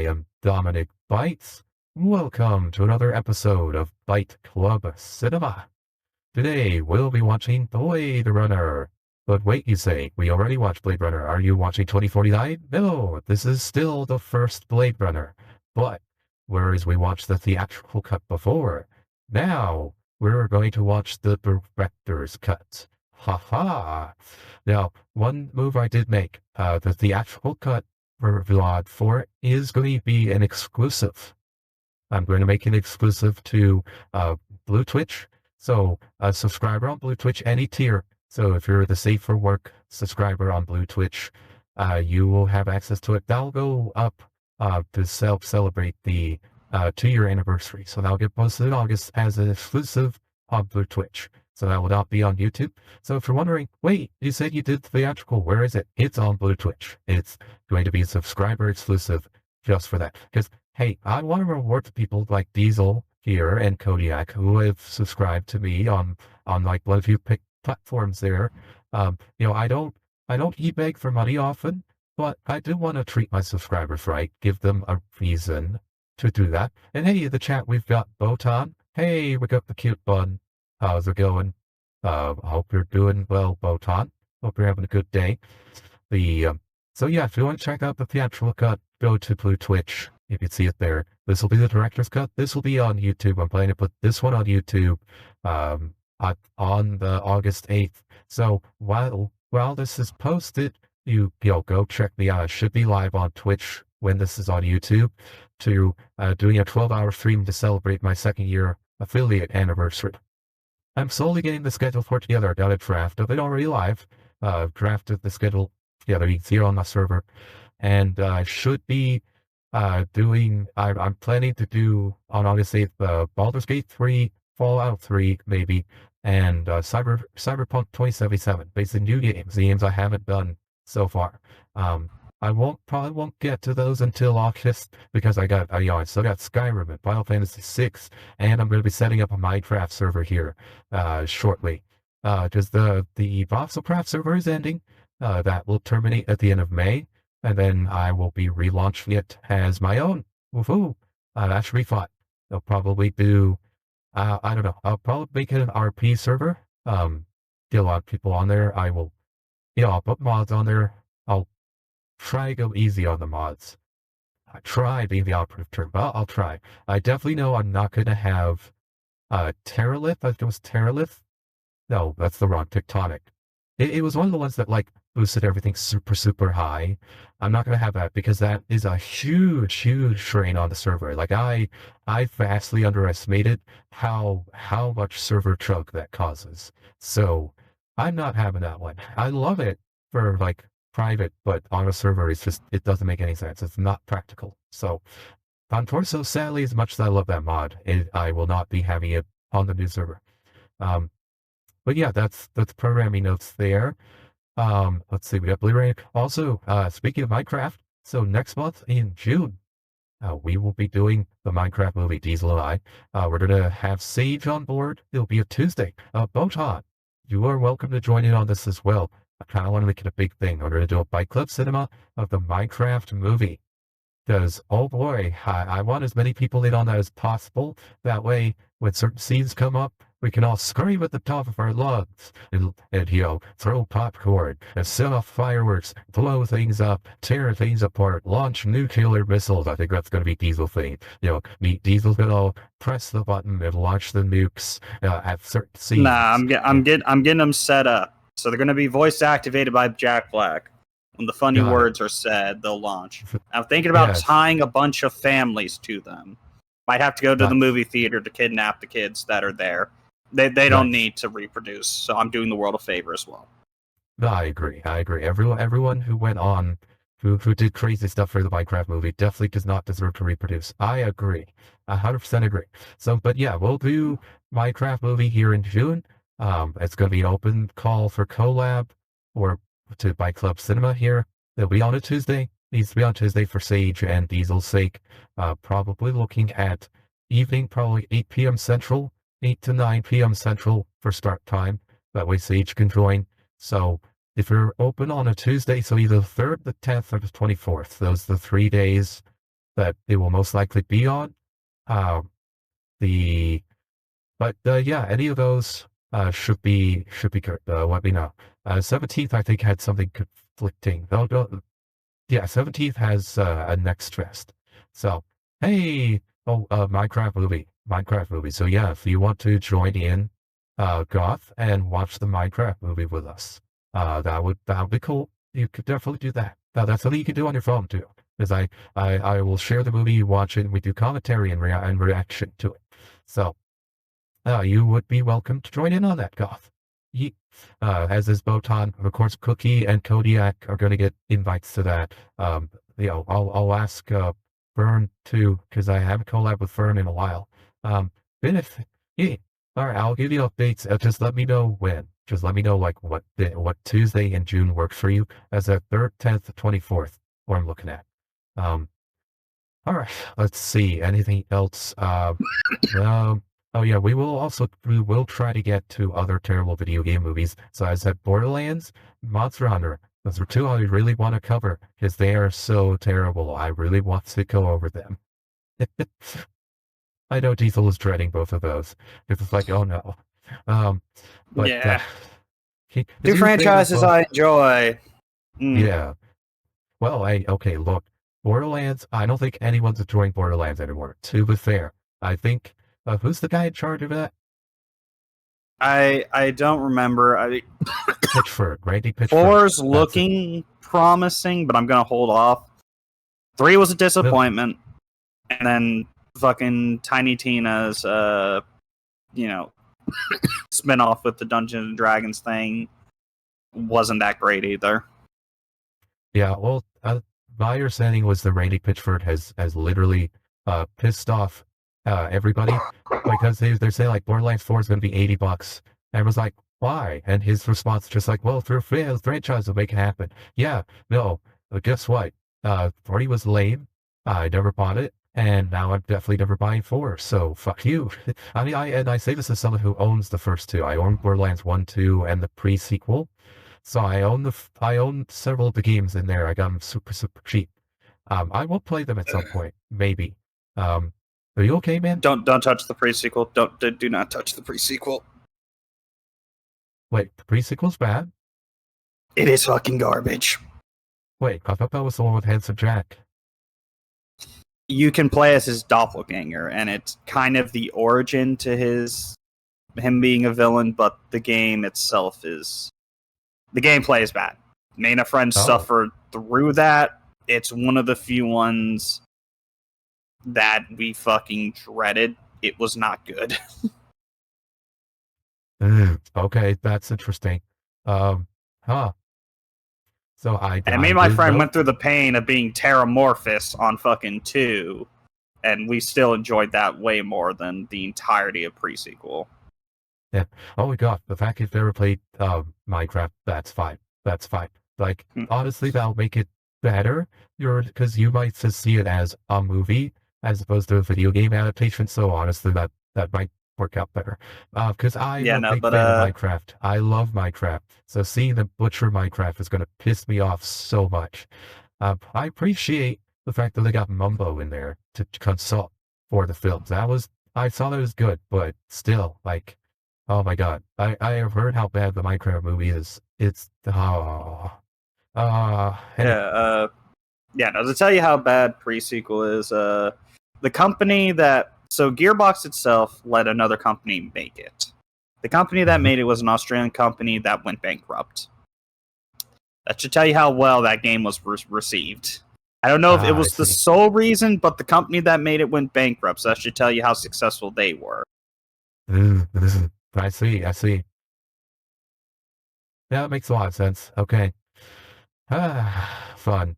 am Dominic Bytes. Welcome to another episode of Byte Club Cinema. Today we'll be watching Blade Runner. But wait, you say, we already watched Blade Runner. Are you watching 2049? No, this is still the first Blade Runner. But, whereas we watched the theatrical cut before, now we're going to watch the director's cut. Haha! Now, one move I did make, the theatrical cut for VOD 4 is going to be an exclusive. I'm going to make it exclusive to Blue Twitch. So a subscriber on Blue Twitch, any tier. So if you're the Safe for Work subscriber on Blue Twitch, you will have access to it. That'll go up to celebrate the 2-year anniversary. So that'll get posted in August as an exclusive on Blue Twitch. So that will not be on YouTube. So if you're wondering, wait, you said you did theatrical, where is it? It's on Blue Twitch. It's going to be subscriber exclusive just for that. Because, hey, I want to reward the people like Diesel here and Kodiak who have subscribed to me on like one of you pick platforms there. You know, I don't e-beg for money often, but I do want to treat my subscribers right, give them a reason to do that. And hey, in the chat we've got Botan. Hey, we got the cute bun. How's it going? Hope you're doing well, Botan. Hope you're having a good day. So yeah, if you want to check out the theatrical cut, go to Blue Twitch. You can see it there. This will be the director's cut. This will be on YouTube. I'm planning to put this one on YouTube on the August 8th. So while this is posted, you go check the should be live on Twitch when this is on YouTube to doing a 12-hour stream to celebrate my 2nd year affiliate anniversary. I'm slowly getting the schedule for it together. I got a draft of it already live. Drafted the schedule together. You can see it on my server. And I should be doing, I'm planning to do on August 8th, Baldur's Gate 3, Fallout 3, maybe, and Cyberpunk 2077. Basically new games, the games I haven't done so far. I probably won't get to those until August because I still got Skyrim and Final Fantasy 6, and I'm going to be setting up a Minecraft server here shortly. Because the Voxelcraft server is ending. That will terminate at the end of May, and then I will be relaunching it as my own. Woohoo! That should be fun. They'll probably do, I don't know, I'll probably make it an RP server. Get a lot of people on there. I'll put mods on there. I'll try to go easy on the mods. I try being the operative term, but I'll try. I definitely know I'm not going to have Terralith. I think it was Terralith. No, that's the wrong Tectonic. It was one of the ones that like boosted everything super, super high. I'm not going to have that because that is a huge, huge drain on the server. Like I vastly underestimated how much server chug that causes. So I'm not having that one. I love it for like private, but on a server, it doesn't make any sense. It's not practical. So on Torso, sadly, as much as I love that mod, I will not be having it on the new server. But yeah, that's programming notes there. Let's see, we got Blu-ray. Also, speaking of Minecraft, so next month in June, we will be doing the Minecraft movie, Diesel and I. We're going to have Sage on board. It'll be a Tuesday. Botan, you are welcome to join in on this as well. I kind of want to make it a big thing. We're going to do a Byte Club Cinema of the Minecraft movie. Because, oh boy, I want as many people in on that as possible. That way, when certain scenes come up, we can all scream at the top of our lungs and throw popcorn and set off fireworks, blow things up, tear things apart, launch nuclear missiles. I think that's going to be Diesel thing. Diesel's going to press the button and launch the nukes at certain scenes. Nah, I'm getting them set up. So they're going to be voice activated by Jack Black. When the funny words are said, they'll launch. I'm thinking about tying a bunch of families to them. Might have to go to the movie theater to kidnap the kids that are there. They don't need to reproduce, so I'm doing the world a favor as well. I agree. Everyone who went on, who did crazy stuff for the Minecraft movie definitely does not deserve to reproduce. I agree. 100% agree. So, but yeah, we'll do Minecraft movie here in June. It's going to be an open call for collab or to Byte Club Cinema here. It'll be on a Tuesday. Needs to be on Tuesday for Sage and Diesel's sake. Probably looking at evening, probably 8 p.m. Central, 8 to 9 p.m. Central for start time. That way Sage can join. So if you're open on a Tuesday, so either the 3rd, the 10th, or the 24th, those are the 3 days that it will most likely be on. Um, the But yeah, any of those should be good. Let me know. 17th I think had something conflicting. No, yeah, 17th has a next fest. So hey, Minecraft movie. So yeah, if you want to join in, Goth, and watch the Minecraft movie with us, that would be cool. You could definitely do that. That's something you can do on your phone too. Because I will share the movie, you watch it, and we do commentary and reaction to it. So you would be welcome to join in on that, Goth. Ye as is Botan, of course, Cookie and Kodiak are going to get invites to that. I'll ask Fern too, because I haven't collabed with Fern in a while. Then yeah, all right, I'll give you updates. Just let me know when. Just let me know like what Tuesday in June works for you as a 3rd, 10th, 24th. What I'm looking at. All right, let's see. Anything else? Oh yeah, we will try to get to other terrible video game movies. So I said Borderlands, Monster Hunter. Those are two I really want to cover because they are so terrible. I really want to go over them. I know Diesel is dreading both of those. It's like, oh no. But yeah, is two your favorite franchises both? I enjoy. Yeah. Well, okay, look, Borderlands. I don't think anyone's enjoying Borderlands anymore. To be fair, I think who's the guy in charge of that? I don't remember. Pitchford, Randy Pitchford. 4's looking promising, but I'm gonna hold off. 3 was a disappointment, and then fucking Tiny Tina's spin-off with the Dungeons and Dragons thing wasn't that great either. Yeah, well, my understanding was that Randy Pitchford has literally pissed off everybody because they're saying like Borderlands 4 is going to be $80. And everyone's like, why? And his response is just like, well, through a franchise will make it happen. Yeah, no, but guess what? 3 was lame. I never bought it, and now I'm definitely never buying 4. So fuck you. I mean, I say this as someone who owns the first two. I own Borderlands 1, 2, and the pre-sequel. So I own several of the games in there. I got them super cheap. I will play them at some point, maybe. Are you okay, man? Don't touch the pre-sequel. Do not touch the pre-sequel. Wait, the pre-sequel's bad? It is fucking garbage. Wait, I thought that was the one with Handsome Jack. You can play as his doppelganger, and it's kind of the origin to him being a villain, but the game itself is... The gameplay is bad. Me and a friend suffered through that. It's one of the few ones that we fucking dreaded. It was not good. Okay, that's interesting. So and me and my friend went through the pain of being Terramorphous on fucking 2, and we still enjoyed that way more than the entirety of pre-sequel. Yeah. Oh my god, the fact you've never played Minecraft, that's fine. That's fine. Like, honestly, that'll make it better. Because you might just see it as a movie as opposed to a video game adaptation. So honestly, that might work out better. Because I'm a big fan of Minecraft. I love Minecraft. So seeing them butcher Minecraft is going to piss me off so much. I appreciate the fact that they got Mumbo in there to consult for the films. I saw that was good, but still, like, oh my god. I have heard how bad the Minecraft movie is. It's anyway. Now to tell you how bad pre-sequel is, the company so Gearbox itself let another company make it. The company that made it was an Australian company that went bankrupt. That should tell you how well that game was received. I don't know if it was the sole reason, but the company that made it went bankrupt, so that should tell you how successful they were. I see. Yeah, it makes a lot of sense. Okay. Fun.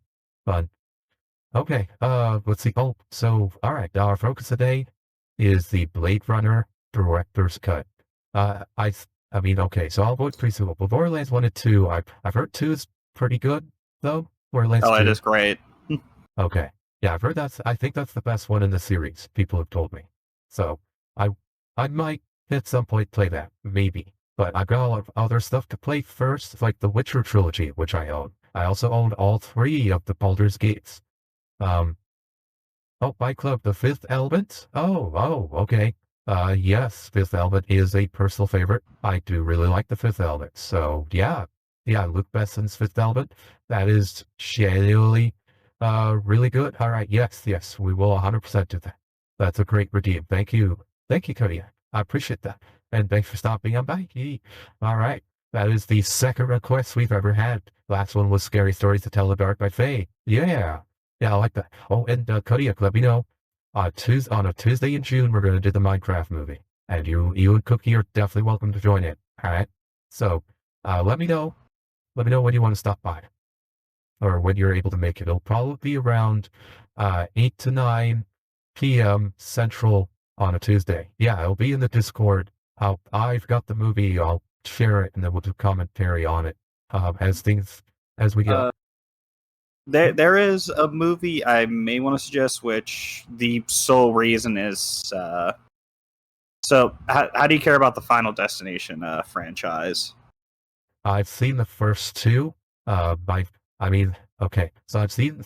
Okay, let's see. Oh, so, alright, our focus today is the Blade Runner Director's Cut. I mean, okay, so I'll vote pre-sequel. But Borderlands 1 and 2, I've heard 2 is pretty good, though. Borderlands 2. It is great. Okay. Yeah, I think that's the best one in the series, people have told me. So, I might at some point play that, maybe. But I've got a lot of other stuff to play first, like the Witcher trilogy, which I own. I also own all 3 of the Baldur's Gates. Oh, Byte Club, the Fifth Element? Okay. Yes, Fifth Element is a personal favorite. I do really like the Fifth Element. So, yeah. Yeah, Luke Besson's Fifth Element. That is genuinely, really good. All right, yes, we will 100% do that. That's a great redeem. Thank you. Thank you, Cody. I appreciate that. And thanks for stopping on by. All right. That is the second request we've ever had. Last one was Scary Stories to Tell in the Dark by Faye. Yeah. Yeah, I like that. Oh, and Kodiak, let me know. On a Tuesday in June, we're going to do the Minecraft movie. And you and Cookie are definitely welcome to join it. All right? So, let me know. Let me know when you want to stop by. Or when you're able to make it. It'll probably be around 8 to 9 p.m. Central on a Tuesday. Yeah, it'll be in the Discord. I've got the movie. I'll share it, and then we'll do commentary on it as we go. There is a movie I may want to suggest, which the sole reason is so how do you care about the Final Destination franchise? I've seen the first two. Okay, so I've seen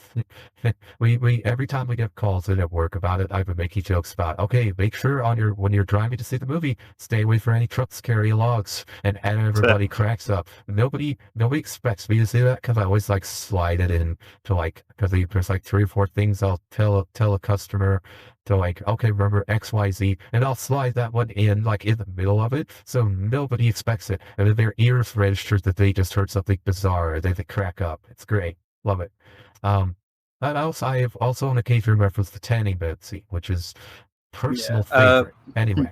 we every time we get calls in at work about it, I've been making jokes about, okay, make sure when you're driving to see the movie, stay away from any trucks carrying logs, and everybody cracks up. Nobody expects me to say that because I always like slide it in to because there's like 3 or 4 things I'll tell a customer to okay, remember XYZ, and I'll slide that one in in the middle of it, so nobody expects it, and then their ears register that they just heard something bizarre, and they crack up. It's great. Love it. And I have also on occasion referenced the tanning bed scene, which is personal favorite. Anyway.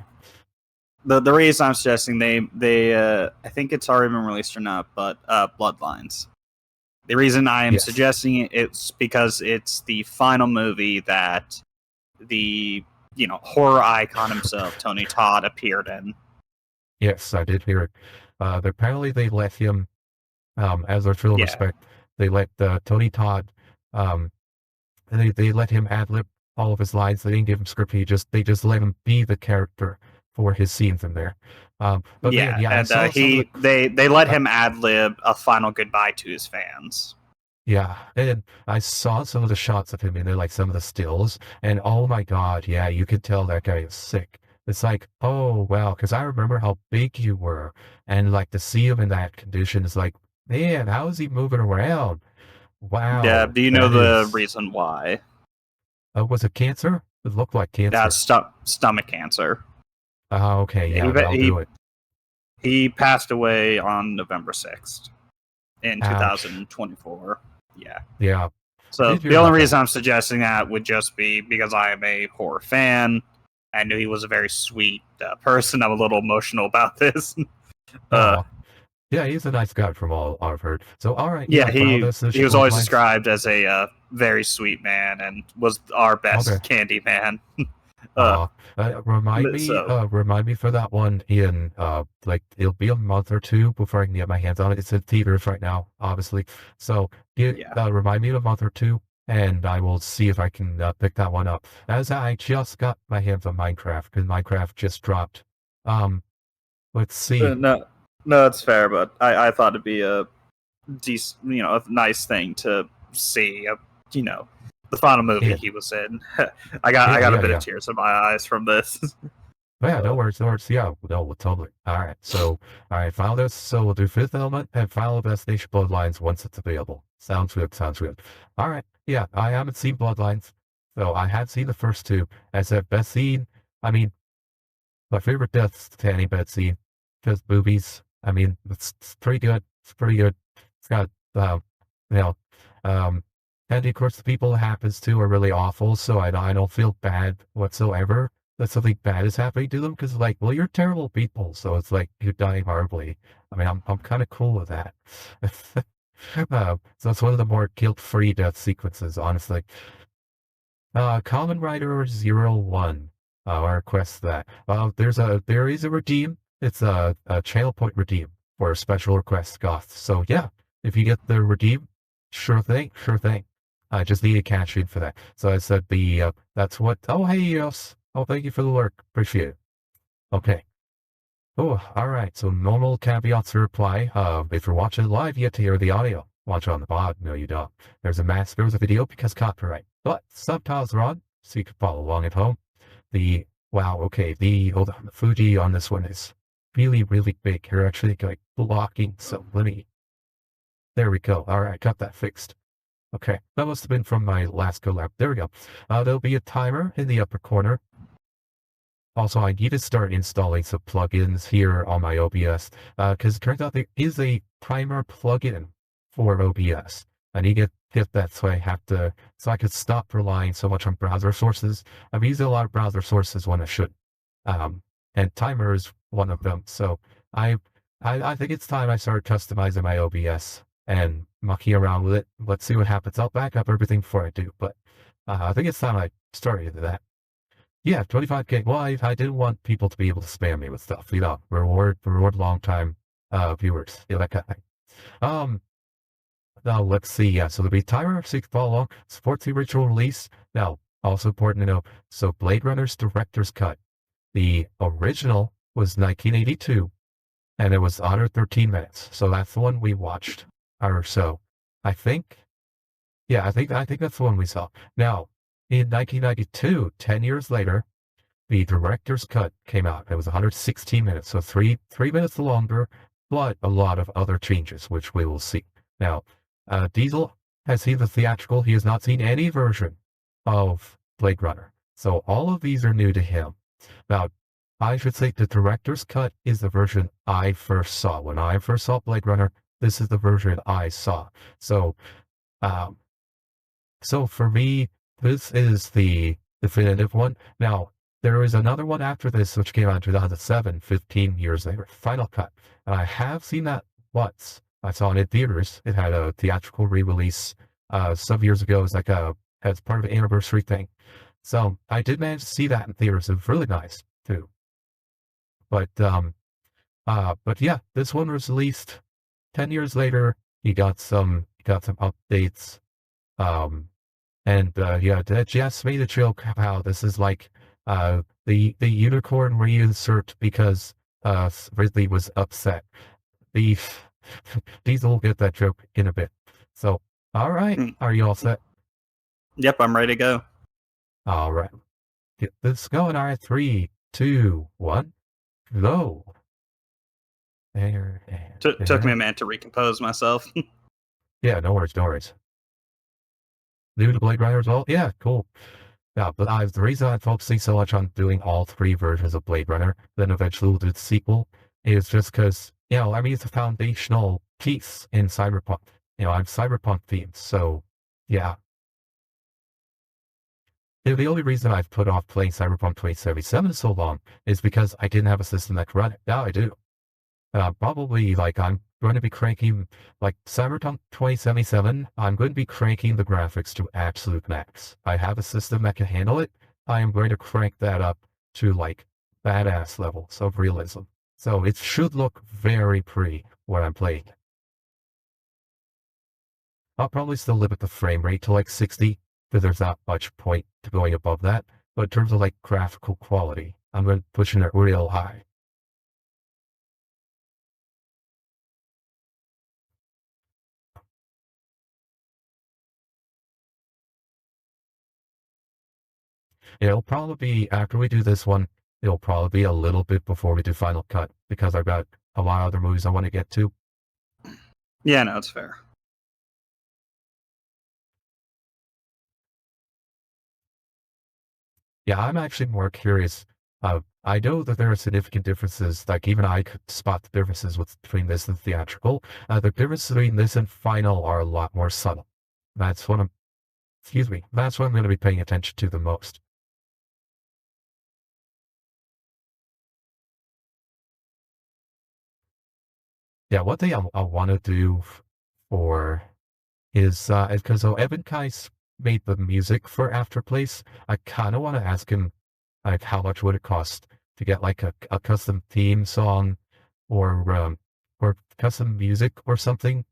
The reason I'm suggesting they I think it's already been released or not, but Bloodlines. The reason I am suggesting it's because it's the final movie that the horror icon himself, Tony Todd, appeared in. Yes, I did hear it. Apparently they let him, as a real respect, they let Tony Todd, they let him ad-lib all of his lines. They didn't give him script. They just let him be the character for his scenes in there. But they let him ad-lib a final goodbye to his fans. Yeah, and I saw some of the shots of him in there, some of the stills, and oh my god, yeah, you could tell that guy is sick. It's like, oh wow, because I remember how big you were, and to see him in that condition is like, man, how is he moving around? Wow. Yeah, do you know the reason why? Was it cancer? It looked like cancer. That's stomach cancer. Okay, yeah, I'll do it. He passed away on November 6th in 2024. Yeah. Yeah. So the only reason I'm suggesting that would just be because I am a horror fan. I knew he was a very sweet person. I'm a little emotional about this. Yeah, he's a nice guy from all I've heard. So, all right. Yeah, he was always described as a very sweet man and was our best candy man. Remind me for that one, Ian. It'll be a month or 2 before I can get my hands on it. It's in theaters right now, obviously. So, remind me in a month or 2, and I will see if I can pick that one up. As I just got my hands on Minecraft, because Minecraft just dropped. Let's see. No, it's fair, but I thought it'd be a decent, a nice thing to see. The final movie he was in. I got a bit of tears in my eyes from this. Yeah, no worries. Yeah, no, totally. All right, so final this. So we'll do Fifth Element and Final Destination Bloodlines once it's available. Sounds good. All right, yeah, I haven't seen Bloodlines, so I have seen the first 2. As a best scene, my favorite death's the tanning bed scene. Because movies, it's pretty good. It's got, and of course the people it happens to are really awful, so I don't feel bad whatsoever that something bad is happening to them, because you're terrible people, so it's you're dying horribly. I'm kind of cool with that. So it's one of the more guilt-free death sequences, honestly. Common Rider 01 requests that. There is a redeem. It's a channel point redeem for a special request goth. So yeah, if you get the redeem, sure thing. I just need a cash in for that. So I said that's what. Oh hey yes. Oh, thank you for the work. Appreciate it. Okay. Oh, all right. So normal caveats to reply. If you're watching live, you get to hear the audio. Watch on the pod. No, you don't. There's a video because copyright. But subtitles are on, so you can follow along at home. Wow, okay, hold on, the Fuji on this one is really, really big. You're actually like blocking, so there we go. All right, got that fixed. Okay, that must have been from my last collab. There we go. There'll be a timer in the upper corner. Also, I need to start installing some plugins here on my OBS, because it turns out there is a primer plugin for OBS. I need to get that, so I could stop relying so much on browser sources. I'm using a lot of browser sources when I should, and timer is one of them. So I think it's time I start customizing my OBS and mucking around with it. Let's see what happens. I'll back up everything before I do, but I think it's time I started that. Yeah, 25K. Well, I didn't want people to be able to spam me with stuff, reward long-time viewers, that kind of thing. Now let's see. Yeah, so there'll be a timer so you can follow along. Supports the original release. Now, also important to know, so Blade Runner's director's cut. The original was 1982, and it was under 13 minutes. So that's the one we watched, or so. I think that's the one we saw. Now, in 1992, 10 years later, the director's cut came out. It was 116 minutes, so three minutes longer, but a lot of other changes, which we will see. Now, Diesel has seen the theatrical. He has not seen any version of Blade Runner. So all of these are new to him. Now, I should say the director's cut is the version I first saw. When I first saw Blade Runner, this is the version I saw. So, so for me, this is the definitive one. Now, there is another one after this, which came out in 2007, 15 years later, Final Cut. And I have seen that once. I saw it in theaters. It had a theatrical re-release some years ago. It was like as part of an anniversary thing. So I did manage to see that in theaters. It was really nice too. But yeah, this one was released 10 years later. He got some updates. And yeah, Jess made a joke how this is like the unicorn reinsert because Ridley was upset. Diesel will get that joke in a bit. So, all right, are you all set? Yep, I'm ready to go. All right, get this going. All right, 3, 2, 1, go. There. Took me a minute to recompose myself. Yeah, no worries. New to Blade Runner as well? Yeah, cool. Yeah, but the reason I'm focusing so much on doing all 3 versions of Blade Runner, then eventually we'll do the sequel, is just because, it's a foundational piece in cyberpunk. I'm cyberpunk themed, so, yeah. The only reason I've put off playing Cyberpunk 2077 so long is because I didn't have a system that could run it. Now I do. Probably, I'm going to be cranking, Cyberpunk 2077, I'm going to be cranking the graphics to absolute max. I have a system that can handle it. I am going to crank that up to, badass levels of realism. So it should look very pretty when I'm playing. I'll probably still limit the frame rate to, 60, because there's not much point to going above that. But in terms of, graphical quality, I'm going to push it real high. It'll probably be, after we do this one, it'll probably be a little bit before we do Final Cut, because I've got a lot of other movies I want to get to. Yeah, no, it's fair. Yeah, I'm actually more curious. I know that there are significant differences, even I could spot the differences between this and theatrical. The differences between this and final are a lot more subtle. That's what I'm going to be paying attention to the most. Yeah, one thing I want to do for is because Evan Kais made the music for Afterplace, I kind of want to ask him how much would it cost to get a custom theme song or custom music or something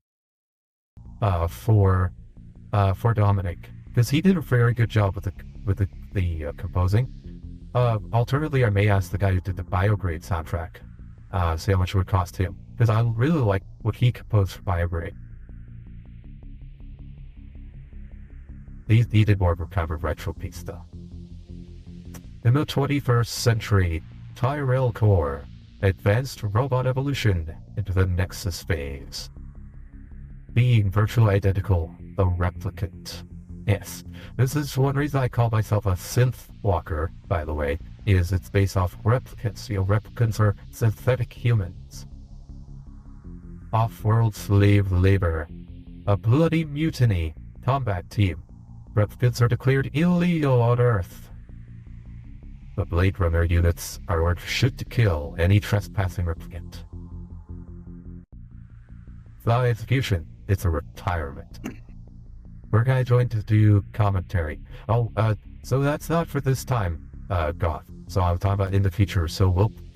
for Dominic, because he did a very good job with the composing. Alternatively, I may ask the guy who did the Biograde soundtrack, see how much it would cost him, because I really like what he composed for Biograde. He did more of a kind of retro piece stuff. In the 21st century, Tyrell Core advanced robot evolution into the Nexus phase. Being virtually identical, a replicant. Yes, this is one reason I call myself a Synth Walker, by the way, is it's based off replicants. Replicants are synthetic humans. Off-world slave labor. A bloody mutiny. Combat team. Replicants are declared illegal on Earth. The Blade Runner units are ordered to shoot to kill any trespassing replicant. The execution, it's a retirement. We're gonna join to do commentary. So that's not for this time, Goth. So I'm talking about in the future. So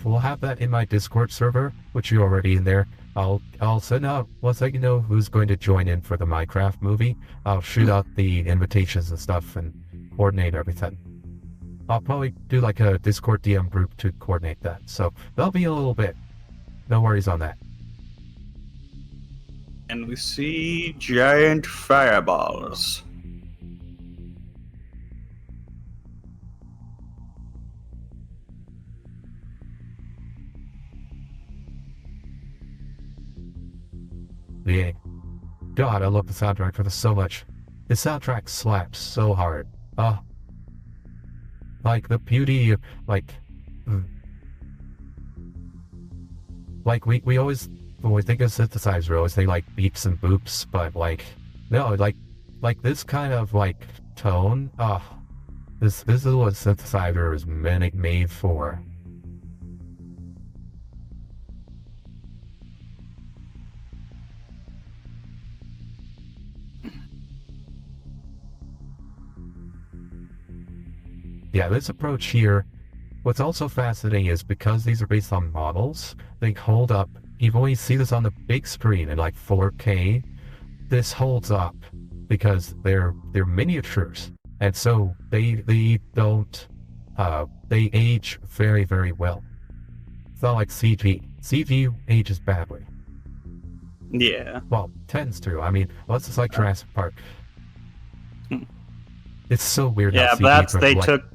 we'll have that in my Discord server, which you're already in there. I'll send out, once I know who's going to join in for the Minecraft movie, I'll shoot out the invitations and stuff and coordinate everything. I'll probably do like a Discord DM group to coordinate that. So that'll be a little bit. No worries on that. And we see giant fireballs. Yeah. God, I love the soundtrack for this so much. The soundtrack slaps so hard. Like the beauty of, like we always, when we think of synthesizer, we always think like beeps and boops, but like, no, like this kind of like tone, this is what synthesizer is made for. Yeah, this approach here, what's also fascinating is because these are based on models, they hold up. Even when you see this on the big screen in like 4K, this holds up because they're miniatures, and so they don't they age very, very well. It's not like CG. CG ages badly. Yeah. Well, tends to. I mean, well, it's just like Jurassic Park. It's so weird. Yeah, how but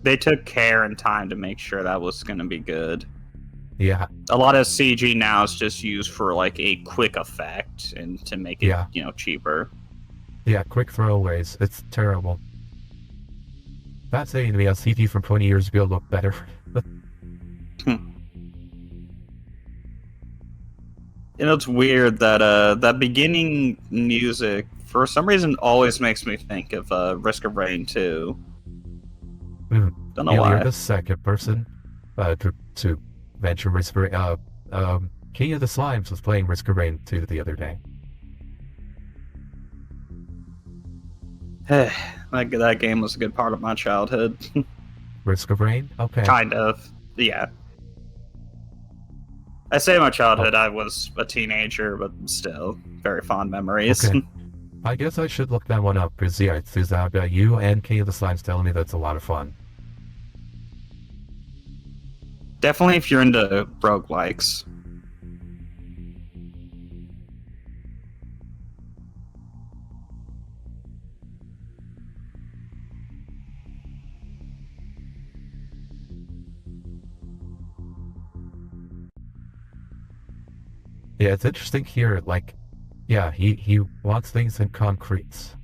they took care and time to make sure that was going to be good. Yeah. A lot of CG now is just used for like a quick effect and to make it, cheaper. Yeah, quick throwaways. It's terrible. Fascinating to me how CG from 20 years ago looked better. It's weird that that beginning music for some reason always makes me think of Risk of Rain 2. Don't know why. You're the second person to mention Risk of Rain. King of the Slimes was playing Risk of Rain 2 the other day. That game was a good part of my childhood. Risk of Rain? Okay. Kind of, yeah. I say my childhood, I was a teenager, but still, very fond memories. Okay. I guess I should look that one up, because yeah, it's you and King of the Slimes telling me that's a lot of fun. Definitely if you're into roguelikes. Yeah, it's interesting here, like, yeah, he wants things in concretes.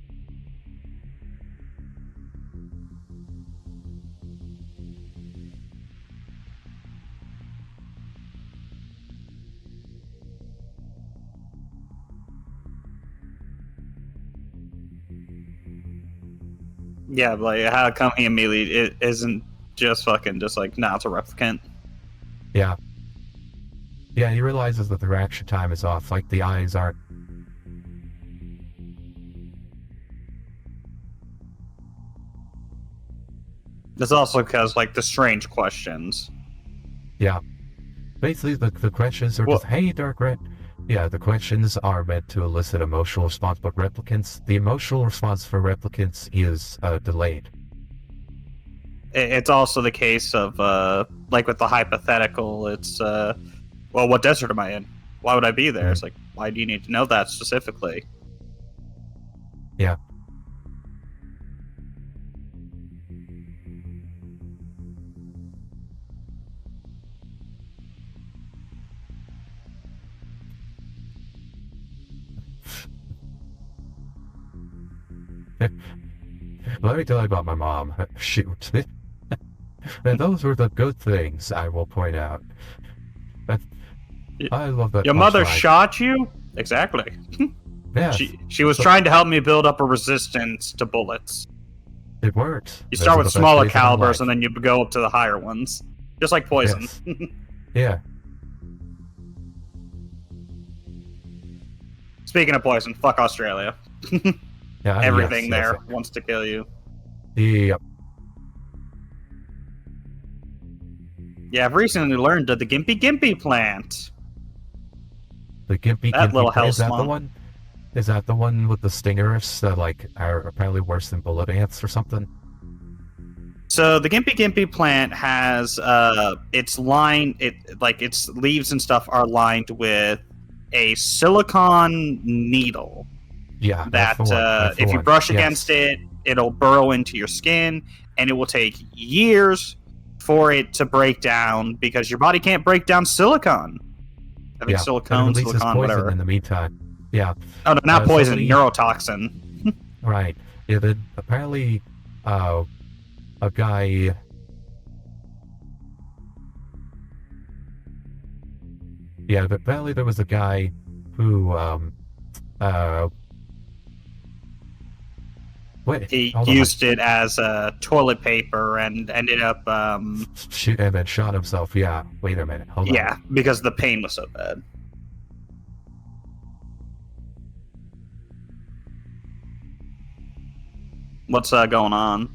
Yeah, like, how come he immediately it isn't just fucking just like, nah, it's a replicant? Yeah. Yeah, he realizes that the reaction time is off, like the eyes aren't. It's also because, like, the strange questions. Yeah. Basically, the questions are just, hey, Dark Red. Yeah, the questions are meant to elicit emotional response, but replicants, the emotional response for replicants is delayed. It's also the case of, like with the hypothetical, it's, well, what desert am I in? Why would I be there? It's like, why do you need to know that specifically? Yeah. Let me tell you about my mom. Shoot. And those were the good things, I will point out. That, I love that Your mother punchline. shot you? Exactly. Yes. She was trying to help me build up a resistance to bullets. It works. You Those start are with the best smaller days of my calibers life. and then you go up to the higher ones. Just like poison. Yes. Yeah. Speaking of poison, fuck Australia. Yeah. Everything yes, there yes. wants to kill you. Yep. Yeah, I've recently learned of the Gimpy Gimpy plant. The Gimpy That little Gimpy plant, hell is that the slump. one? Is that the one with the stingers that like are apparently worse than bullet ants or something? So the Gimpy Gimpy plant has its leaves and stuff are lined with a silicon needle Yeah, that's that the one. That's the if you one. brush against Yes. it, it'll burrow into your skin, and it will take years for it to break down because your body can't break down silicon. I think Yeah. And it releases silicon, poison whatever. in the meantime. Yeah. Oh no, not poison, Somebody. neurotoxin. Right. Yeah. Then apparently, a guy. Yeah. Apparently there was a guy who Wait. He Hold on. used it as toilet paper and ended up Shoot, and then shot himself. Yeah. Wait a minute. Hold yeah, on. because the pain was so bad. What's going on?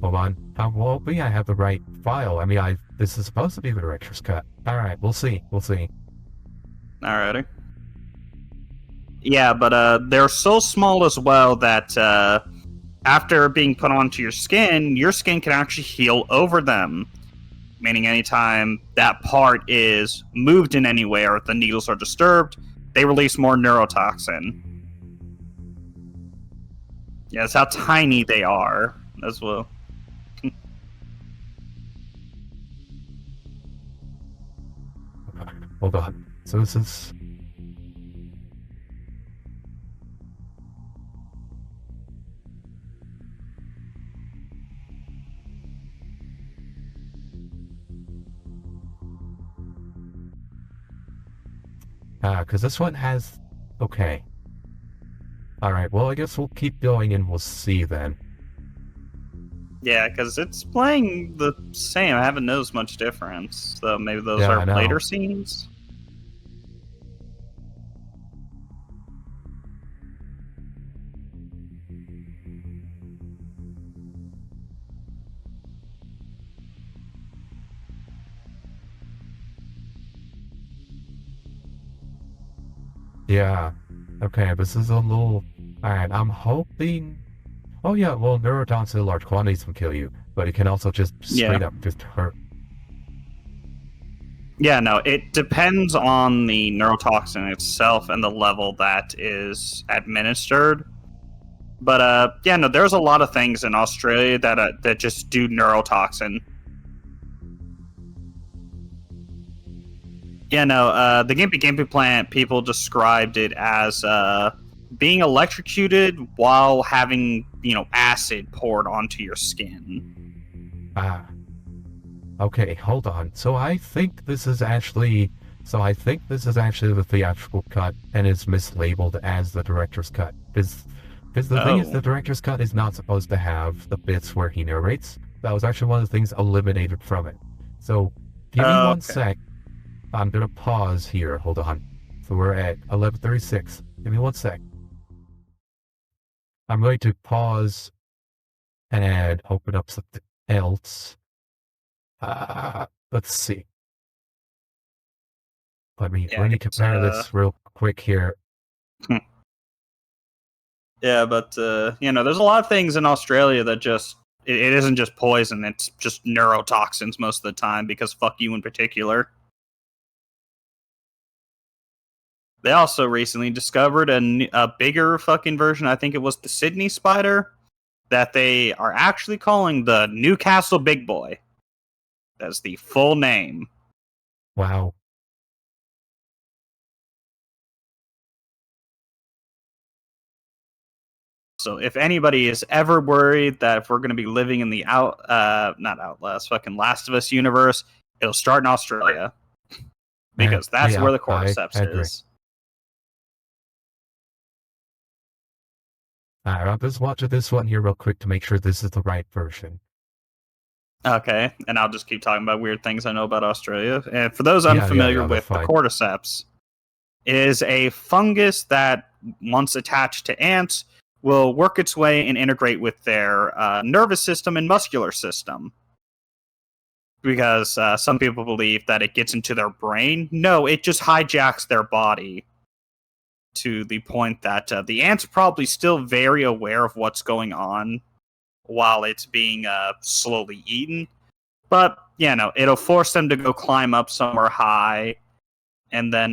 Hold on. Well, I have the right file. I mean, this is supposed to be the director's cut. All right. We'll see. We'll see. Alrighty. Yeah, but they're so small as well that after being put onto your skin can actually heal over them. Meaning anytime that part is moved in any way or the needles are disturbed, they release more neurotoxin. Yeah, that's how tiny they are as well. Hold on. So this is. Because this one has. Okay. Alright, well, I guess we'll keep going and we'll see then. Yeah, because it's playing the same. I haven't noticed much difference. So maybe those Yeah, are I know. later scenes? Yeah. Okay, this is a little. Alright, I'm hoping. Oh, yeah, well, neurotoxin in large quantities can kill you, but it can also just straight up just hurt. Yeah, no, it depends on the neurotoxin itself and the level that is administered. But yeah, no, there's a lot of things in Australia that just do neurotoxin. Yeah, no, the Gimpy Gimpy plant, people described it as being electrocuted while having, acid poured onto your skin. Ah. Okay, hold on. So I think this is actually the theatrical cut and it's mislabeled as the director's cut. Because the thing is, the director's cut is not supposed to have the bits where he narrates. That was actually one of the things eliminated from it. So give me one sec. I'm gonna pause here. Hold on. So we're at 11:36. Give me one sec. I'm going to pause and open up something else. Let's see. Let me compare this real quick here. Yeah, but there's a lot of things in Australia that just it isn't just poison; it's just neurotoxins most of the time. Because fuck you in particular. They also recently discovered a bigger fucking version. I think it was the Sydney spider that they are actually calling the Newcastle Big Boy. That's the full name. Wow. So if anybody is ever worried that if we're going to be living in the not Outlast, fucking Last of Us universe, it'll start in Australia. Because that's where the cordyceps is. Alright, I'll just watch this one here real quick to make sure this is the right version. Okay, and I'll just keep talking about weird things I know about Australia. And for those unfamiliar with the cordyceps, it is a fungus that, once attached to ants, will work its way and integrate with their nervous system and muscular system. Because some people believe that it gets into their brain. No, it just hijacks their body to the point that the ant's probably still very aware of what's going on while it's being slowly eaten. But, it'll force them to go climb up somewhere high and then,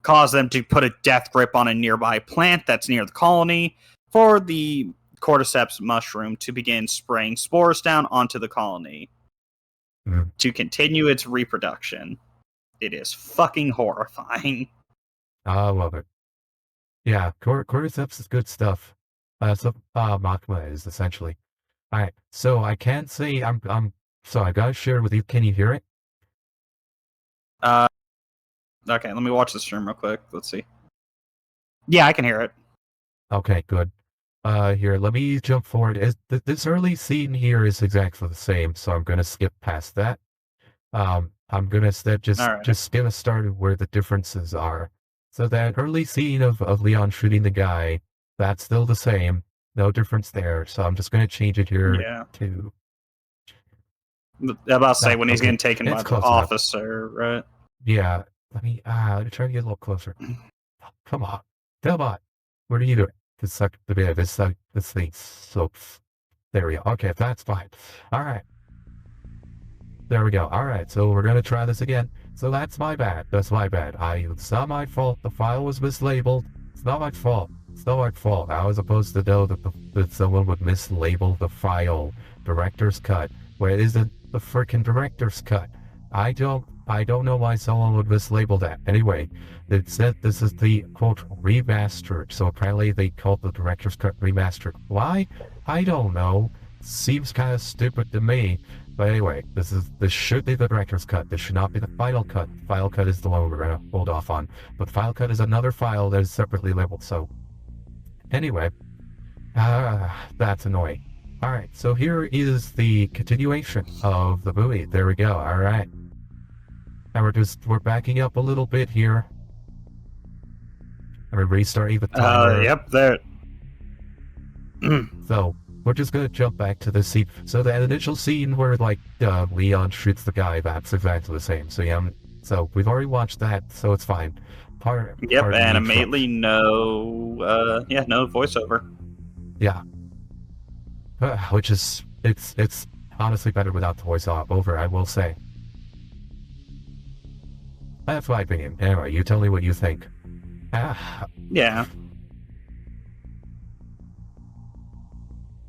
cause them to put a death grip on a nearby plant that's near the colony for the cordyceps mushroom to begin spraying spores down onto the colony to continue its reproduction. It is fucking horrifying. I love it. Yeah, cordyceps is good stuff. Magma is essentially. Alright, so I can't say so I gotta share with you. Can you hear it? Okay, let me watch the stream real quick. Let's see. Yeah, I can hear it. Okay, good. Here, let me jump forward. This early scene here is exactly the same, so I'm gonna skip past that. I'm gonna just get us started where the differences are. So that early scene of Leon shooting the guy, that's still the same. No difference there. So I'm just gonna change it here to. I'm about to say when he's getting taken by the officer, right? Yeah. Let me try to get a little closer. Come on, Delbot. What are you doing? This thing soaks. There we go. Okay, that's fine. All right. There we go. All right, so we're gonna try this again. So that's my bad. That's my bad. It's not my fault. The file was mislabeled. It's not my fault. It's not my fault. I was supposed to know that someone would mislabel the file. Director's cut. Where is it? The frickin' director's cut. I don't know why someone would mislabel that. Anyway, it said this is the, quote, remastered. So apparently they called the director's cut remastered. Why? I don't know. Seems kind of stupid to me. But anyway, this should be the director's cut. This should not be the final cut. Final cut is the one we're gonna hold off on. But final cut is another file that is separately labeled. So anyway, that's annoying. Alright, so here is the continuation of the movie. There we go. Alright. Now we're backing up a little bit here. And we're restarting the timer. Yep, there. So we're just gonna jump back to the scene. So the initial scene where Leon shoots the guy, that's exactly the same. So yeah, so we've already watched that, so it's fine. Animately no voiceover. Yeah. Which is it's honestly better without the voiceover, I will say. That's my opinion. Anyway, you tell me what you think. Yeah.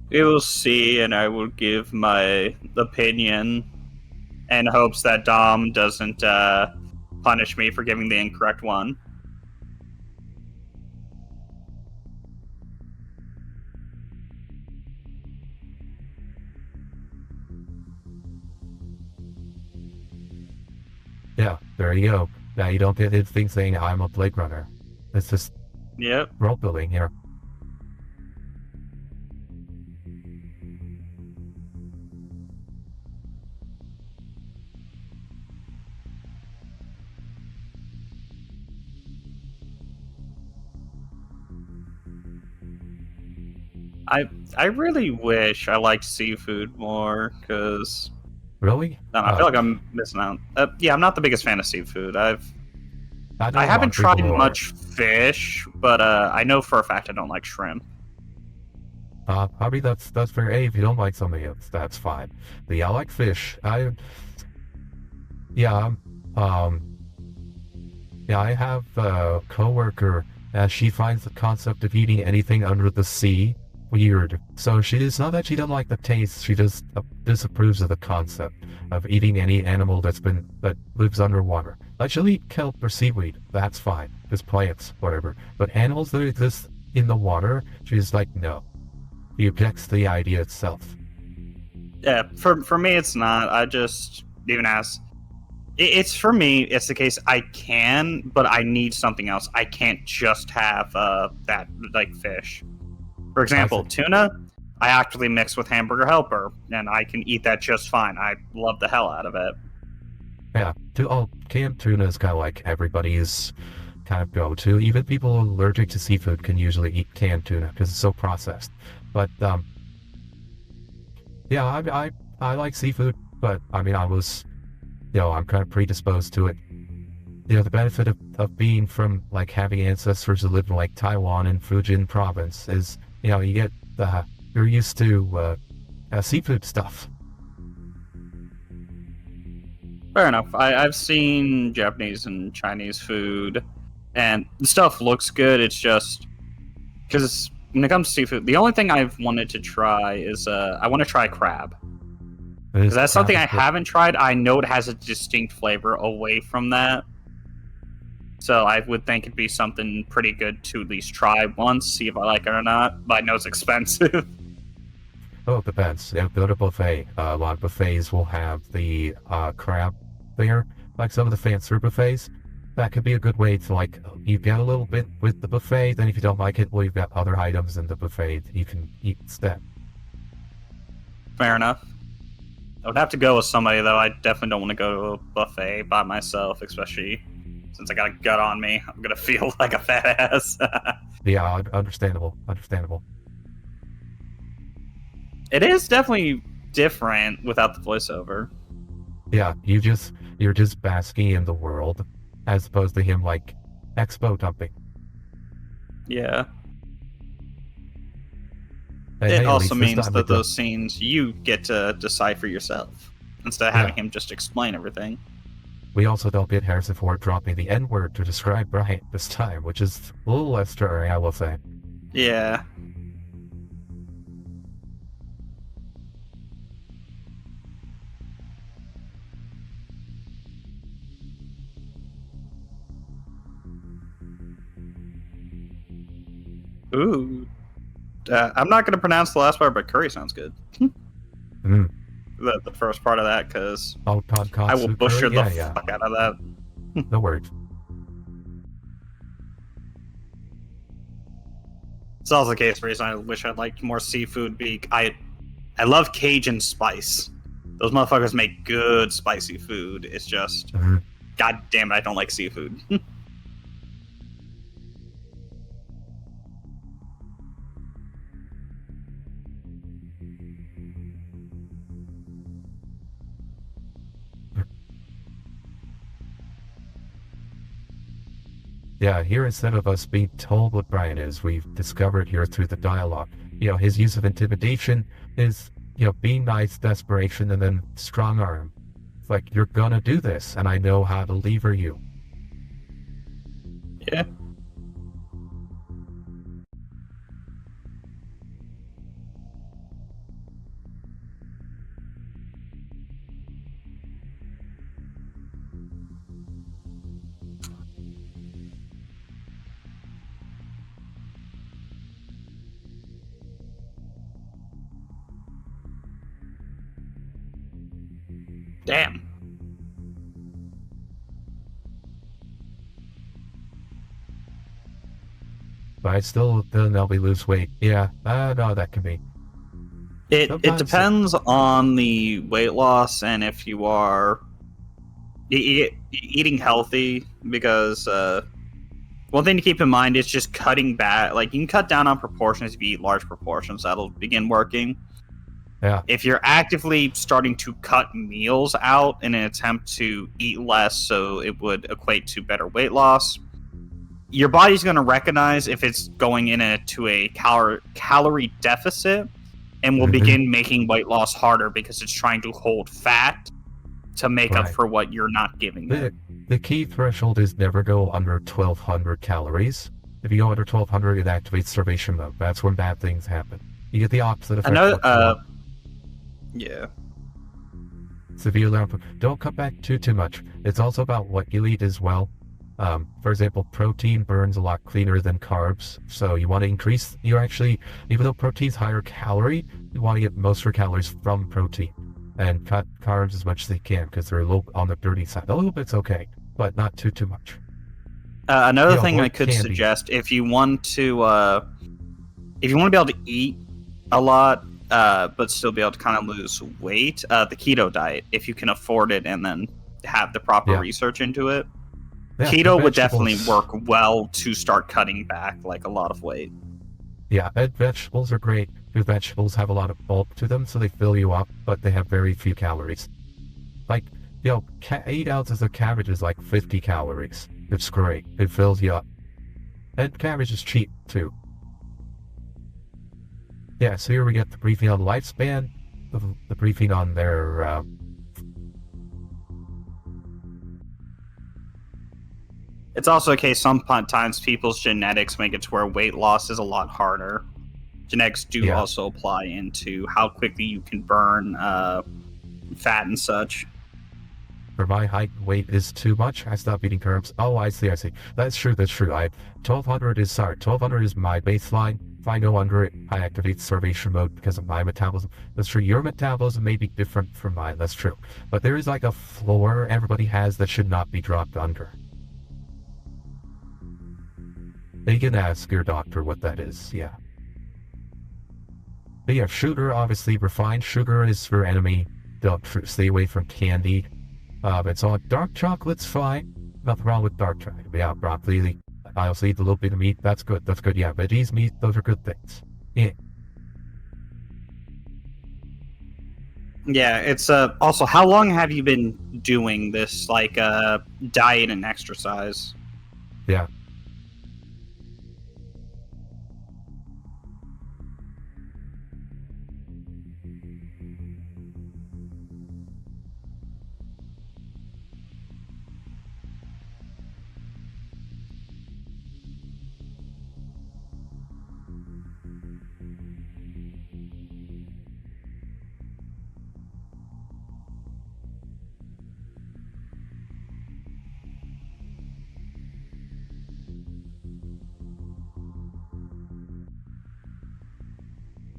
We will see, and I will give my opinion in hopes that Dom doesn't punish me for giving the incorrect one. Yeah, there you go. Now you don't get his thing saying I'm a Blade Runner. It's just role building here. I really wish I liked seafood more, because... Really? I feel like I'm missing out. I'm not the biggest fan of seafood. I haven't tried much fish, but I know for a fact I don't like shrimp. I mean, that's fair. Hey, if you don't like something else, that's fine. But yeah, I like fish. I have a coworker she finds the concept of eating anything under the sea weird. So it's not that she doesn't like the taste, she just disapproves of the concept of eating any animal that lives underwater. Like she'll eat kelp or seaweed, that's fine. Just plants, whatever. But animals that exist in the water, she's like, no. He objects to the idea itself. Yeah, for me, it's not. I just even ask. It's for me. It's the case. I can, but I need something else. I can't just have that like fish. For example, tuna. I actually mix with hamburger helper, and I can eat that just fine. I love the hell out of it. Yeah, canned tuna is kind of like everybody's kind of go-to. Even people allergic to seafood can usually eat canned tuna because it's so processed. But yeah, I like seafood, but I mean, I'm kind of predisposed to it. The benefit of being from, like, having ancestors who lived in, like, Taiwan and Fujian province is, you get, you're used to seafood stuff. Fair enough. I've seen Japanese and Chinese food, and the stuff looks good. It's just because when it comes to seafood, the only thing I've wanted to try is I want to try crab. Because that's something I haven't tried. I know it has a distinct flavor away from that. So I would think it'd be something pretty good to at least try once, see if I like it or not. But I know it's expensive. Oh, it depends. If you go to a buffet, a lot of buffets will have the crab there. Like some of the fancier buffets, that could be a good way to, like, you get a little bit with the buffet, then if you don't like it, well, you've got other items in the buffet that you can eat instead. Fair enough. I would have to go with somebody, though. I definitely don't want to go to a buffet by myself, especially since I got a gut on me. I'm going to feel like a fat ass. Yeah, understandable. It is definitely different without the voiceover. Yeah, you're just basking in the world, as opposed to him, like, expo dumping. Yeah. And it also means that those scenes you get to decide for yourself, instead of having him just explain everything. We also don't get Harrison Ford dropping the N-word to describe Brian this time, which is a little less jarring, I will say. Yeah. Ooh. I'm not going to pronounce the last part, but curry sounds good. Mm. The first part of that, because I will butcher the fuck out of that. No worries. It's also the case reason I wish I liked more seafood. I love Cajun spice. Those motherfuckers make good spicy food. It's just, god damn it, I don't like seafood. Yeah, here instead of us being told what Brian is, we've discovered here through the dialogue. His use of intimidation is, being nice, desperation, and then strong arm. It's like, you're gonna do this, and I know how to lever you. Yeah. Damn. But I still then they'll be lose weight. Yeah, no, that can be. It depends on the weight loss and if you are eating healthy, because one thing to keep in mind is just cutting back. Like, you can cut down on proportions if you eat large proportions. That'll begin working. Yeah. If you're actively starting to cut meals out in an attempt to eat less so it would equate to better weight loss, your body's going to recognize if it's going into a calorie deficit and will begin making weight loss harder because it's trying to hold fat to make up for what you're not giving it. The key threshold is never go under 1,200 calories. If you go under 1,200, it activates starvation mode. That's when bad things happen. You get the opposite effect. Yeah. So if you don't cut back too much. It's also about what you eat as well. For example, protein burns a lot cleaner than carbs, so you want to increase, even though protein's higher calorie, you want to get most of your calories from protein, and cut carbs as much as they can, because they're a little on the dirty side. A little bit's okay, but not too much. Another thing I could suggest, if you want to be able to eat a lot, but still be able to kind of lose weight, the keto diet, if you can afford it and then have the proper research into it. Yeah, keto would definitely work well to start cutting back like a lot of weight. Yeah, and vegetables are great. Because vegetables have a lot of bulk to them, so they fill you up, but they have very few calories. Like, 8 ounces of cabbage is like 50 calories. It's great. It fills you up. And cabbage is cheap, too. Yeah, so here we get the briefing on lifespan, the briefing on their... It's also a case sometimes people's genetics make it to where weight loss is a lot harder. Genetics do also apply into how quickly you can burn fat and such. For my height, weight is too much. I stopped eating carbs. Oh, I see. That's true. 1200 is my baseline. If I go under it, I activate starvation mode because of my metabolism. That's true. Your metabolism may be different from mine. That's true. But there is like a floor everybody has that should not be dropped under. You can ask your doctor what that is, yeah. But yeah, sugar, obviously, refined sugar is your enemy. Don't stay away from candy. It's all dark chocolate's fine. Nothing wrong with dark chocolate. But yeah, broccoli, I also eat a little bit of meat. That's good. Yeah, veggies, meat, those are good things. Yeah. Yeah, it's also, how long have you been doing this, like, diet and exercise? Yeah.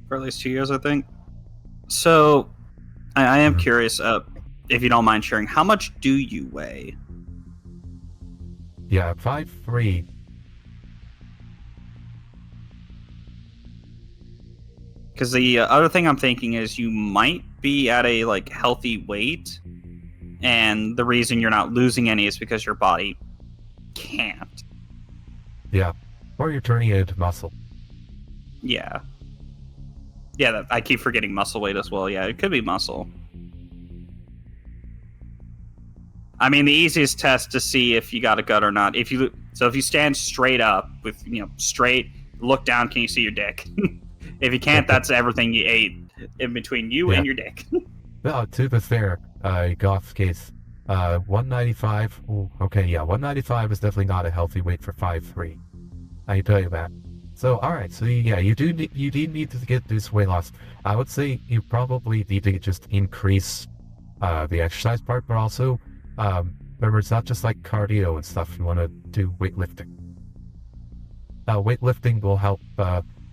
For at least 2 years, I think. So, I am curious, if you don't mind sharing, how much do you weigh? Yeah, 5'3". Because the other thing I'm thinking is you might be at a healthy weight, and the reason you're not losing any is because your body can't. Yeah, or you're turning it into muscle. Yeah. Yeah, I keep forgetting muscle weight as well. Yeah, it could be muscle. I mean, the easiest test to see if you got a gut or not, if you stand straight up with, straight, look down, can you see your dick? If you can't, that's everything you ate in between you and your dick. No, to be fair, Goth's case, 195. Ooh, okay, yeah, 195 is definitely not a healthy weight for 5'3". I can tell you that. So, alright, so yeah, you do need to get this weight loss. I would say you probably need to just increase the exercise part, but also, remember, it's not just like cardio and stuff. You want to do weightlifting. Weightlifting will help.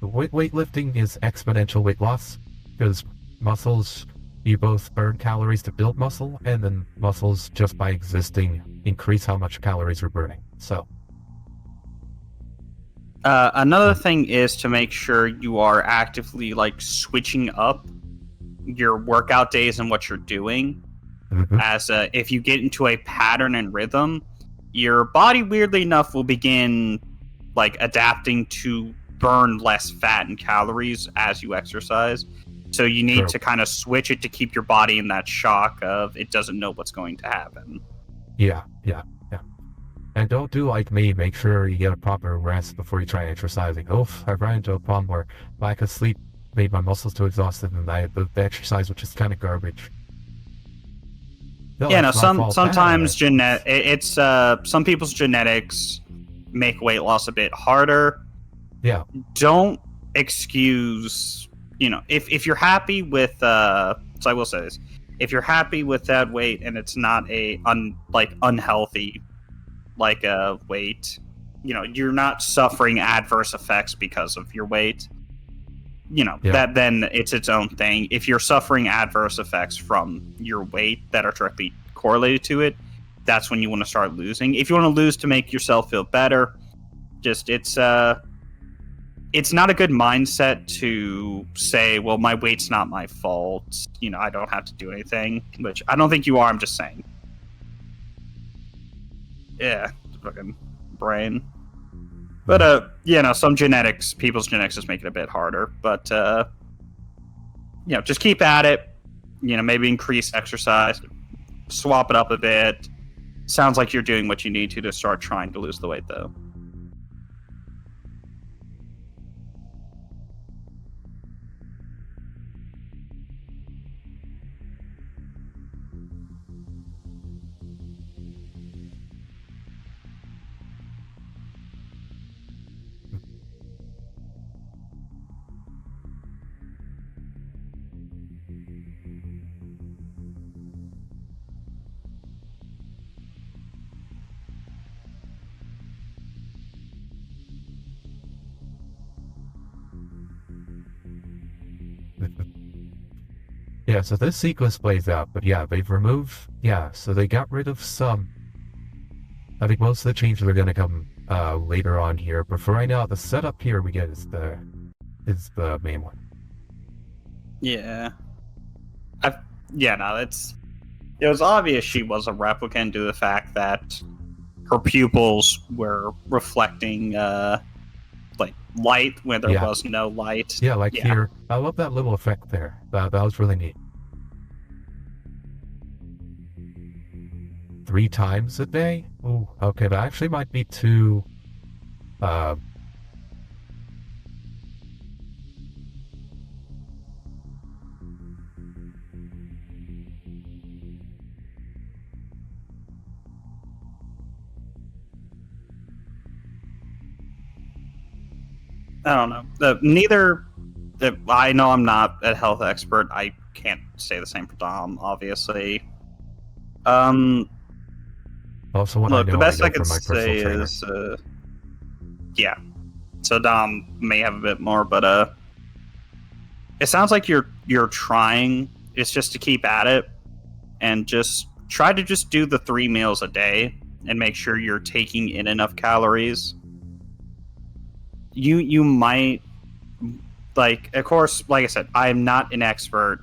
Weightlifting is exponential weight loss, because muscles, you both burn calories to build muscle, and then muscles, just by existing, increase how much calories you're burning. So. Another thing is to make sure you are actively switching up your workout days and what you're doing. Mm-hmm. As if you get into a pattern and rhythm, your body weirdly enough will begin adapting to burn less fat and calories as you exercise. So you need to kind of switch it to keep your body in that shock of it doesn't know what's going to happen. Yeah. And don't do like me. Make sure you get a proper rest before you try exercising. I ran into a problem where lack of sleep made my muscles too exhausted, and the exercise was just kind of garbage. No, sometimes some people's genetics make weight loss a bit harder. Yeah. Don't excuse, if you're happy with, so I will say this, if you're happy with that weight and it's not a unhealthy like a weight, you're not suffering adverse effects because of your weight. That then it's its own thing. If you're suffering adverse effects from your weight that are directly correlated to it, that's when you want to start losing. If you want to lose to make yourself feel better, it's not a good mindset to say, well, my weight's not my fault. I don't have to do anything, which I don't think you are. I'm just saying. Yeah, fucking brain. But some people's genetics just make it a bit harder. But just keep at it. Maybe increase exercise, swap it up a bit. Sounds like you're doing what you need to start trying to lose the weight, though. Yeah, so this sequence plays out, but yeah, they've removed, so they got rid of some. I think most of the changes are going to come later on here, but for right now, the setup here we get is the main one. Yeah. It was obvious she was a replicant due to the fact that her pupils were reflecting like light when there was no light. Yeah, here. I love that little effect there. That was really neat. 3 times a day? Oh, okay, that actually might be too... I don't know. I know I'm not a health expert. I can't say the same for Dom, obviously. Also, what look, I know, the best I can say is, so Dom may have a bit more, but it sounds like you're trying. It's just to keep at it, and just try to just do the 3 meals a day, and make sure you're taking in enough calories. You might, of course, like I said, I'm not an expert,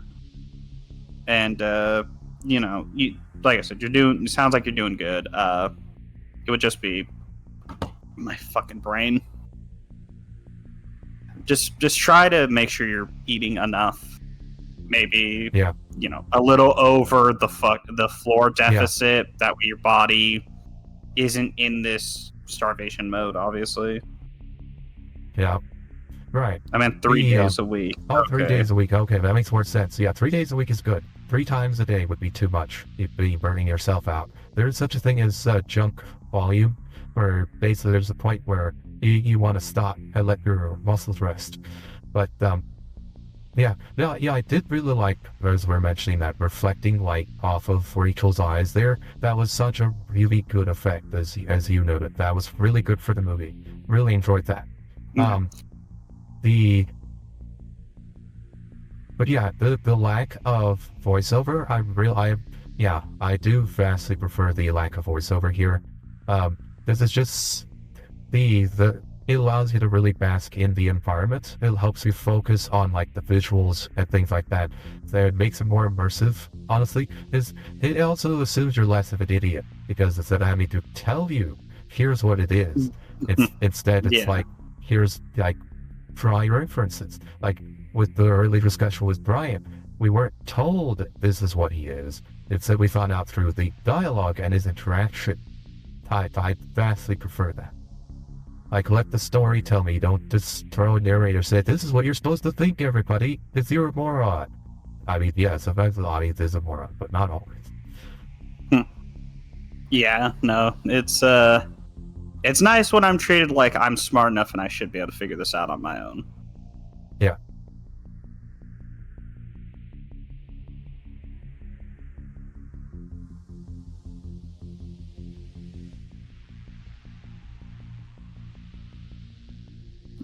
and like I said, it sounds like you're doing good. It would just be my fucking brain. Just try to make sure you're eating enough. Maybe a little over the floor deficit. That way your body isn't in this starvation mode. Obviously. Yeah. Right. I meant 3 days a week. Oh, okay. 3 days a week. Okay, that makes more sense. Yeah, 3 days a week is good. 3 times a day would be too much. You'd be burning yourself out. There's such a thing as junk volume, where basically there's a point where you want to stop and let your muscles rest. But I did really like, as we're mentioning, that reflecting light off of Rachel's eyes there. That was such a really good effect, as you noted. That was really good for the movie. Really enjoyed that. The lack of voiceover, I do vastly prefer the lack of voiceover here. This is just it allows you to really bask in the environment. It helps you focus on the visuals and things like that. So it makes it more immersive, honestly. It also assumes you're less of an idiot, because instead of having to tell you, here's what it is, instead it's here's draw your inferences. With the early discussion with Brian, we weren't told this is what he is. Instead we found out through the dialogue and his interaction. I vastly prefer that. Let the story tell me. Don't just throw a narrator say, this is what you're supposed to think, everybody. It's you're a moron. I mean, yeah, sometimes the audience is a moron, but not always. Yeah, no, it's nice when I'm treated like I'm smart enough and I should be able to figure this out on my own. Yeah.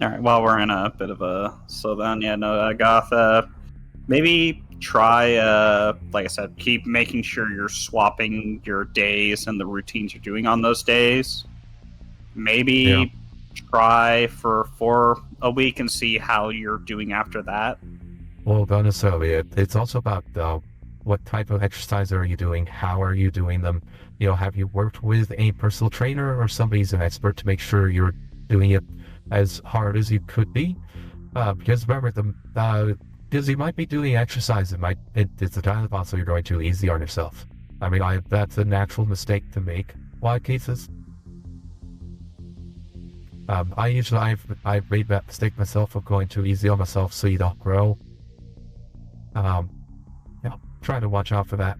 All right. While we're in a bit of a slowdown, yeah, no, Goth. Maybe try, like I said, keep making sure you're swapping your days and the routines you're doing on those days. Yeah. Maybe try for a week and see how you're doing after that. Well, not necessarily. It's also about what type of exercise are you doing? How are you doing them? Have you worked with a personal trainer or somebody who's an expert to make sure you're doing it as hard as you could be? Because remember, because you might be doing exercise, it's a time also you're going too easy on yourself. I mean, that's a natural mistake to make. A lot of cases. I've made that mistake myself of going too easy on myself, so you don't grow. Um, try to watch out for that.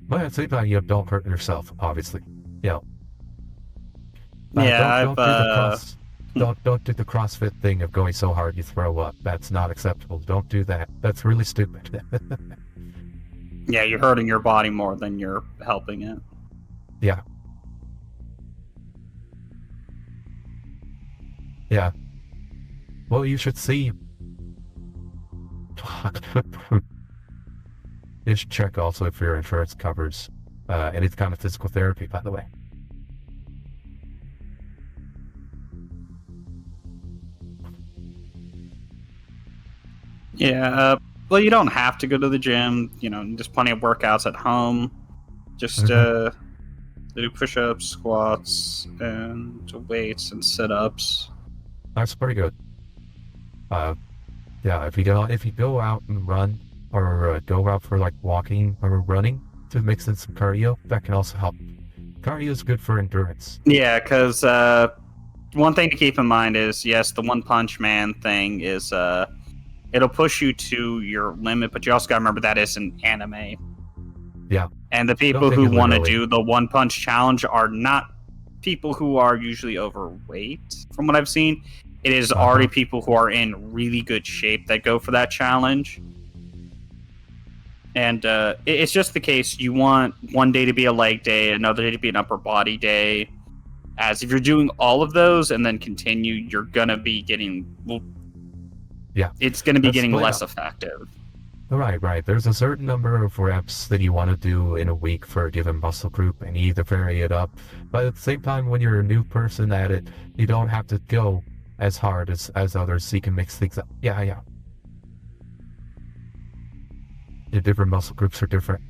But at the same time, don't hurt yourself, obviously. Yeah. Yeah, Don't do the don't do the CrossFit thing of going so hard you throw up. That's not acceptable. Don't do that. That's really stupid. yeah, you're hurting your body more than you're helping it. Yeah. Yeah. Well, you should see. You should check also if your insurance covers any kind of physical therapy, by the way. Yeah, well, you don't have to go to the gym. There's plenty of workouts at home. Just do push-ups, squats, and weights and sit-ups. That's pretty good. Yeah, if you go out and run, or go out for like walking or running to mix in some cardio, that can also help. Cardio is good for endurance. Yeah, because one thing to keep in mind is, yes, the One Punch Man thing is it'll push you to your limit, but you also got to remember that is an anime. Yeah. And the people who want to do the One Punch Challenge are not people who are usually overweight, from what I've seen. It is already people who are in really good shape that go for that challenge. And it's just the case, you want one day to be a leg day, another day to be an upper body day. As if you're doing all of those and then continue, you're going to be getting... it's going to be getting less effective. Right. There's a certain number of reps that you want to do in a week for a given muscle group, and you either vary it up. But at the same time, when you're a new person at it, you don't have to go as hard as others, so you can mix things up. Yeah. The different muscle groups are different.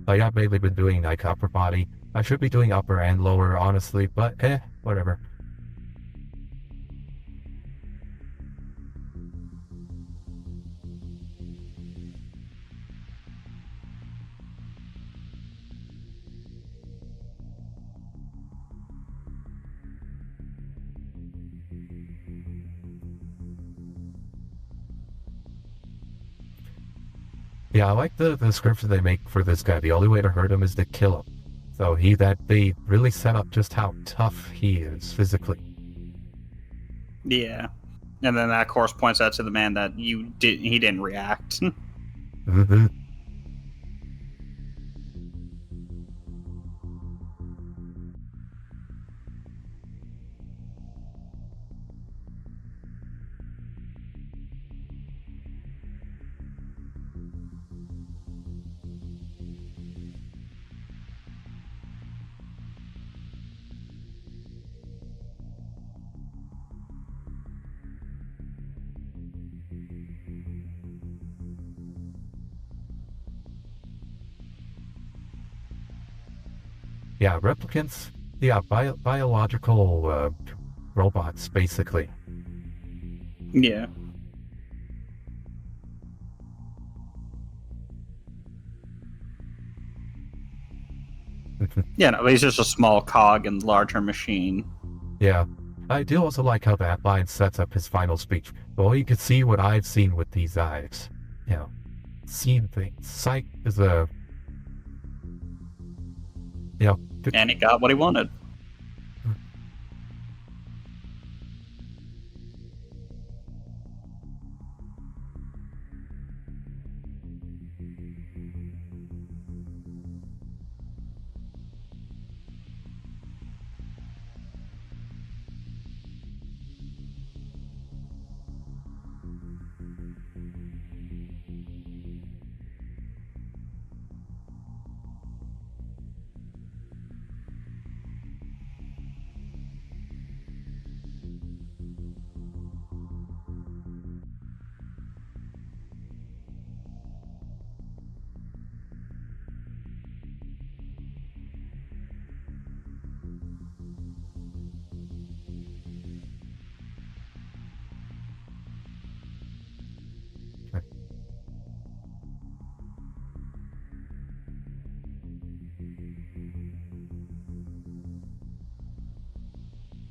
Like, I've mainly been doing like upper body. I should be doing upper and lower, honestly, but whatever. Yeah, I like the description they make for this guy. The only way to hurt him is to kill him. So they really set up just how tough he is physically. Yeah. And then that, of course, points out to the man that he didn't react. Yeah, replicants. Yeah, biological robots, basically. Yeah. Yeah, no, he's just a small cog in the larger machine. Yeah. I do also like how that line sets up his final speech. Well, you can see what I've seen with these eyes. Seen things. Sight is a... And he got what he wanted.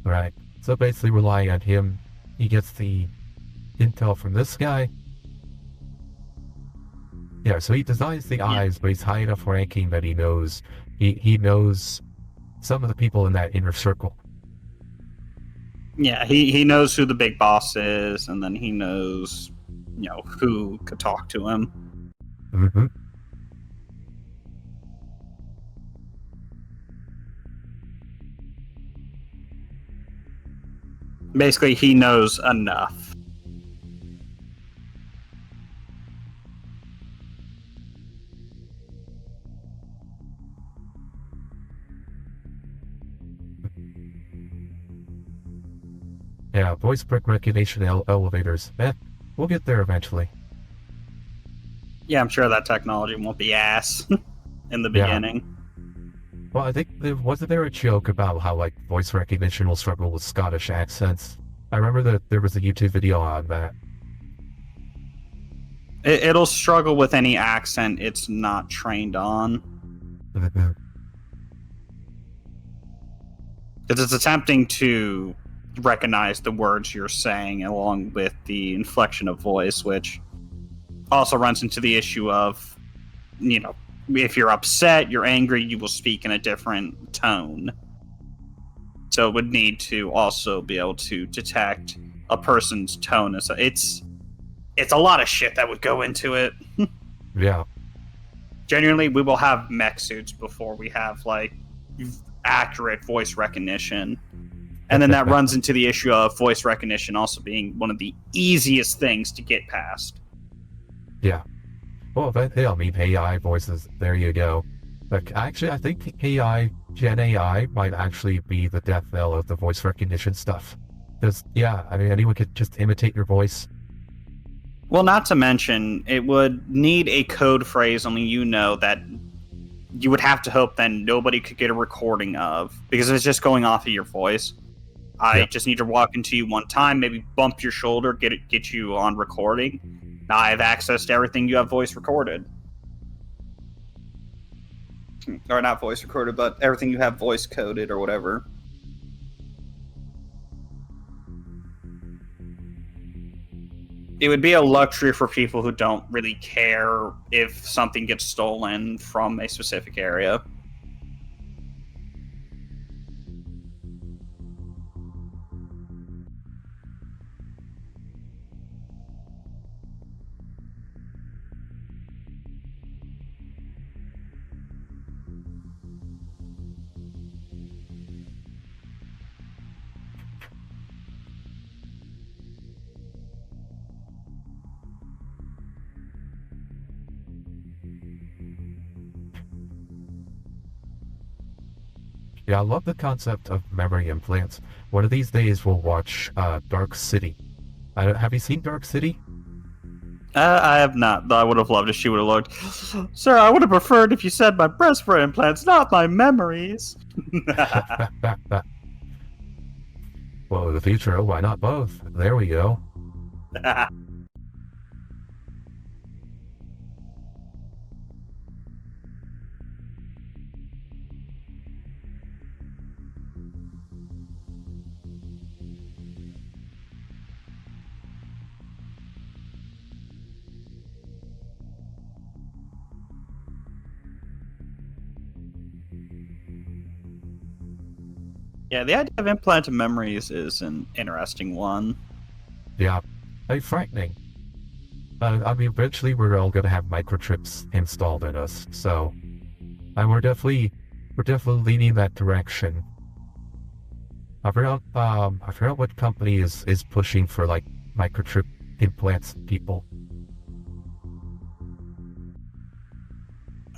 Right. So basically relying on him, he gets the intel from this guy. Yeah, so he designs the eyes, but he's high enough ranking that he knows some of the people in that inner circle. Yeah, he knows who the big boss is, and then he knows, who could talk to him. Mm-hmm. Basically, he knows enough. Yeah, voice recognition elevators. We'll get there eventually. Yeah, I'm sure that technology won't be ass in the beginning. Well, I think wasn't there a joke about how like voice recognition will struggle with Scottish accents? I remember that there was a YouTube video on that. It'll struggle with any accent it's not trained on. Because it's attempting to recognize the words you're saying along with the inflection of voice, which also runs into the issue of, if you're upset, you're angry, you will speak in a different tone. So it would need to also be able to detect a person's tone. It's a lot of shit that would go into it. Yeah. Genuinely, we will have mech suits before we have accurate voice recognition. And then that runs into the issue of voice recognition also being one of the easiest things to get past. Yeah. Well, AI voices, there you go. Like, actually, I think Gen AI might actually be the death knell of the voice recognition stuff. Because, anyone could just imitate your voice. Well, not to mention, it would need a code phrase only that you would have to hope then nobody could get a recording of, because it's just going off of your voice. I just need to walk into you one time, maybe bump your shoulder, get you on recording. Now I have access to everything you have voice recorded. Or not voice recorded, but everything you have voice coded or whatever. It would be a luxury for people who don't really care if something gets stolen from a specific area. Yeah, I love the concept of memory implants. One of these days we'll watch Dark City. Have you seen Dark City? I have not, though I would have loved if she would have looked. Sir, I would have preferred if you said my breast were implants, not my memories. Well, in the future, why not both? There we go. Yeah, the idea of implanted memories is an interesting one. Yeah, frightening. Eventually we're all gonna have microchips installed in us, so we're definitely leaning that direction. I forgot what company is pushing for like microchip implants people.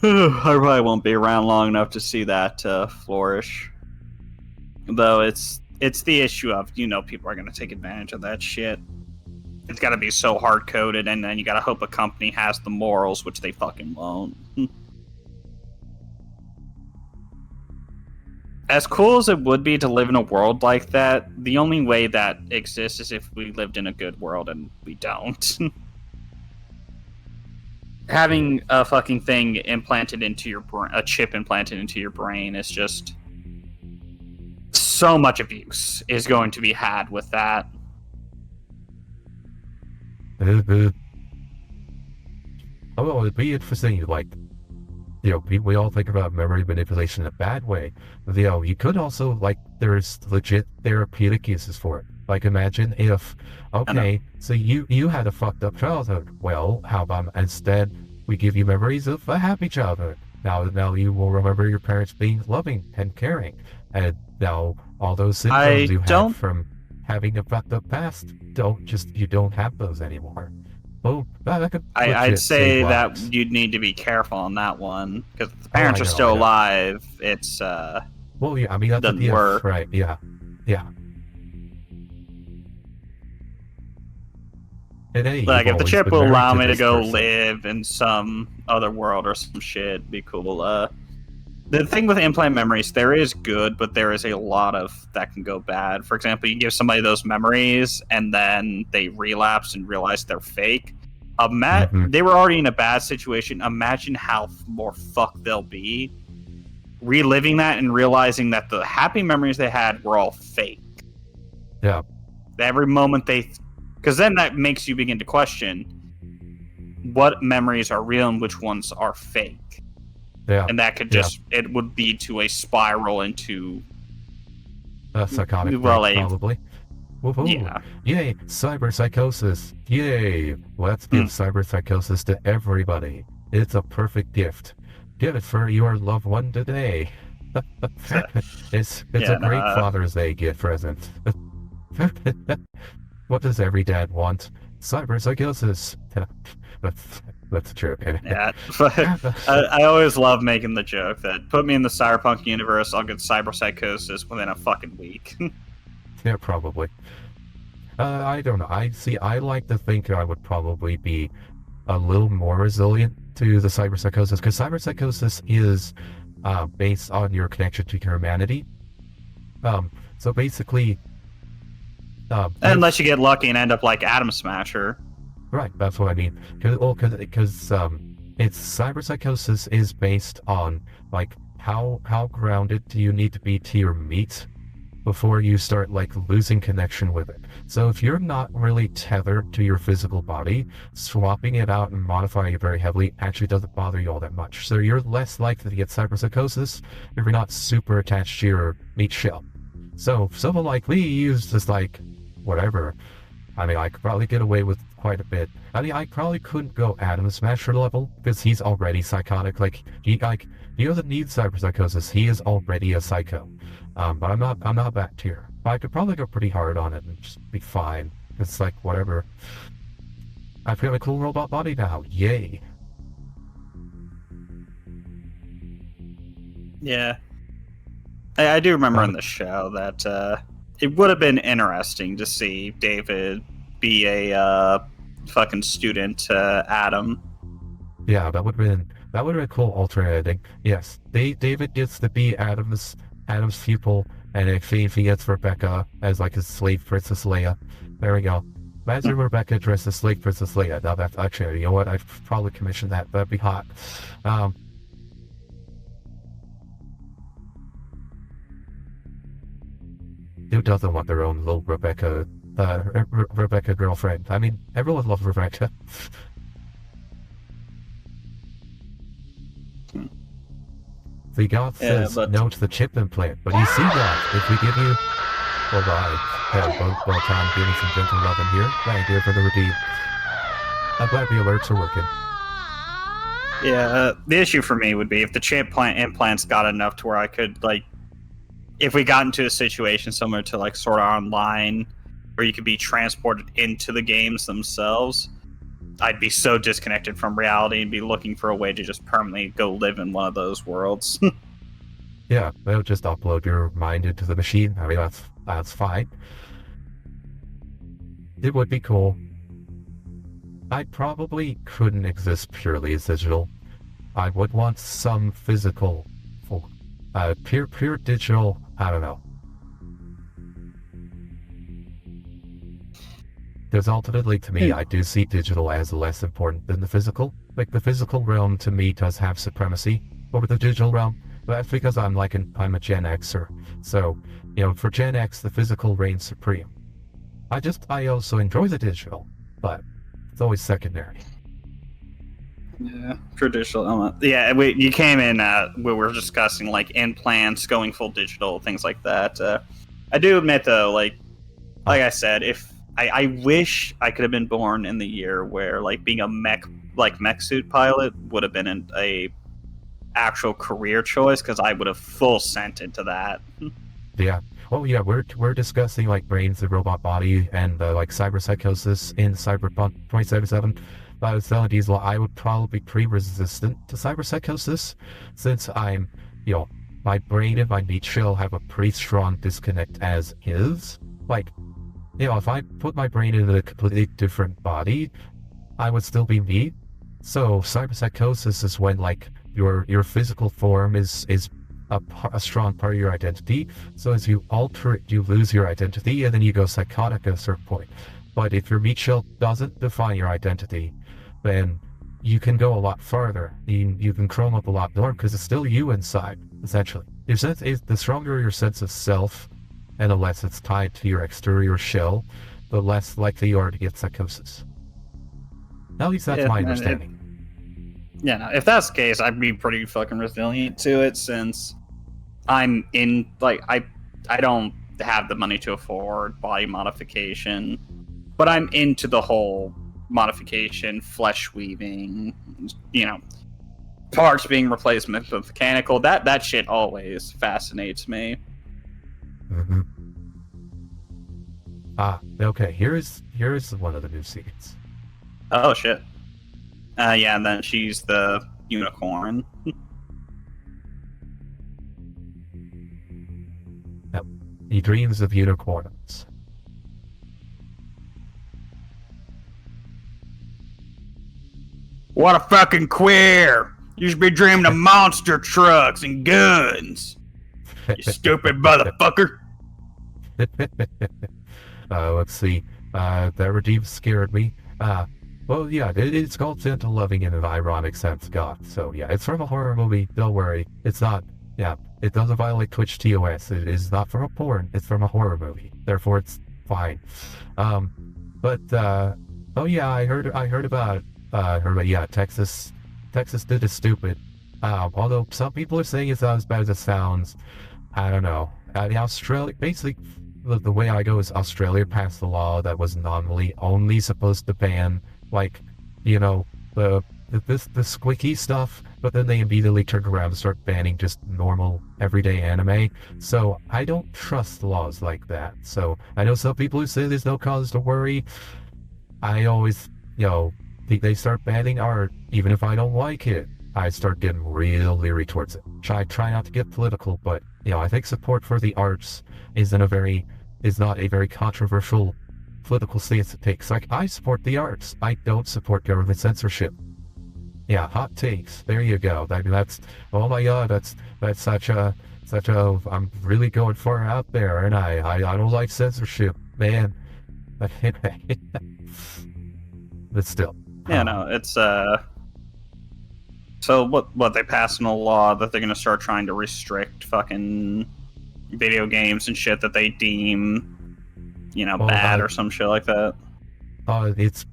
I probably won't be around long enough to see that flourish. Though it's the issue of, people are going to take advantage of that shit. It's got to be so hard-coded, and then you got to hope a company has the morals, which they fucking won't. As cool as it would be to live in a world like that, the only way that exists is if we lived in a good world, and we don't. Having a fucking thing implanted into your brain, a chip implanted into your brain, is just so much abuse is going to be had with that. Oh, it'd be interesting, like, we all think about memory manipulation in a bad way. You could also, like, there's legit therapeutic uses for it. Like, imagine if, okay, so you had a fucked up childhood. Well, how about instead we give you memories of a happy childhood? Now you will remember your parents being loving and caring. And now all those symptoms you had from having a fucked up past, you don't have those anymore. Oh, I'd say that you'd need to be careful on that one, because if the parents are still alive, it's well, yeah, I mean, that's doesn't work. Right, yeah. Like, if the chip will allow me to go live in some other world or some shit, it'd be cool. The thing with implant memories, there is good, but there is a lot of that can go bad. For example, you give somebody those memories, and then they relapse and realize they're fake. They were already in a bad situation. Imagine how more fucked they'll be reliving that and realizing that the happy memories they had were all fake. Yeah. Every moment because then that makes you begin to question what memories are real and which ones are fake. Yeah. And that could it would lead to a spiral into psychotic probably. Woohoo. Yeah. Yay, cyberpsychosis. Yay. Let's give cyberpsychosis to everybody. It's a perfect gift. Give it for your loved one today. It's a great Father's Day gift present. What does every dad want? Cyberpsychosis. That's true. Yeah, but I always love making the joke that put me in the cyberpunk universe, I'll get cyberpsychosis within a fucking week. Yeah, probably. I don't know. I like to think I would probably be a little more resilient to the cyberpsychosis, because cyberpsychosis is based on your connection to humanity. So basically, unless you get lucky and end up like Atom Smasher. Right, that's what I mean. Because cyberpsychosis is based on, like, how grounded do you need to be to your meat before you start, like, losing connection with it. So if you're not really tethered to your physical body, swapping it out and modifying it very heavily actually doesn't bother you all that much. So you're less likely to get cyberpsychosis if you're not super attached to your meat shell. So if someone like me used this, like, whatever, I mean, I could probably get away with quite a bit. I mean, I probably couldn't go Atom Smasher level, because he's already psychotic. Like, he doesn't need cyberpsychosis. He is already a psycho. But I'm not that tier. But I could probably go pretty hard on it and just be fine. It's like, whatever. I've got a cool robot body now. Yay. Yeah. I do remember in the show that it would have been interesting to see David be a fucking student Adam. Yeah, that would have been cool alternate ending. Yes, David gets to be Adam's pupil, and if he gets Rebecca as like his slave Princess Leia. There we go. Imagine Rebecca dressed as slave Princess Leia. Now that's actually, you know what? I'd probably commission that. That'd be hot. Who doesn't want their own little Rebecca girlfriend? I mean, everyone loves Rebecca. The God says no to the chip implant, but you see that if we give you... Well, well time, give me some gentle love in here. Thank you for the redeem. I'm glad the alerts are working. Yeah, the issue for me would be if the chip implants got enough to where I could, like, if we got into a situation similar to, like, Sword Art Online, where you could be transported into the games themselves, I'd be so disconnected from reality and be looking for a way to just permanently go live in one of those worlds. Yeah, they'll just upload your mind into the machine. I mean, that's fine. It would be cool. I probably couldn't exist purely as digital. I would want some physical, pure digital, I don't know. Because ultimately, to me, I do see digital as less important than the physical. Like, the physical realm, to me, does have supremacy over the digital realm. But that's because I'm a Gen Xer. So, for Gen X, the physical reigns supreme. I also enjoy the digital, but it's always secondary. Yeah, traditional element. Yeah, you came in we were discussing like implants, going full digital, things like that. I do admit though, like I said, if I wish I could have been born in the year where like being a mech suit pilot would have been a actual career choice, because I would have full sent into that. Yeah. Oh yeah, we're discussing like brains, the robot body, and like cyberpsychosis in Cyberpunk 2077. But I was telling Diesel I would probably be pre-resistant to cyberpsychosis, since I'm, my brain and my meat shell have a pretty strong disconnect as is. Like, if I put my brain in a completely different body, I would still be me. So cyberpsychosis is when like your physical form is a strong part of your identity. So as you alter it, you lose your identity, and then you go psychotic at a certain point. But if your meat shell doesn't define your identity, then you can go a lot farther. You can chrome up a lot more, because it's still you inside, essentially. The stronger your sense of self, and the less it's tied to your exterior shell, the less likely you are to get psychosis. At least that's my understanding. No, if that's the case, I'd be pretty fucking resilient to it, since I'm in, like, I don't have the money to afford body modification, but I'm into the whole modification, flesh weaving, parts being replaced with mechanical. That shit always fascinates me. Mm-hmm. Okay, here is one of the new scenes. Oh shit. Yeah, and then she's the unicorn. Yep. He dreams of unicorns. What a fucking queer! You should be dreaming of monster trucks and guns. You stupid motherfucker. Let's see. That redeem scared me. Well, yeah, it's called gentle, loving, in an ironic sense, God. So, yeah, it's from a horror movie. Don't worry. It's not, it doesn't violate Twitch TOS. It is not from a porn. It's from a horror movie. Therefore, it's fine. Oh, yeah, I heard about, Texas did it stupid. Although some people are saying it's not as bad as it sounds. I don't know. Australia, basically, the way I go is Australia passed a law that was nominally only supposed to ban, like, the squicky stuff, but then they immediately turned around and start banning just normal everyday anime. So I don't trust laws like that. So I know some people who say there's no cause to worry. I always, they start banning art, even if I don't like it, I start getting real leery towards it. I try not to get political, but I think support for the arts is not a very controversial political stance it takes. Like, I support the arts. I don't support government censorship. Yeah, hot takes. There you go. That's oh my god, that's such a I'm really going far out there, and I don't like censorship, man. But still. Yeah, no, it's so what they passed in a law that they're gonna start trying to restrict fucking video games and shit that they deem bad or some shit like that.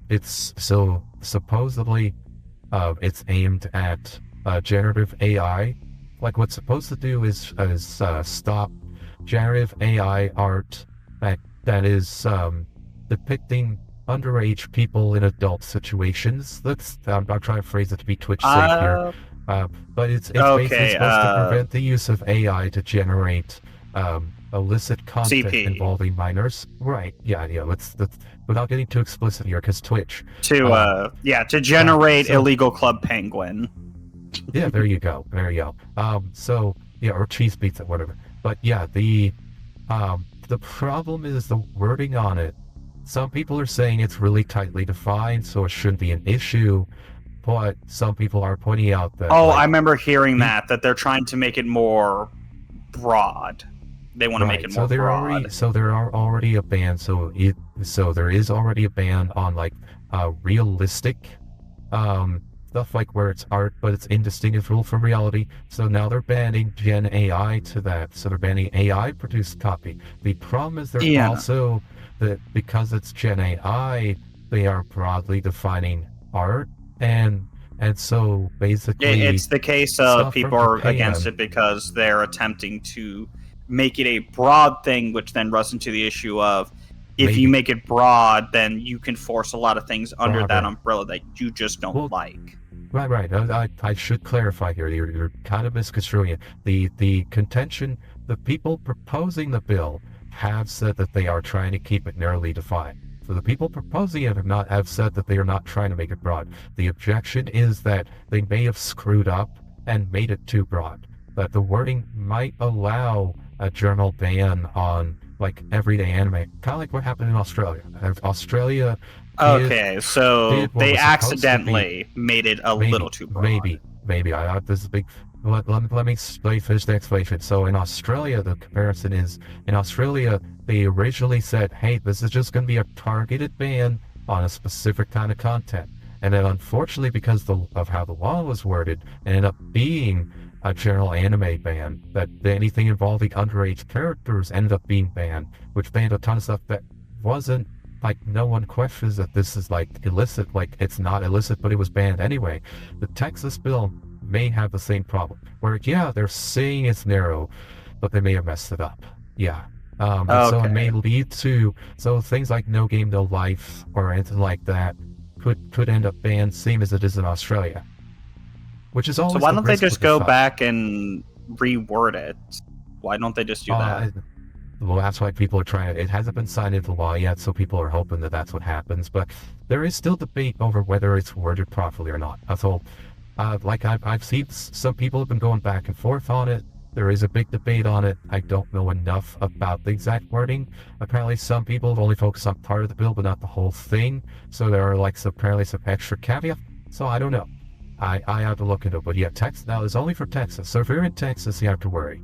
It's so supposedly it's aimed at generative AI. Like, what's supposed to do is stop generative AI art that is depicting underage people in adult situations. I'm trying to phrase it to be Twitch safe here. But it's basically supposed to prevent the use of AI to generate illicit content CP. Involving minors. Right. Yeah. Let's without getting too explicit here, because Twitch. To generate illegal Club Penguin. Yeah, there you go. So, or cheese pizza, whatever. But yeah, the problem is the wording on it. Some people are saying it's really tightly defined, so it shouldn't be an issue. But some people are pointing out that... I remember hearing that they're trying to make it more broad. They want to make it more broad. So there are already a ban. So there is already a ban on, like, realistic stuff like where it's art, but it's indistinguishable from reality. So now they're banning Gen AI to that. So they're banning AI-produced copy. The problem is they're also that because it's Gen AI, they are broadly defining art, and so basically it's the case of people are against it because they're attempting to make it a broad thing, which then runs into the issue of if you make it broad, then you can force a lot of things under that umbrella that you just don't like. Right. I should clarify here. You're kind of misconstruing it. The contention, the people proposing the bill have said that they are trying to keep it narrowly defined. So the people proposing it have said that they are not trying to make it broad. The objection is that they may have screwed up and made it too broad. That the wording might allow a general ban on like everyday anime, kind of like what happened in Australia. Australia. So they accidentally made it a little too broad. Maybe. This is big. Let me finish the explanation. So in Australia, the comparison is, in Australia, they originally said, hey, this is just going to be a targeted ban on a specific kind of content. And then unfortunately, because of how the law was worded, it ended up being a general anime ban, that anything involving underage characters ended up being banned, which banned a ton of stuff that wasn't, like, no one questions that this is, like, illicit. Like, it's not illicit, but it was banned anyway. The Texas bill may have the same problem, where, yeah, they're saying it's narrow, but they may have messed it up. Yeah. So it may lead to, so things like No Game, No Life, or anything like that, could end up banned, same as it is in Australia. Which is always so why don't they just go back and reword it? Why don't they just do that? Well, that's why people are trying. It hasn't been signed into law yet, so people are hoping that that's what happens. But there is still debate over whether it's worded properly or not. That's all. Like I've seen some people have been going back and forth on it. There is a big debate on it. I don't know enough about the exact wording. Apparently, some people have only focused on part of the bill, but not the whole thing. So there are apparently some extra caveats. So I don't know. I have to look into it. But yeah, Texas now is only for Texas. So if you're in Texas, you have to worry.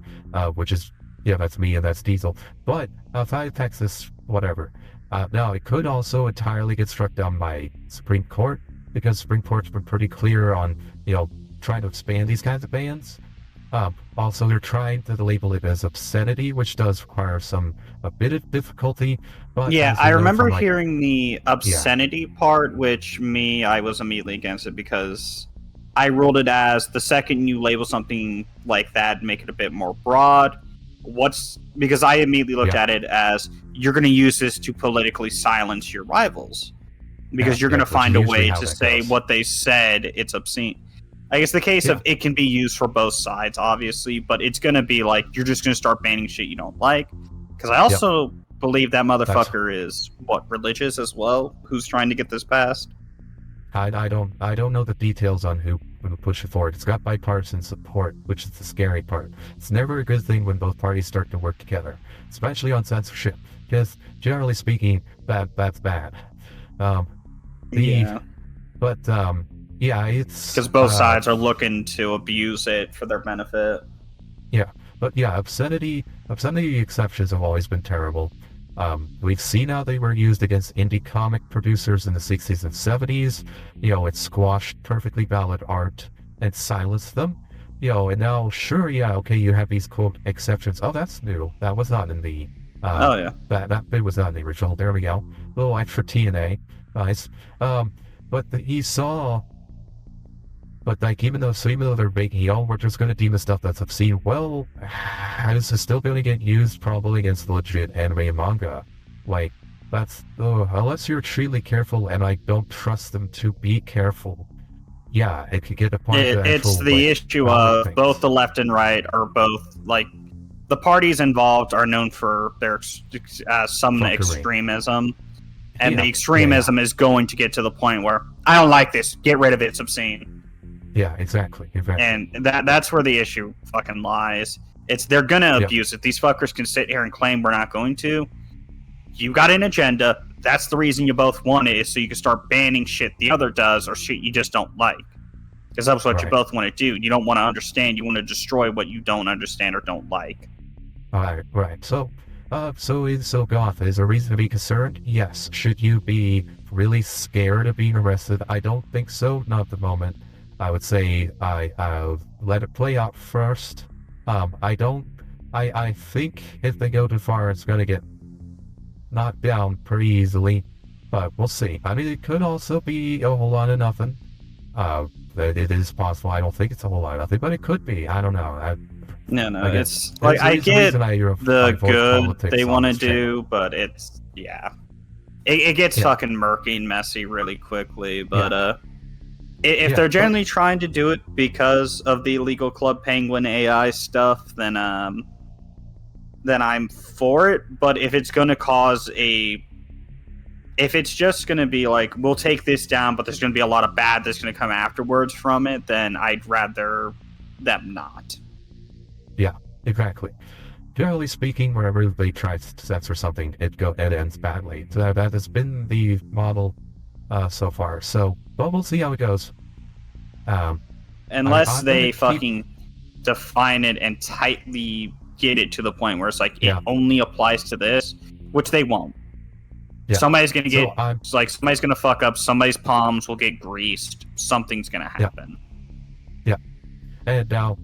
Which is, yeah, that's me and that's Diesel. But outside of Texas, whatever. Now it could also entirely get struck down by Supreme Court, because Supreme Court's been pretty clear on, trying to expand these kinds of bans. Also, they're trying to label it as obscenity, which does require a bit of difficulty. But yeah, I remember hearing the obscenity part, which I was immediately against it because I ruled it as the second you label something like that, make it a bit more broad. Because I immediately looked at it as you're going to use this to politically silence your rivals, because you're going to find a way to say what they said. It's obscene. I guess the case of it can be used for both sides, obviously, but it's going to be like you're just going to start banning shit you don't like. Because I also believe that motherfucker is religious as well. Who's trying to get this passed? I don't know the details on who will push it forward. It's got bipartisan support, which is the scary part. It's never a good thing when both parties start to work together, especially on censorship, because generally speaking, that's bad. It's because both sides are looking to abuse it for their benefit. Obscenity exceptions have always been terrible. We've seen how they were used against indie comic producers in the 60s and 70s. It squashed perfectly valid art and silenced them. And now, you have these quote exceptions. Oh, that's new. That was not in the. That bit was not in the original. There we go. A little extra TNA. Nice. Even though they're making, we're just going to deem the stuff that's obscene. Well, this is still going to get used probably against the legit anime and manga. Like, that's, unless you're extremely careful, and I don't trust them to be careful. Yeah, it could get a point. It's the issue of both the left and right are both, the parties involved are known for their some extremism. And the extremism is going to get to the point where, I don't like this, get rid of it, it's obscene. Yeah, exactly. And that's where the issue fucking lies. They're gonna abuse it. These fuckers can sit here and claim we're not going to. You got an agenda. That's the reason you both want it, is so you can start banning shit the other does or shit you just don't like. Because that's what you both want to do. You don't want to understand. You want to destroy what you don't understand or don't like. Right. So Goth, is there a reason to be concerned? Yes. Should you be really scared of being arrested? I don't think so. Not at the moment. I would say I'll let it play out first. I think if they go too far, it's gonna get knocked down pretty easily, but we'll see. I mean, it could also be a whole lot of nothing. It is possible. I don't think it's a whole lot of nothing, but it could be. I don't know. No, I it's like I get the good they want to do, but it's it gets fucking murky and messy really quickly. But if they're generally trying to do it because of the illegal Club Penguin AI stuff, then I'm for it. But if it's going to cause if it's just going to be like, we'll take this down, but there's going to be a lot of bad that's going to come afterwards from it, then I'd rather them not. Yeah, exactly. Generally speaking, whenever they try to censor something, it ends badly. So that has been the model so far. So, but we'll see how it goes. Unless they fucking define it and tightly get it to the point where it's like it only applies to this, which they won't. Yeah. Somebody's gonna get somebody's gonna fuck up. Somebody's palms will get greased. Something's gonna happen. Yeah. And now,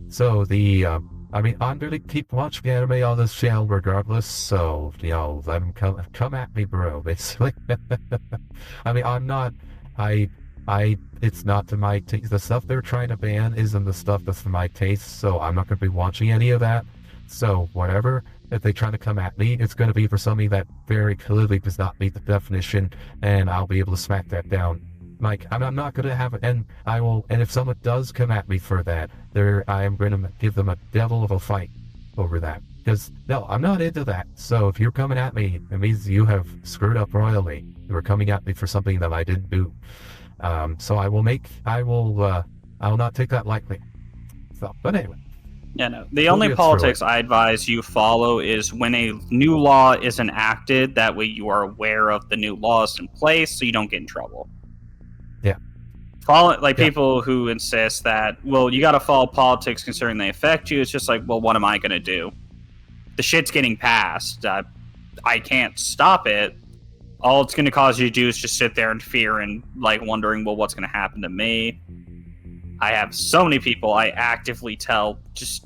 so I mean, I'm gonna keep watching anime on this channel regardless. So let them come at me, bro. Basically, I mean, I'm not. It's not to my taste. The stuff they're trying to ban isn't the stuff that's to my taste. So I'm not gonna be watching any of that. So whatever. If they try to come at me, it's going to be for something that very clearly does not meet the definition, and I'll be able to smack that down. Like, I'm not going to have it, and if someone does come at me for that, I am going to give them a devil of a fight over that. Because, no, I'm not into that. So if you're coming at me, it means you have screwed up royally. You are coming at me for something that I didn't do. So I will not take that lightly. So, but anyway. Yeah, no. The only politics I advise you follow is when a new law is enacted. That way you are aware of the new laws in place, so you don't get in trouble. Yeah. People who insist that, well, you got to follow politics considering they affect you. It's just like, well, what am I going to do? The shit's getting passed. I can't stop it. All it's going to cause you to do is just sit there in fear and wondering, well, what's going to happen to me? I have so many people I actively tell, just,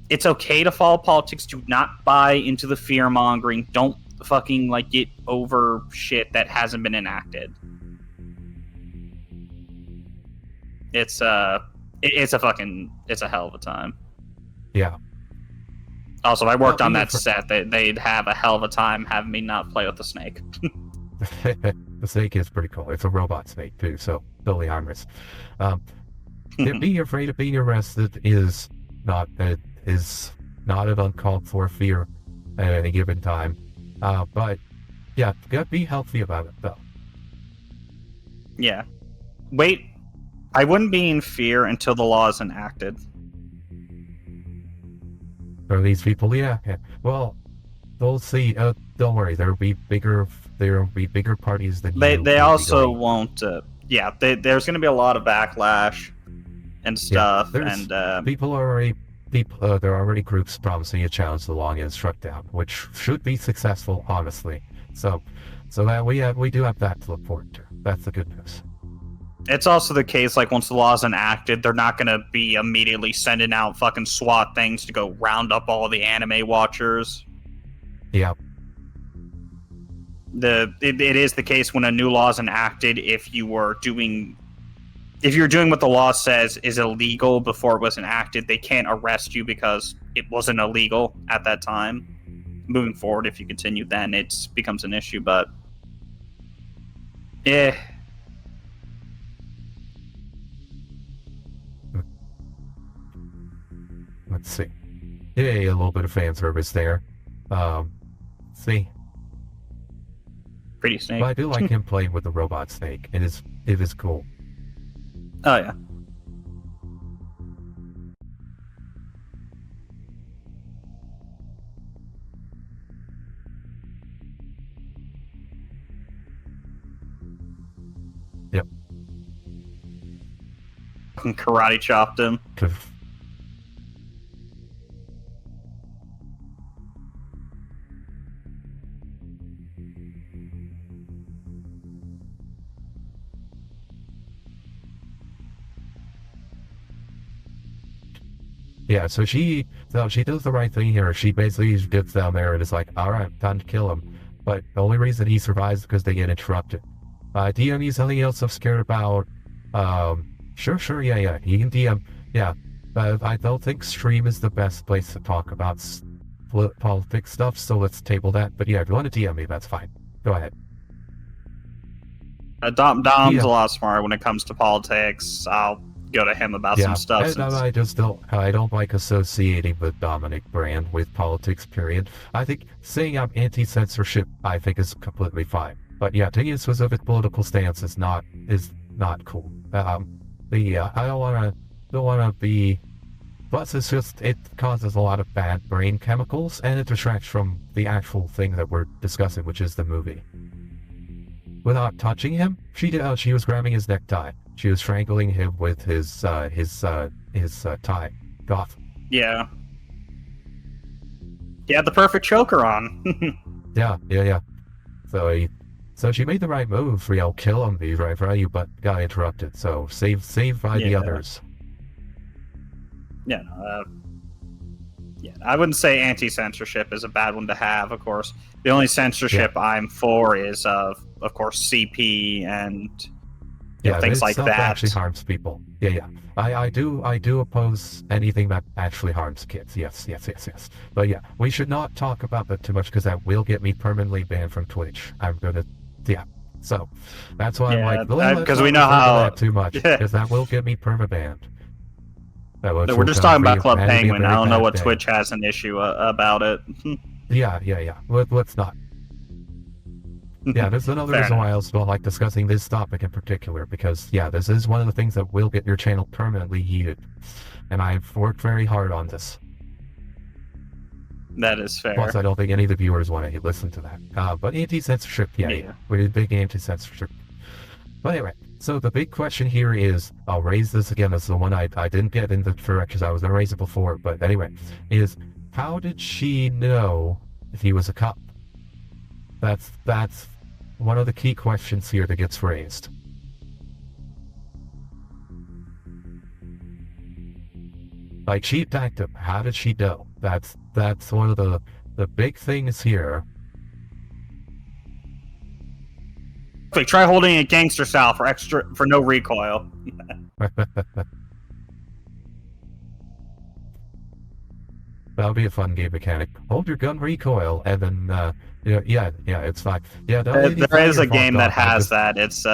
it's okay to follow politics. Do not buy into the fear mongering. Don't fucking get over shit that hasn't been enacted. It's a hell of a time. Yeah. Also, if I worked on that set, they'd have a hell of a time having me not play with the snake. The snake is pretty cool. It's a robot snake too, so totally harmless. Being afraid of being arrested is not an uncalled for fear at any given time. But yeah, gotta be healthy about it though. Yeah. Wait, I wouldn't be in fear until the law is enacted. For these people, yeah. Well, they'll see. Don't worry, there will be bigger parties than you. They also won't. There's going to be a lot of backlash and stuff. There are already groups promising to challenge the law and get struck down, which should be successful, honestly. So that we do have that to look forward to. That's the good news. It's also the case, once the law is enacted, they're not going to be immediately sending out fucking SWAT things to go round up all the anime watchers. Yeah. It is the case when a new law is enacted, if you're doing what the law says is illegal before it was enacted, they can't arrest you because it wasn't illegal at that time. Moving forward, if you continue, then it becomes an issue, but Let's see. Yay, a little bit of fan service there. See. Pretty snake. But I do like him playing with the robot snake. It is cool. Oh yeah. Yep. Karate chopped him. Yeah, so she does the right thing here. She basically gets down there and is like, all right, time to kill him. But the only reason he survives is because they get interrupted. DM you something else I'm scared about? Sure, yeah, you can DM. Yeah, I don't think stream is the best place to talk about politics stuff, so let's table that. But yeah, if you want to DM me, that's fine. Go ahead. Dom's a lot smarter when it comes to politics. I'll go to him about some stuff. I don't like associating the Dominic brand with politics, period. I think saying I'm anti-censorship, I think is completely fine. But yeah, taking a specific political stance is not cool. I don't wanna be. Plus, it causes a lot of bad brain chemicals, and it distracts from the actual thing that we're discussing, which is the movie. Without touching him, she was grabbing his necktie. She was strangling him with his tie. Goth. Yeah. He had the perfect choker on. Yeah. So she made the right move. Kill him, be right for you, but got interrupted. So save by the others. Yeah. I wouldn't say anti-censorship is a bad one to have. Of course, the only censorship I'm for is of course CP and things like that. Actually harms people. Yeah. I do oppose anything that actually harms kids. Yes. But yeah, we should not talk about that too much because that will get me permanently banned from Twitch. So that's why I'm like, because we know how that too much because that will get me perma-banned. We're just talking about Club Penguin. I don't know what Twitch has an issue about it. Yeah. Let's not. Yeah, there's another reason why I also don't like discussing this topic in particular, because, this is one of the things that will get your channel permanently heated. And I've worked very hard on this. That is fair. Plus, I don't think any of the viewers want to listen to that. But anti-censorship, we're big anti-censorship. But anyway, so the big question here is, I'll raise this again, this is the one I didn't get in the directions I was going to raise it before, but anyway, is how did she know if he was a cop? That's one of the key questions here that gets raised. Like, she attacked him. How did she know? That's one of the big things here. Like, try holding it gangster style for no recoil. That'll be a fun game mechanic. Hold your gun recoil, and then it's fine. Yeah, there is a game that has that. It's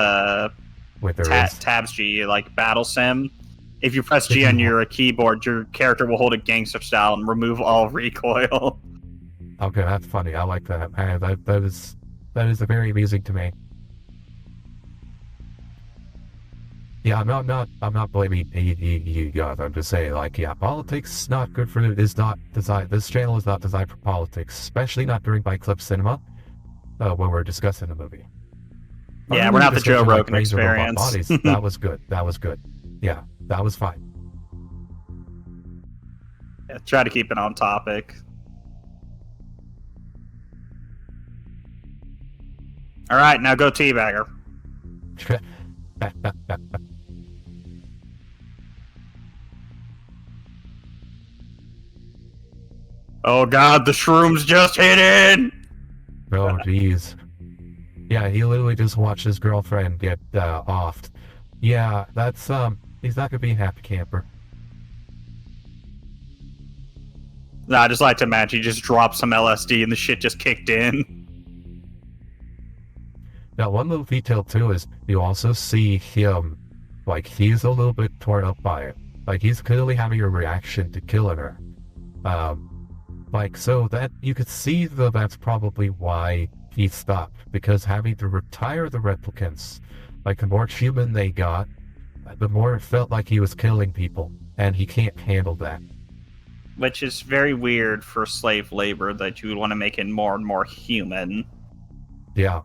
with tabs G, like Battle Sim. If you press G on your keyboard, your character will hold it gangster style and remove all recoil. Okay, that's funny. I like that. That is very amusing to me. Yeah, I'm not blaming you guys. I'm just saying, like, politics not good for it. Is not designed. This channel is not designed for politics, especially not during Byte Club Cinema, when we're discussing the movie. Yeah, we're not the Joe Rogan experience. That was good. Yeah, that was fine. Yeah, try to keep it on topic. All right, now go teabagger. Oh god, the shrooms just hit in! Oh jeez. Yeah, he literally just watched his girlfriend get offed. Yeah, that's he's not gonna be a happy camper. Nah, I just like to imagine he just dropped some LSD and the shit just kicked in. Now, one little detail too is you also see him, like, he's a little bit torn up by it. Like, he's clearly having a reaction to killing her. Like, so that you could see that that's probably why he stopped, because having to retire the replicants, like, the more human they got, the more it felt like he was killing people, and he can't handle that. Which is very weird for slave labor, that you would want to make it more and more human. Yeah.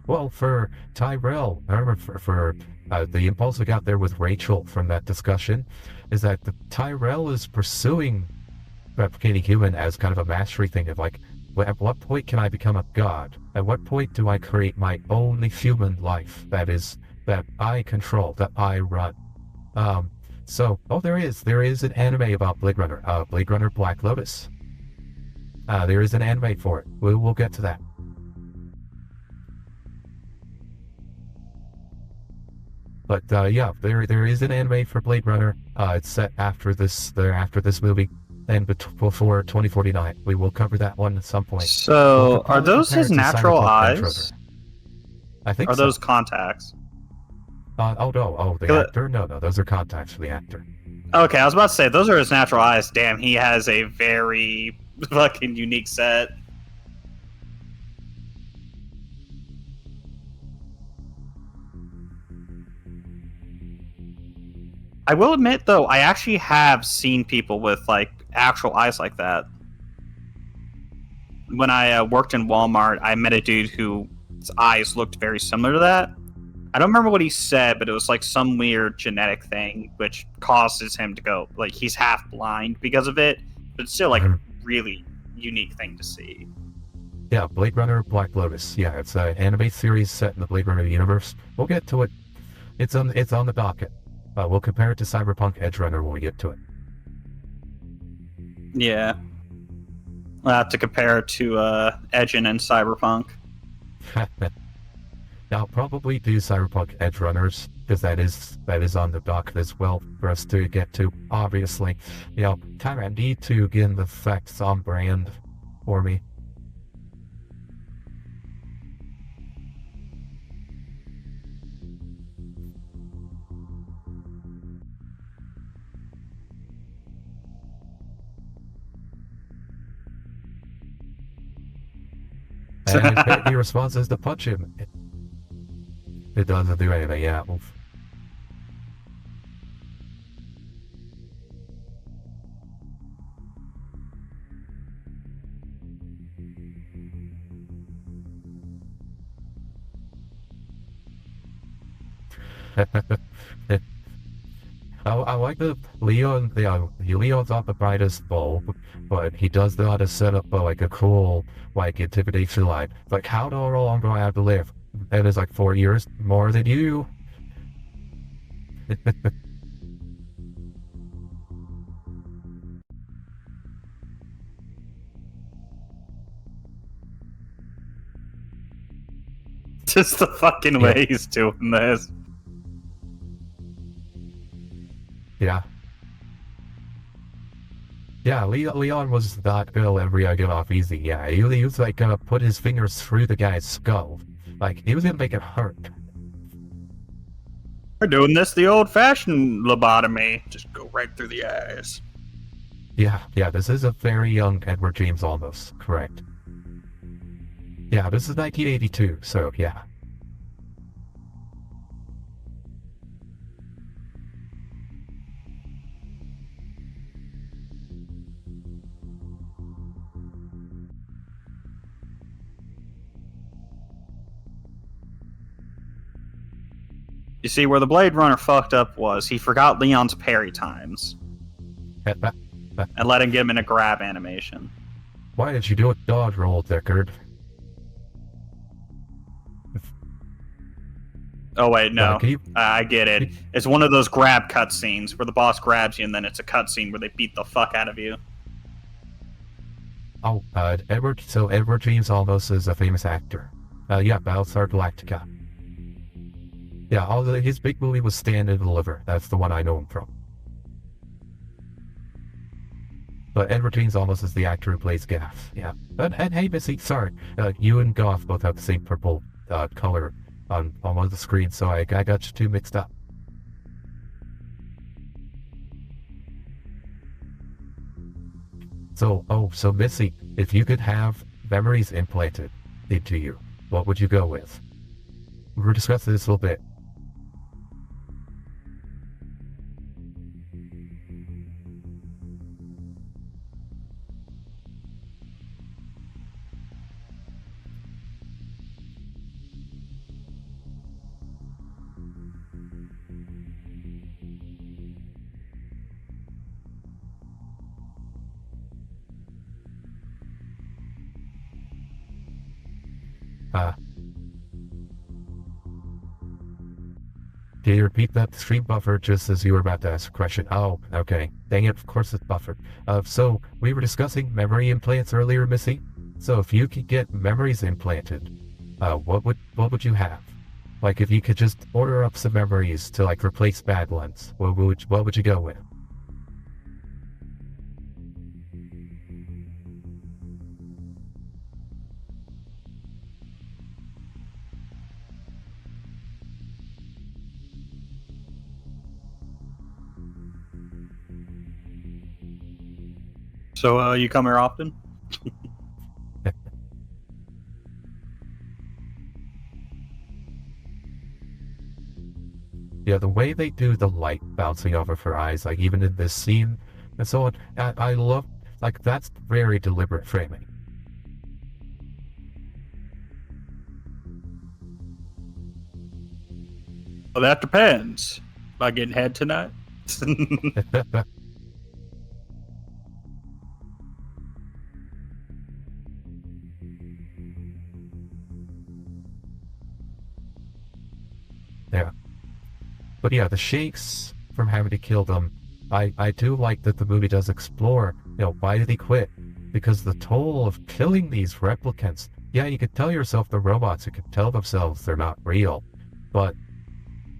Well, for Tyrell, I remember for the impulse I got there with Rachel from that discussion, is that Tyrell is pursuing replicating human as kind of a mastery thing of, like, at what point can I become a god? At what point do I create my own human life that I control, that I run? So, there is an anime about Blade Runner, Blade Runner Black Lotus. There is an anime for it. We'll get to that. But yeah, there is an anime for Blade Runner. It's set after this movie, and before 2049. We will cover that one at some point. So, are those his natural eyes? I think so. Are those contacts? Oh no, the actor? No, those are contacts for the actor. Okay, I was about to say, those are his natural eyes. Damn, he has a very fucking unique set. I will admit, though, I actually have seen people with, like, actual eyes like that. When I worked in Walmart, I met a dude whose eyes looked very similar to that. I don't remember what he said, but it was like some weird genetic thing which causes him to go, like, he's half blind because of it, but it's still, like, a really unique thing to see. Yeah, Blade Runner Black Lotus. Yeah, it's an anime series set in the Blade Runner universe. We'll get to it. It's on the docket. We'll compare it to Cyberpunk Edge Runner when we get to it. Yeah. We'll have to compare it to Edgin and Cyberpunk. I'll probably do Cyberpunk Edge Runners, because that is on the docket as well for us to get to, obviously. You know, kind of need to get the facts on brand for me. And the response is to punch him. It doesn't do anything, yeah. Oof. I like the Leon. Leon's not the brightest bulb, but he does know how to set up like a cool intimidation line. Like, how long do I have to live? And it's like 4 years more than you. Just the fucking way he's doing this. Yeah. Yeah, Leon was not gonna let Rio get off easy. Yeah, he was like gonna put his fingers through the guy's skull. Like, he was gonna make it hurt. We're doing this the old-fashioned lobotomy. Just go right through the eyes. Yeah, this is a very young Edward James Olmos, correct. Yeah, this is 1982, so yeah. You see, where the Blade Runner fucked up was he forgot Leon's parry times. And let him get him in a grab animation. Why did you do a dodge roll, Deckard? Oh wait, no. I get it. It's one of those grab cutscenes where the boss grabs you and then it's a cutscene where they beat the fuck out of you. Oh, Edward James Olmos is a famous actor. Yeah, Battlestar Galactica. Yeah, his big movie was Stand and Deliver. That's the one I know him from. But Edward James Olmos is the actor who plays Gaff. Yeah. And hey, Missy, sorry. You and Goff both have the same purple color on one of the screens, so I got you two mixed up. So Missy, if you could have memories implanted into you, what would you go with? We were discussing this a little bit. Can you repeat that stream buffer just as you were about to ask a question? Oh, okay. Dang it, of course it's buffered. So we were discussing memory implants earlier, Missy. So if you could get memories implanted, what would you have? Like if you could just order up some memories to like replace bad ones, what would you go with? So you come here often? Yeah, the way they do the light bouncing off of her eyes, like even in this scene and so on, I love, like that's very deliberate framing. Well, that depends. Am I getting head tonight? Yeah. But yeah, the shakes from having to kill them, I do like that the movie does explore, why did he quit? Because the toll of killing these replicants, yeah, you could tell yourself the robots who could tell themselves they're not real, but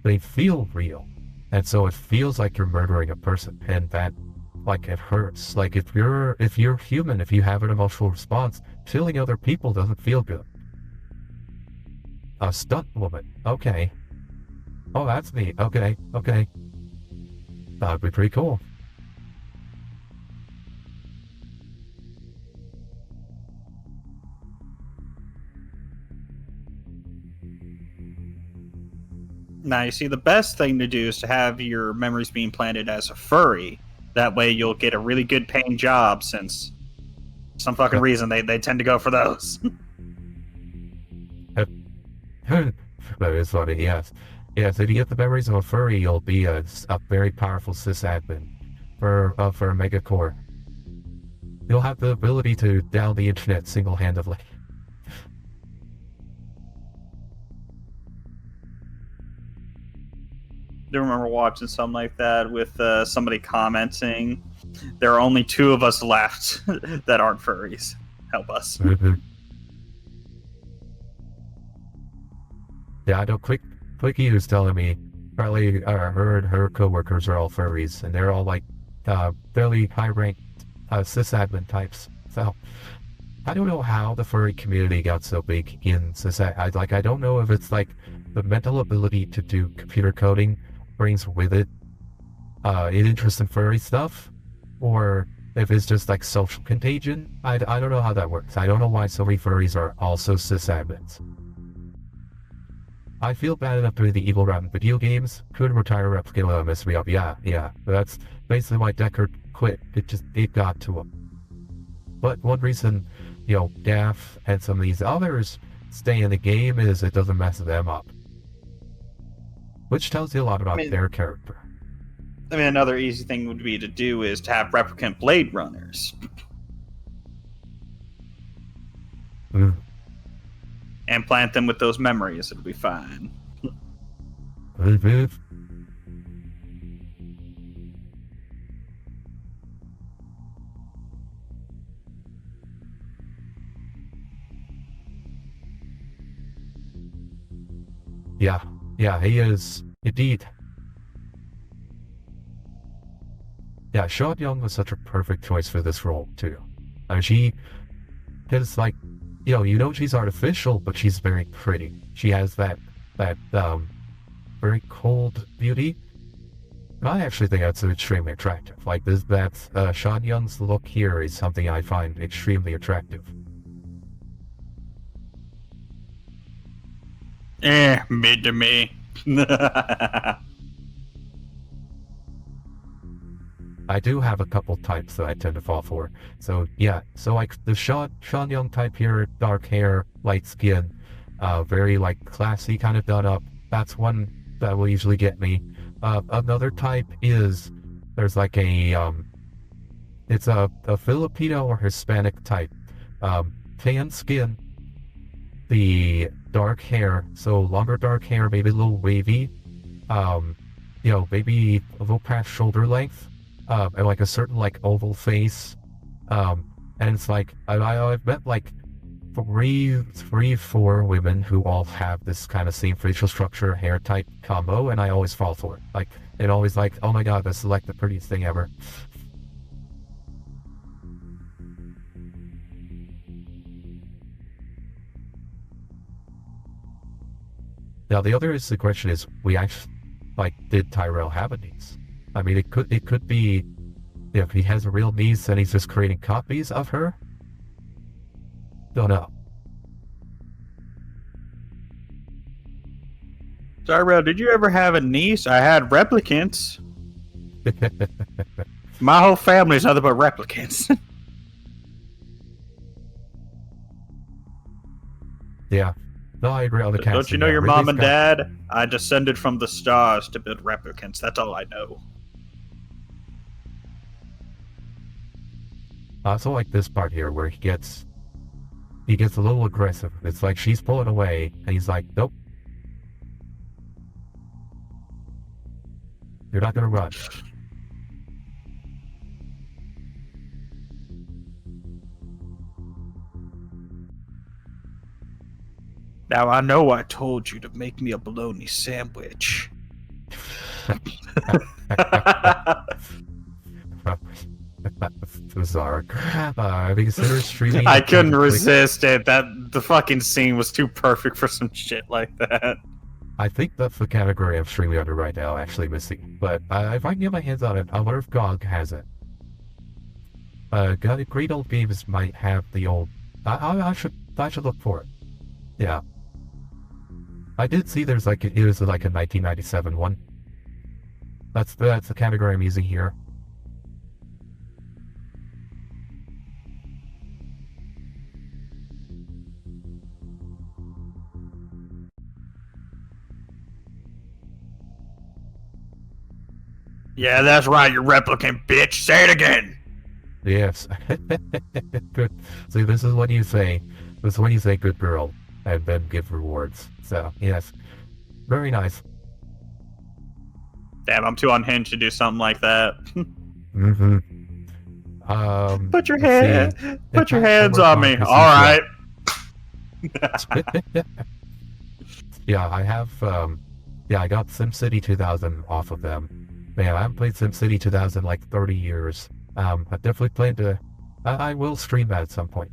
they feel real. And so it feels like you're murdering a person, and that, like, it hurts. Like, if you're human, if you have an emotional response, killing other people doesn't feel good. A stunt woman, okay. Oh, that's neat. Okay. That'd be pretty cool. Now, you see, the best thing to do is to have your memories being planted as a furry. That way you'll get a really good paying job, since some fucking reason they tend to go for those. That is funny, yes. Yes, if you get the memories of a furry, you'll be a very powerful sysadmin for a megacore. You'll have the ability to down the internet single-handedly. I do remember watching something like that with somebody commenting, there are only 2 of us left that aren't furries. Help us. Yeah, I know Quickie was telling me, probably her and her coworkers are all furries, and they're all like fairly high-ranked sysadmin types. So I don't know how the furry community got so big in society. I don't know if it's like the mental ability to do computer coding brings with it an interest in furry stuff, or if it's just like social contagion. I don't know how that works. I don't know why so many furries are also sysadmins. I feel bad enough doing the evil route in video games. Could retire replicant mess me up. Yeah. That's basically why Deckard quit. It got to him. But one reason, Daff and some of these others stay in the game is it doesn't mess them up. Which tells you a lot about their character. I mean, another easy thing would be to do is to have replicant blade runners. And plant them with those memories. It'll be fine. Yeah, he is indeed. Yeah, Sean Young was such a perfect choice for this role too. I mean, she is like, she's artificial, but she's very pretty. She has that very cold beauty. And I actually think that's extremely attractive. Like Sean Young's look here is something I find extremely attractive. Mid to me. I do have a couple types that I tend to fall for. So yeah, so like the Sean Young type here, dark hair, light skin, very like classy kind of done up. That's one that will usually get me. Another type is there's like it's a Filipino or Hispanic type, tan skin, the dark hair, so longer dark hair, maybe a little wavy, You know, maybe a little past shoulder length, and like a certain like oval face. And it's like I've met like four women who all have this kind of same facial structure, hair type combo, and I always fall for it. Like, it always like, oh my god, this is like the prettiest thing ever. Now the other is the question is, we actually, like, did Tyrell have a niece? I mean, it could be, if he has a real niece and he's just creating copies of her. Don't know. Tyrell, did you ever have a niece? I had replicants. My whole family's nothing but replicants. Yeah. No, I agree on the casting. Don't you know your mom and dad? I descended from the stars to build replicants. That's all I know. I also like this part here where he gets a little aggressive. It's like she's pulling away, and he's like, nope. You're not gonna run. Now I know I told you to make me a bologna sandwich. Bizarre. I consider streaming. I couldn't resist it. The fucking scene was too perfect for some shit like that. I think that's the category I'm streaming under right now, actually missing. But if I can get my hands on it, I wonder if GOG has it. Great Old Games might have the old. I should look for it. Yeah. I did see there's like it was like a 1997 one. That's the category I'm using here. Yeah, that's right, you replicant bitch. Say it again. Yes. Good. See, this is what you say. This is when you say good girl, and then give rewards. So, yes. Very nice. Damn, I'm too unhinged to do something like that. Mm-hmm. Put your hands on me. All right. Yeah, I have, I got SimCity 2000 off of them. Man, I haven't played SimCity 2000 in like 30 years. I definitely plan to, I will stream that at some point.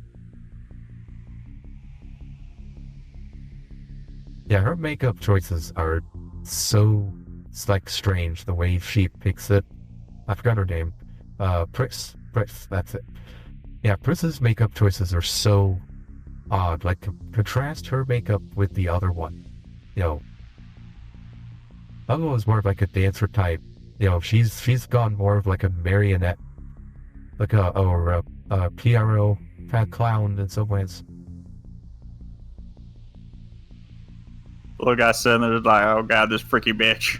Yeah, her makeup choices are so, like, strange, the way she picks it. I forgot her name. Pris, that's it. Yeah, Pris's makeup choices are so odd. Like, contrast her makeup with the other one. You know, the other one was more of like a dancer type. You know, she's gone more of like a marionette, like a PRO fat clown in some ways. Little guy sitting there like, oh god, this freaky bitch.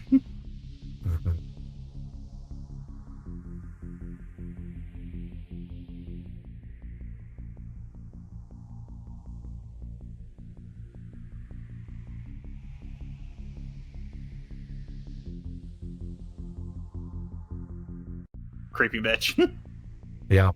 Creepy bitch. Yeah.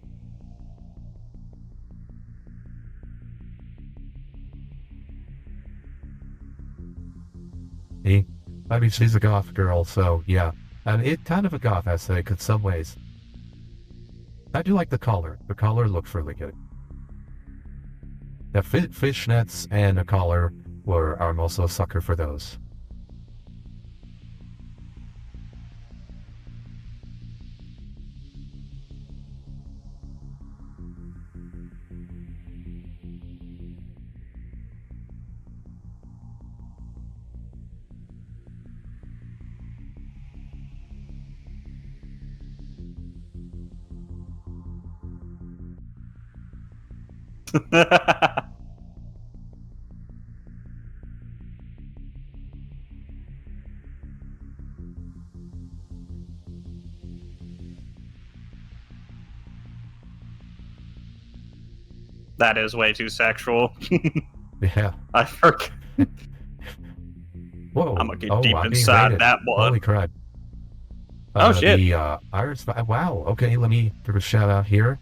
I mean, she's a goth girl, so yeah. And it's kind of a goth aesthetic in some ways. I do like the collar. The collar looks really good. The fishnets and a collar I'm also a sucker for those. That is way too sexual. Yeah. I forgot. Whoa. I'm gonna get Oh, deep I'm being inside rated. that one. Holy crap. Oh shit. The Iris. Wow. Okay, let me give a shout out here.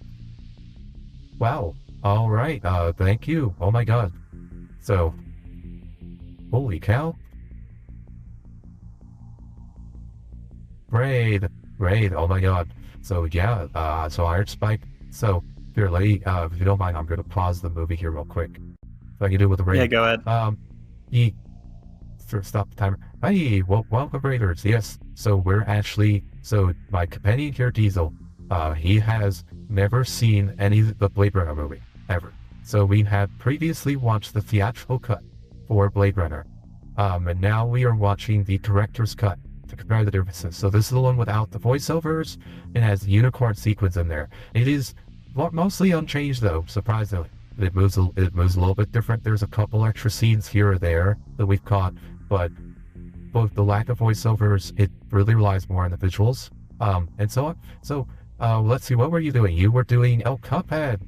Wow. All right. Thank you. Oh my god. So, holy cow. Raid. Oh my god. So yeah. So Iris Spike. So here, if you don't mind, I'm gonna pause the movie here real quick. So I can do it with the raid. Yeah, go ahead. Ye. Stop the timer. Hey, welcome Raiders. Yes. So we're actually. So my companion here, Diesel. He has never seen any of the Blade Runner movie ever. So we had previously watched the theatrical cut for Blade Runner, and now we are watching the director's cut to compare the differences. So this is the one without the voiceovers. It has the unicorn sequence in there. It is mostly unchanged though, surprisingly. It moves a little bit different. There's a couple extra scenes here or there that we've caught, but both the lack of voiceovers, it really relies more on the visuals, and so on. So let's see, what were you doing? You were doing Cuphead.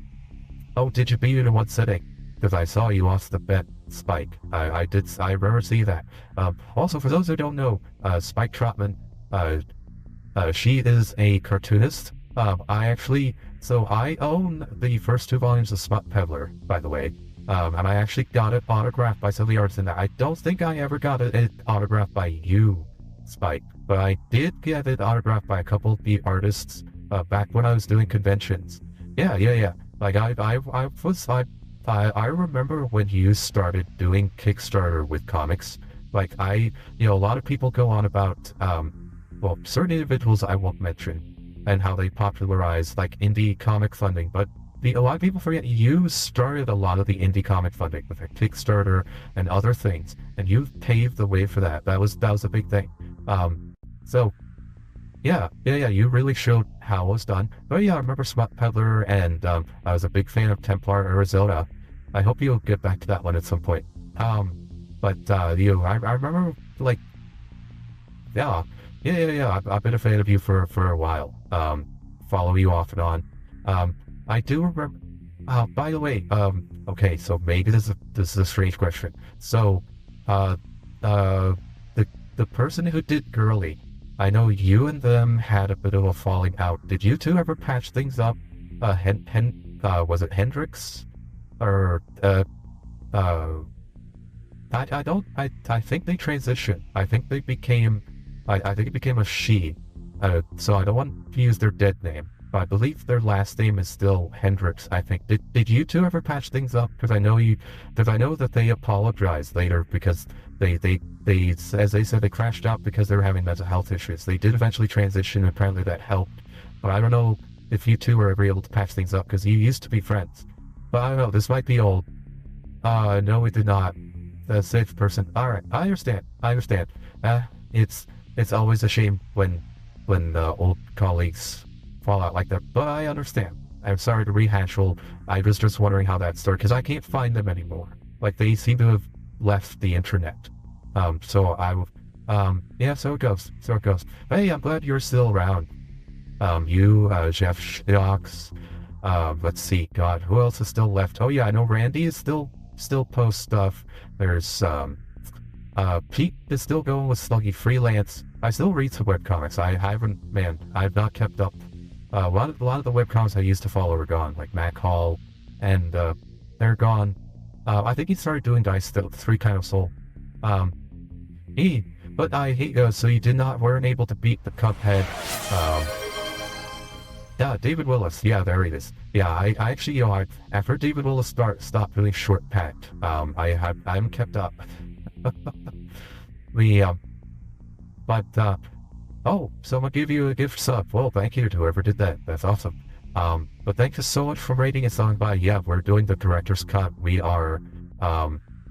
Oh, did you beat it in one sitting? Because I saw you lost the bet, Spike. I remember seeing that. Also, for those who don't know, Spike Trotman, she is a cartoonist. I own the first 2 volumes of Smut Peddler, by the way. And I actually got it autographed by some of the artists in there. I don't think I ever got it autographed by you, Spike, but I did get it autographed by a couple of the artists back when I was doing conventions. Yeah. Like I remember when you started doing Kickstarter with comics. Like a lot of people go on about certain individuals I won't mention and how they popularized like indie comic funding, but a lot of people forget you started a lot of the indie comic funding with a Kickstarter and other things, and you paved the way for that. That was a big thing. So yeah, you really showed how it was done. But yeah, I remember Smut Peddler, and I was a big fan of Templar Arizona. I hope you'll get back to that one at some point. I remember like, yeah. I've been a fan of you for a while. Follow you off and on. I do remember. By the way, okay, so maybe this is a strange question. So, the person who did Girly, I know you and them had a bit of a falling out. Did you two ever patch things up? Was it Hendrix? Or, I think they transitioned. I think they became, I think it became a she. So I don't want to use their dead name, but I believe their last name is still Hendrix, I think. Did you two ever patch things up? Because I know that they apologized later because they as they said, they crashed out because they were having mental health issues. They did eventually transition, and apparently that helped. But I don't know if you two were ever able to patch things up, because you used to be friends. But I don't know, this might be old. No, we did not. The safe person. Alright, I understand. It's always a shame when old colleagues fall out like that, but I understand. I'm sorry to rehash old. I was just wondering how that started, because I can't find them anymore. Like, they seem to have left the internet. So it goes. Hey, I'm glad you're still around. You, Jeff Schnox, let's see, God, who else is still left? Oh yeah, I know Randy is still post stuff. There's, Pete is still going with Sluggy Freelance. I still read some webcomics. I've not kept up. A lot of the webcomics I used to follow are gone, like Mac Hall, and they're gone. I think he started doing Dice 3 Kind of Soul. So you weren't able to beat the Cuphead. Yeah, David Willis. Yeah, there he is. Yeah, I actually, after David Willis stopped doing short packed, I haven't kept up. So I'm gonna give you a gift sub. Well, thank you to whoever did that. That's awesome. But thank you so much for rating a song by. Yeah, we're doing the director's cut. We are,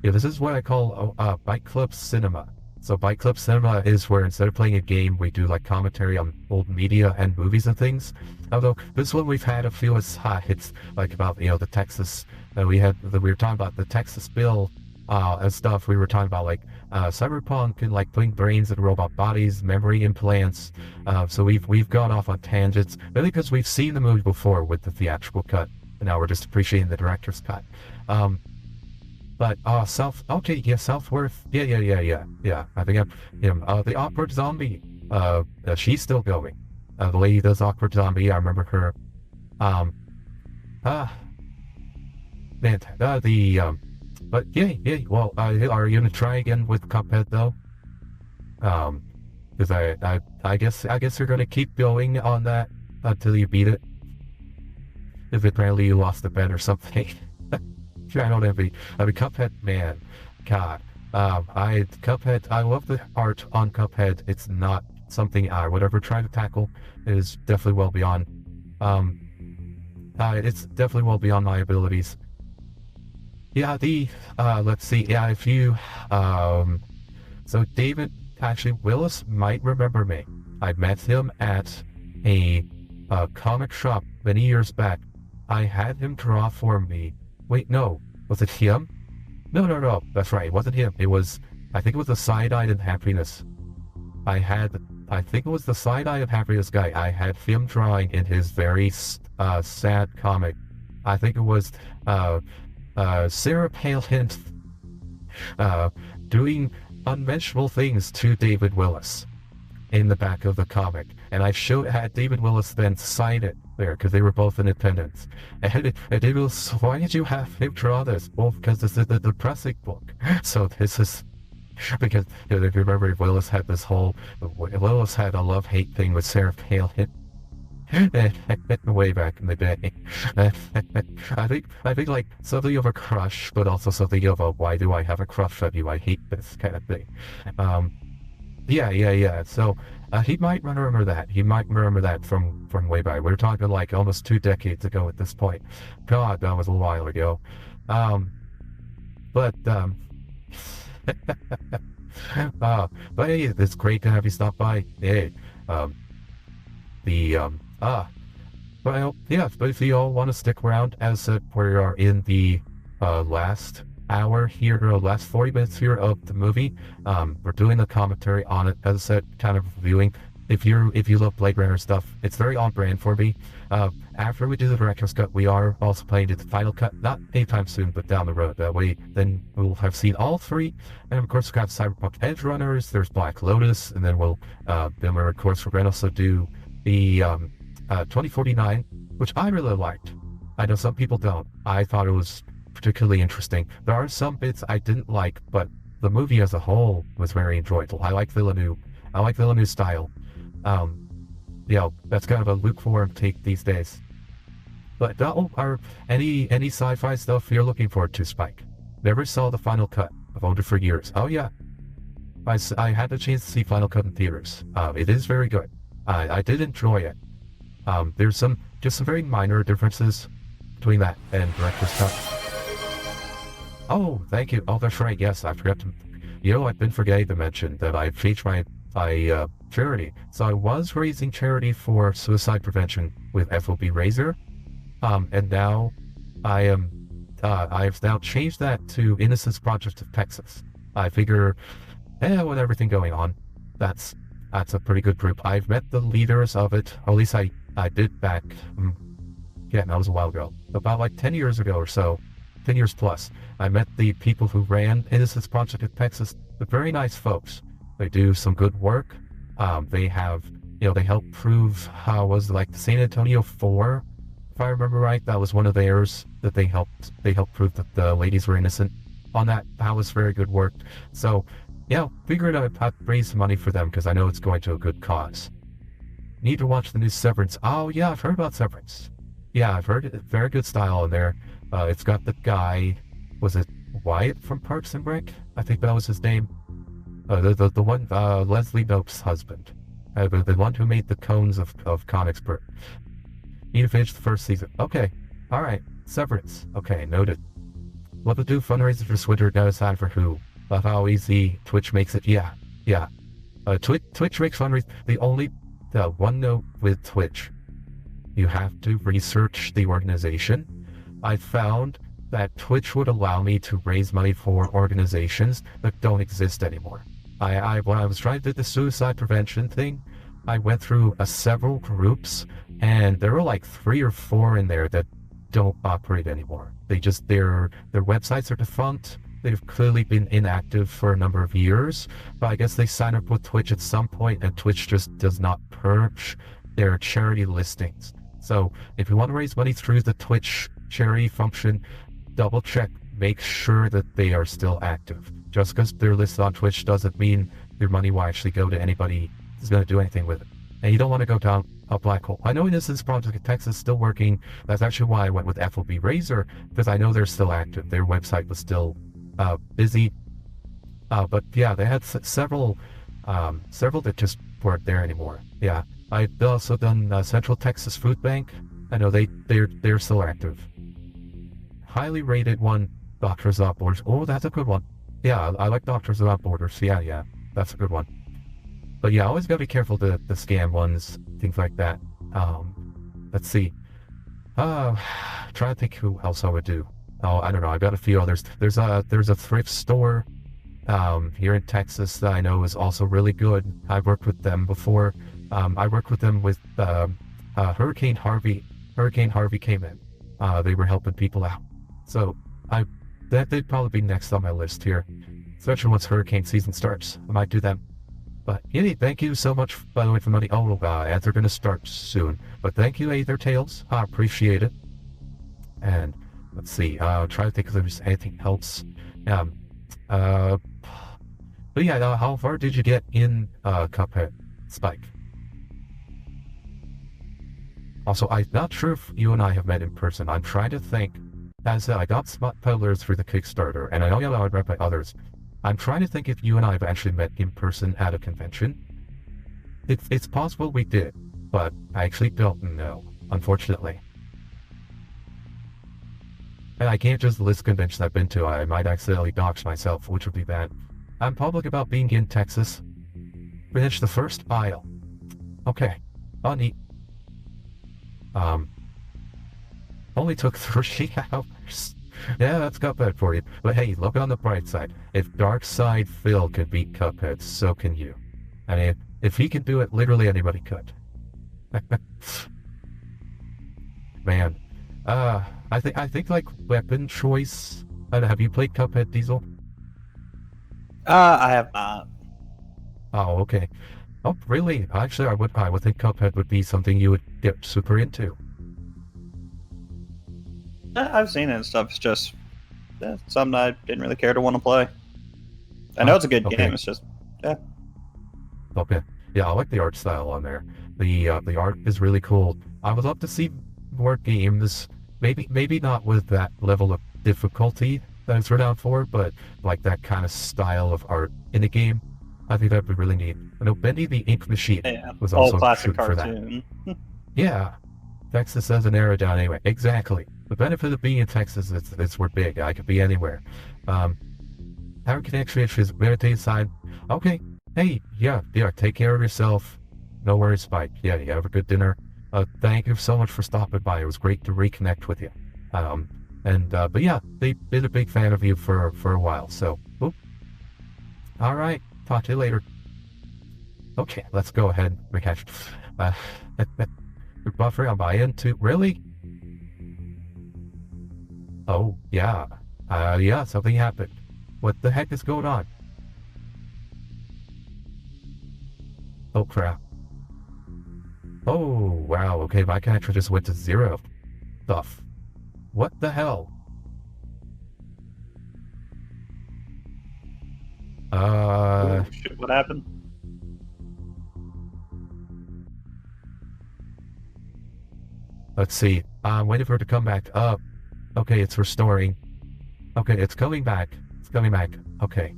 this is what I call Byte Club Cinema. So Byte Club Cinema is where instead of playing a game, we do like commentary on old media and movies and things. Although this one we've had a few hits, like about the Texas. We were talking about the Texas bill and stuff. We were talking about like cyberpunk and like putting brains in robot bodies, memory implants. So we've gone off on tangents, really because we've seen the movie before with the theatrical cut, and now we're just appreciating the director's cut. But okay, yeah, self-worth, yeah. I think the awkward zombie, she's still going. The lady does awkward zombie. I remember her. Um, uh, man, but yeah. Well, are you gonna try again with Cuphead though? Because I guess you're gonna keep going on that until you beat it. If apparently you lost the bet or something. I don't envy. Cuphead, man, God. Cuphead. I love the art on Cuphead. It's not something I would ever try to tackle. It is definitely well beyond. It's definitely well beyond my abilities. Yeah. Let's see. Yeah. If you. So David, actually, Willis might remember me. I met him at a comic shop many years back. I had him draw for me. Wait, no. Was it him? No. That's right. It wasn't him. I think it was the Side-Eyed and Happiness. I think it was the Side-Eyed and Happiness guy. I had him drawing in his very sad comic. I think it was Sarah Palin doing unmentionable things to David Willis in the back of the comic. And I had David Willis then sign it there because they were both in attendance. And David Willis, why did you have him draw this? Well, because this is the depressing book. So this is because if you remember, Willis had a love-hate thing with Sarah Palin. Way back in the day. I think like something of a crush, but also something of a why do I have a crush on you? I hate this kind of thing. Yeah. So he might remember that. He might remember that from way back. We're talking like almost 2 decades ago at this point. God, that was a while ago. But hey, it's great to have you stop by. Hey, well, yeah, but if you all want to stick around, as I said, we are in the last hour here, or last 40 minutes here of the movie. We're doing the commentary on it, as I said, kind of reviewing. If you love Blade Runner stuff, it's very on brand for me. After we do the director's cut, we are also planning to do the final cut, not anytime soon, but down the road. That way, then we'll have seen all 3. And of course, we've got Cyberpunk Edge Runners, there's Black Lotus, and then we're of course, we're going to also do the 2049, which I really liked. I know some people don't. I thought it was particularly interesting. There are some bits I didn't like, but the movie as a whole was very enjoyable. I like Villeneuve. I like Villeneuve's style. That's kind of a lukewarm take these days. But are any sci-fi stuff you're looking forward to, Spike? Never saw the final cut. I've owned it for years. Oh yeah, I had the chance to see Final Cut in theaters. It is very good. I did enjoy it. There's some very minor differences between that and director's cut. Oh, thank you. Oh, that's right. Yes, I forgot to. I've been forgetting to mention that I changed my charity. So I was raising charity for suicide prevention with FOB Razor, and now I've now changed that to Innocence Project of Texas. I figure, with everything going on, that's a pretty good group. I've met the leaders of it, or at least I did back, that was a while ago, about like 10 years ago or so, 10 years plus. I met the people who ran Innocence Project of Texas. They're very nice folks. They do some good work. They have, they help prove was like the San Antonio 4, if I remember right. That was one of theirs that they helped prove that the ladies were innocent on that. That was very good work. So, figured I'd raise some money for them because I know it's going to a good cause. Need to watch the new Severance. Oh yeah, I've heard about Severance. Yeah, I've heard it. Very good style in there. It's got the guy, was it Wyatt from Parks and Rec? I think that was his name. The one, Leslie Knope's husband. The one who made the cones of Comics Per. Need to finish the first season. Okay. Alright. Severance. Okay, noted. What to do fundraiser for Twitter, gotta decide for who. Love how easy Twitch makes it. Yeah. Twitch makes fundraisers. The one note with Twitch, you have to research the organization. I found that Twitch would allow me to raise money for organizations that don't exist anymore. When I was trying to do the suicide prevention thing, I went through several groups, and there were like 3 or 4 in there that don't operate anymore. Their websites are defunct, They've clearly been inactive for a number of years, but I guess they signed up with Twitch at some point, and Twitch just does not purge their charity listings. So if you want to raise money through the Twitch charity function, double check, make sure that they are still active. Just because they're listed on Twitch doesn't mean your money will actually go to anybody who's going to do anything with it. And you don't want to go down a black hole. I know Innocence Project in Texas is still working. That's actually why I went with FOB Razor, because I know they're still active. Their website was still busy. But yeah, they had several that just weren't there anymore. Yeah, I've also done Central Texas Food Bank. I know they're still active. Highly rated one, Doctors Without Borders. Oh, that's a good one. Yeah, I like Doctors Without Borders. Yeah, that's a good one. But yeah, always gotta be careful the scam ones, things like that. Let's see. Trying to think who else I would do. Oh, I don't know. I got a few others. There's a thrift store here in Texas that I know is also really good. I've worked with them before. I worked with them with Hurricane Harvey. Hurricane Harvey came in. They were helping people out. So they'd probably be next on my list here, especially once hurricane season starts. I might do them. But yeah, thank you so much, by the way, for money. Oh, ads are going to start soon. But thank you, Aether Tales. I appreciate it. And let's see. Try to think if there's anything else. But yeah, how far did you get in Cuphead, Spike? Also, I'm not sure if you and I have met in person. I'm trying to think. As I got Spot Peddlers through the Kickstarter, and I know you're allowed by others. I'm trying to think if you and I have actually met in person at a convention. It's possible we did, but I actually don't know, unfortunately. And I can't just list conventions I've been to. I might accidentally dox myself, which would be bad. I'm public about being in Texas. Finished the first aisle. Okay. Oh, neat. Only took 3 hours. Yeah, that's Cuphead for you. But hey, look on the bright side. If Dark Side Phil could beat Cuphead, so can you. I mean, if he can do it, literally anybody could. Man. I think like weapon choice. Have you played Cuphead, Diesel? I have not. Oh, okay. Oh, really? Actually, I would think Cuphead would be something you would get super into. I've seen it and stuff. It's just something I didn't really care to want to play. I know it's a good game. It's just, yeah. Okay. Yeah, I like the art style on there. The art is really cool. I would love to see more games. Maybe not with that level of difficulty that it's renowned for, but like that kind of style of art in a game. I think that'd be really neat. I know Bendy the Ink Machine was also classic shooting cartoon. for that. Yeah. Texas has an arrow down anyway. Exactly. The benefit of being in Texas is we're big. I could be anywhere. Power connection is meditate side. Okay. Hey, yeah. Take care of yourself. No worries, Spike. Yeah, you have a good dinner. Thank you so much for stopping by. It was great to reconnect with you. But yeah, they've been a big fan of you for a while. So, all right. Talk to you later. Okay, let's go ahead. Buffer on my end too. Really? Oh, yeah. Yeah, something happened. What the heck is going on? Oh, crap. Oh, wow. Okay, my connection just went to 0. Stuff. What the hell? Oh, shit, what happened? Let's see. I'm waiting for it to come back up. Okay, it's restoring. Okay, it's coming back. It's coming back. Okay.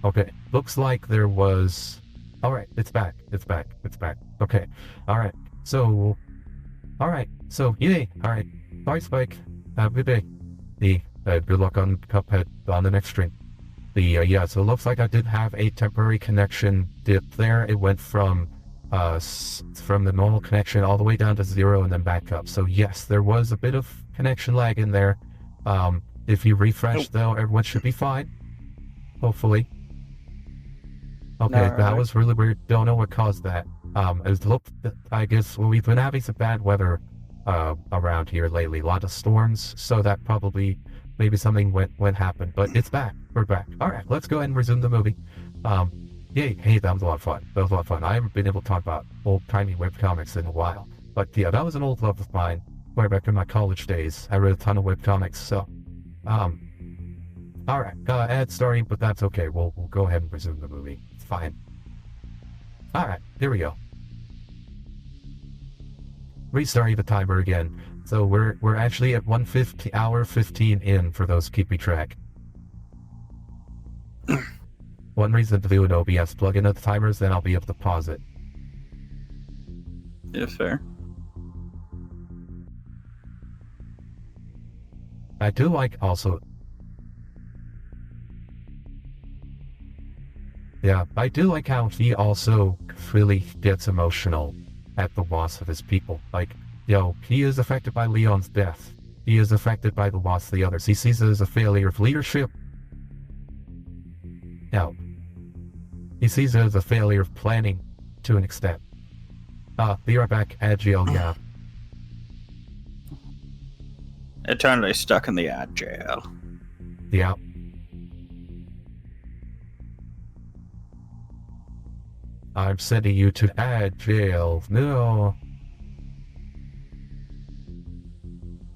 Okay, looks like there was... Alright, it's back. It's back. It's back. Okay. Alright. So... Alright. So, yay. Alright. Bye, Spike. Have a good day. Good luck on Cuphead on the next stream. Yeah, so it looks like I did have a temporary connection dip there. It went from the normal connection all the way down to 0 and then back up. So yes, there was a bit of connection lag in there. If you refresh though, everyone should be fine. Hopefully. Okay, that was really weird. Don't know what caused that. I guess we've been having some bad weather around here lately. A lot of storms, so that probably maybe something went happened. But it's back. We're back. All right, let's go ahead and resume the movie. Yay! Hey, that was a lot of fun. That was a lot of fun. I haven't been able to talk about old-timey webcomics in a while, but yeah, that was an old love of mine. Way back in my college days, I read a ton of webcomics. So, all right, ad starting, but that's okay. We'll go ahead and resume the movie. It's fine. All right, here we go. Restarting the timer again. So we're actually at 1:50, 15 in for those keeping track. One reason to do an OBS plugin at the timers, then I'll be able to pause it. Yeah, fair. I do like also. Yeah, I do like how he also really gets emotional at the loss of his people. Like, he is affected by Leon's death. He is affected by the loss of the others. He sees it as a failure of leadership. Now, he sees it as a failure of planning to an extent. Be right back, Agile, yeah. Eternity stuck in the ad jail. Yeah. I'm sending you to ad jail. No.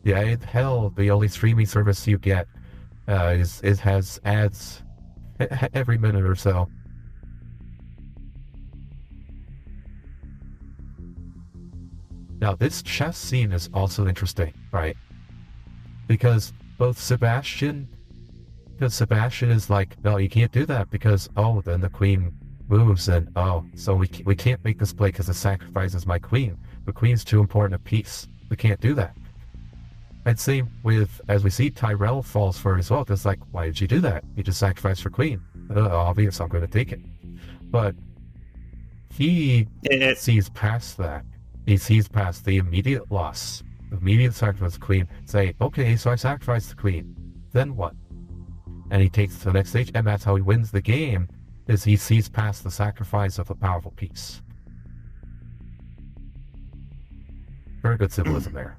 Yeah, hell, the only streaming service you get has ads every minute or so. Now, this chess scene is also interesting, right? Because Sebastian is like, no, you can't do that because, then the queen moves and, so we can't make this play because it sacrifices my queen. The queen's too important a piece. We can't do that. And same with, as we see, Tyrell falls for his oath. It's like, why did you do that? You just sacrificed your queen. Obvious, I'm going to take it. But he sees past that. He sees past the immediate loss, the immediate sacrifice of the queen. Say, okay, so I sacrificed the queen. Then what? And he takes it to the next stage, and that's how he wins the game, is he sees past the sacrifice of a powerful piece. Very good symbolism there.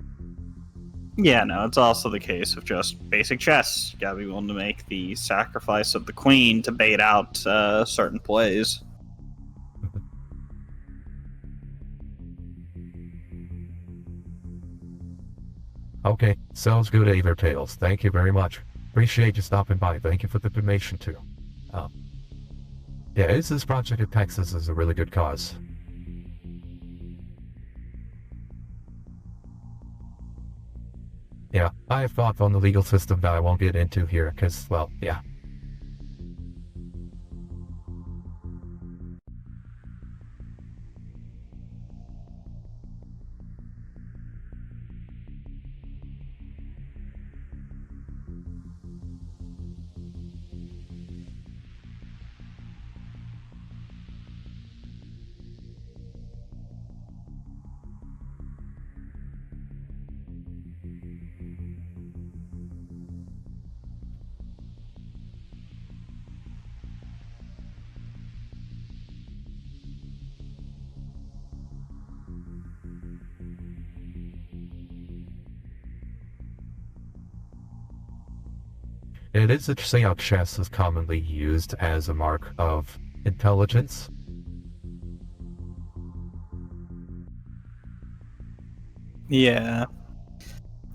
Yeah, no, it's also the case of just basic chess. You gotta be willing to make the sacrifice of the queen to bait out certain plays. Okay, sounds good, Aether Tales. Thank you very much. Appreciate you stopping by. Thank you for the donation too. Yeah, this project in Texas is a really good cause. Yeah, I have thoughts on the legal system that I won't get into here, because, well, yeah. It is interesting how chess is commonly used as a mark of intelligence. Yeah.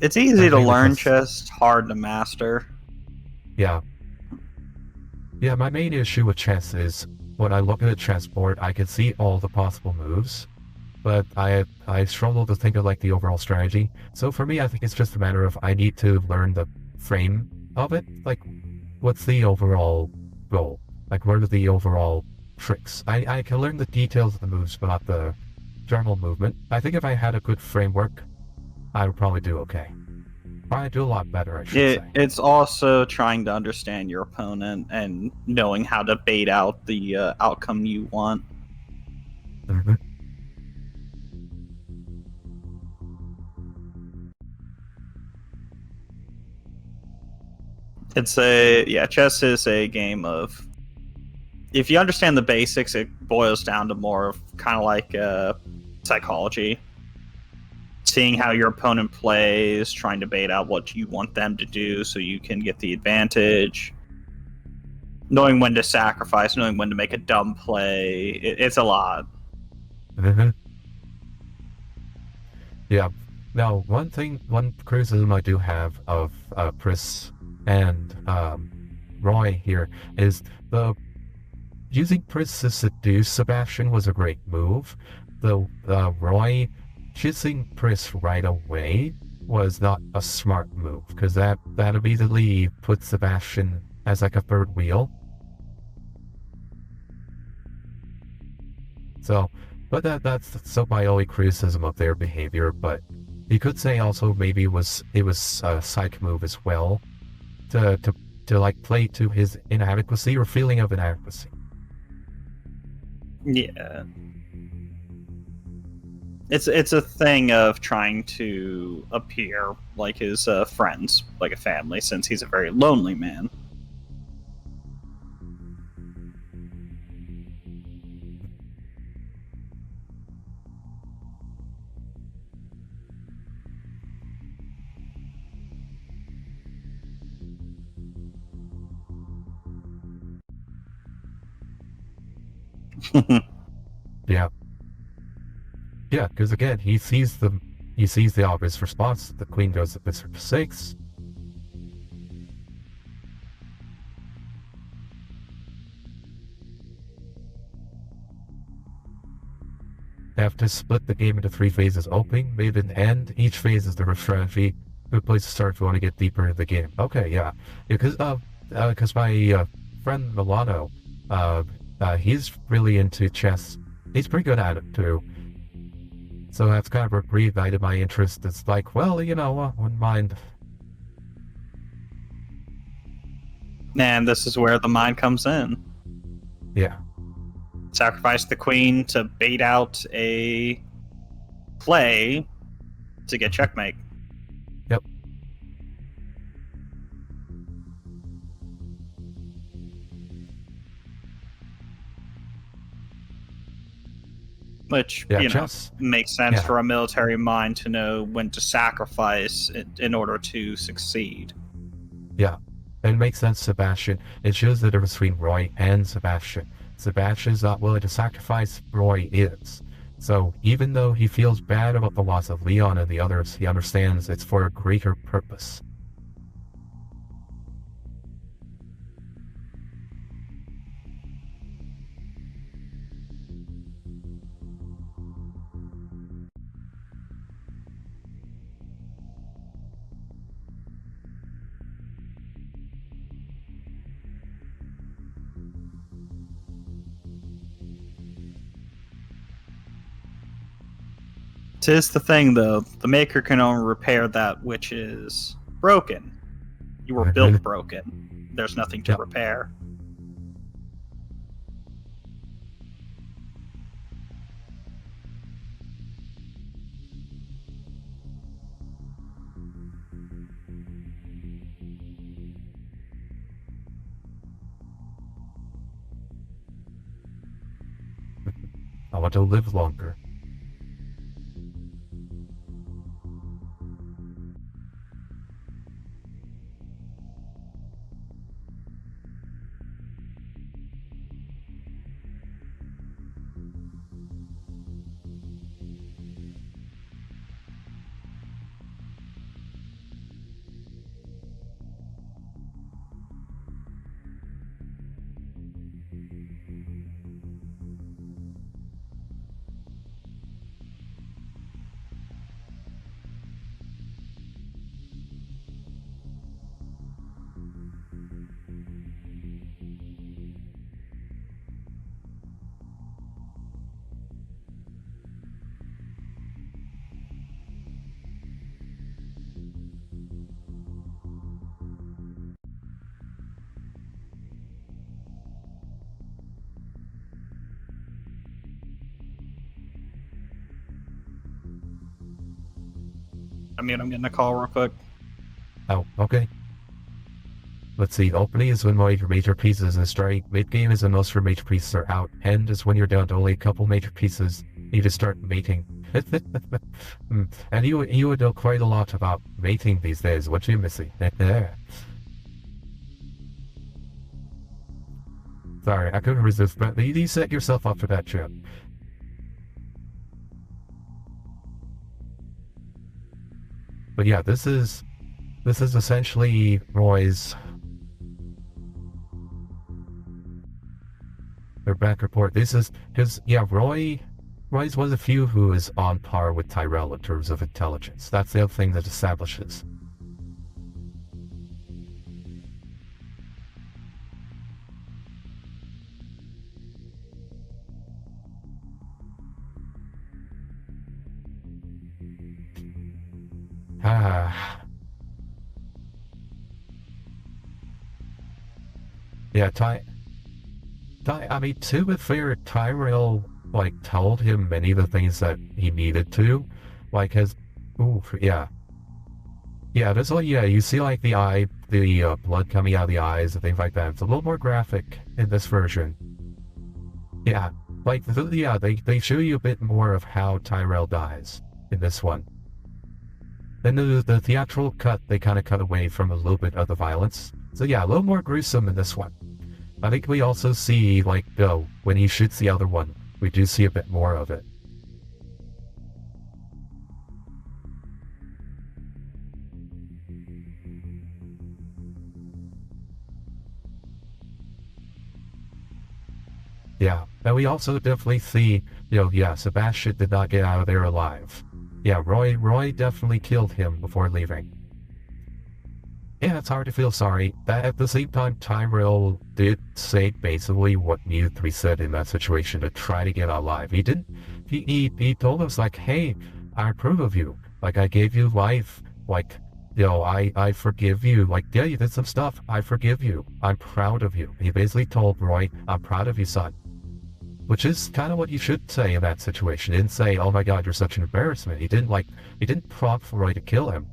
It's easy to learn chess, hard to master. Yeah. Yeah, my main issue with chess is when I look at a chessboard, I can see all the possible moves, but I struggle to think of like the overall strategy. So for me, I think it's just a matter of I need to learn the frame of it. Like, what's the overall goal? Like, what are the overall tricks? I can learn the details of the moves, but not the general movement. I think if I had a good framework, I would probably do okay. Probably do a lot better, I should say. It's also trying to understand your opponent and knowing how to bait out the outcome you want. Mm-hmm. Chess is a game of, if you understand the basics, it boils down to more of kind of like psychology. seeing how your opponent plays, trying to bait out what you want them to do so you can get the advantage, knowing when to sacrifice, knowing when to make a dumb play. It's a lot. Yeah. Now, one criticism I do have of Pris and Roy here is using Pris to seduce Sebastian was a great move, though Roy choosing Pris right away was not a smart move, because that immediately puts Sebastian as like a third wheel. So, but that's so my only criticism of their behavior. But you could say also maybe it was a psych move as well, to like play to his inadequacy or feeling of inadequacy. Yeah. It's a thing of trying to appear like his friends, like a family, since he's a very lonely man. Yeah. Yeah, because again, he sees the obvious response. The queen goes to bishop 6. They have to split the game into 3 phases: opening, mid, and end. Each phase is the strategy. Good place to start if you want to get deeper into the game. Okay, yeah. Because my friend Milano, he's really into chess. He's pretty good at it too. So that's kind of reignited my interest. It's like, well, wouldn't mind. And this is where the mind comes in. Yeah. Sacrifice the queen to bait out a play to get checkmate. Yep. Which, makes sense for a military mind to know when to sacrifice in order to succeed. Yeah, it makes sense, Sebastian. It shows the difference between Roy and Sebastian. Sebastian's not willing to sacrifice, Roy is. So even though he feels bad about the loss of Leon and the others, he understands it's for a greater purpose. Tis the thing, though. The maker can only repair that which is broken. You were built broken. There's nothing to repair. I want to live longer. I'm getting a call real quick. Oh, okay. Let's see, opening is when all your major pieces are strike, mid-game is when most of your major pieces are out, end is when you're down to only a couple major pieces, you need to start mating. And you would know quite a lot about mating these days. What you missing? Sorry, I couldn't resist, but you set yourself up for that trip. But yeah, this is essentially Roy's their back report. This is because yeah, Roy's one of the few who is on par with Tyrell in terms of intelligence. That's the other thing that establishes. Yeah, I mean, to be fair, Tyrell, like, told him many of the things that he needed to. Like, yeah. Yeah, that's like, yeah, you see, like, the blood coming out of the eyes and things like that. It's a little more graphic in this version. Yeah, like, yeah, they show you a bit more of how Tyrell dies in this one. Then the theatrical cut, they kind of cut away from a little bit of the violence. So yeah, a little more gruesome in this one. I think we also see, like, when he shoots the other one, we do see a bit more of it. Yeah, and we also definitely see, yeah, Sebastian did not get out of there alive. Yeah, Roy definitely killed him before leaving. Yeah, it's hard to feel sorry. But at the same time, Tyrell did say basically what needed to be said in that situation to try to get alive. He didn't. He told us, like, hey, I approve of you. Like, I gave you life. Like, I forgive you. Like, yeah, you did some stuff. I forgive you. I'm proud of you. He basically told Roy, I'm proud of you, son. Which is kind of what you should say in that situation. He didn't say, oh my god, you're such an embarrassment. He didn't prompt Roy to kill him.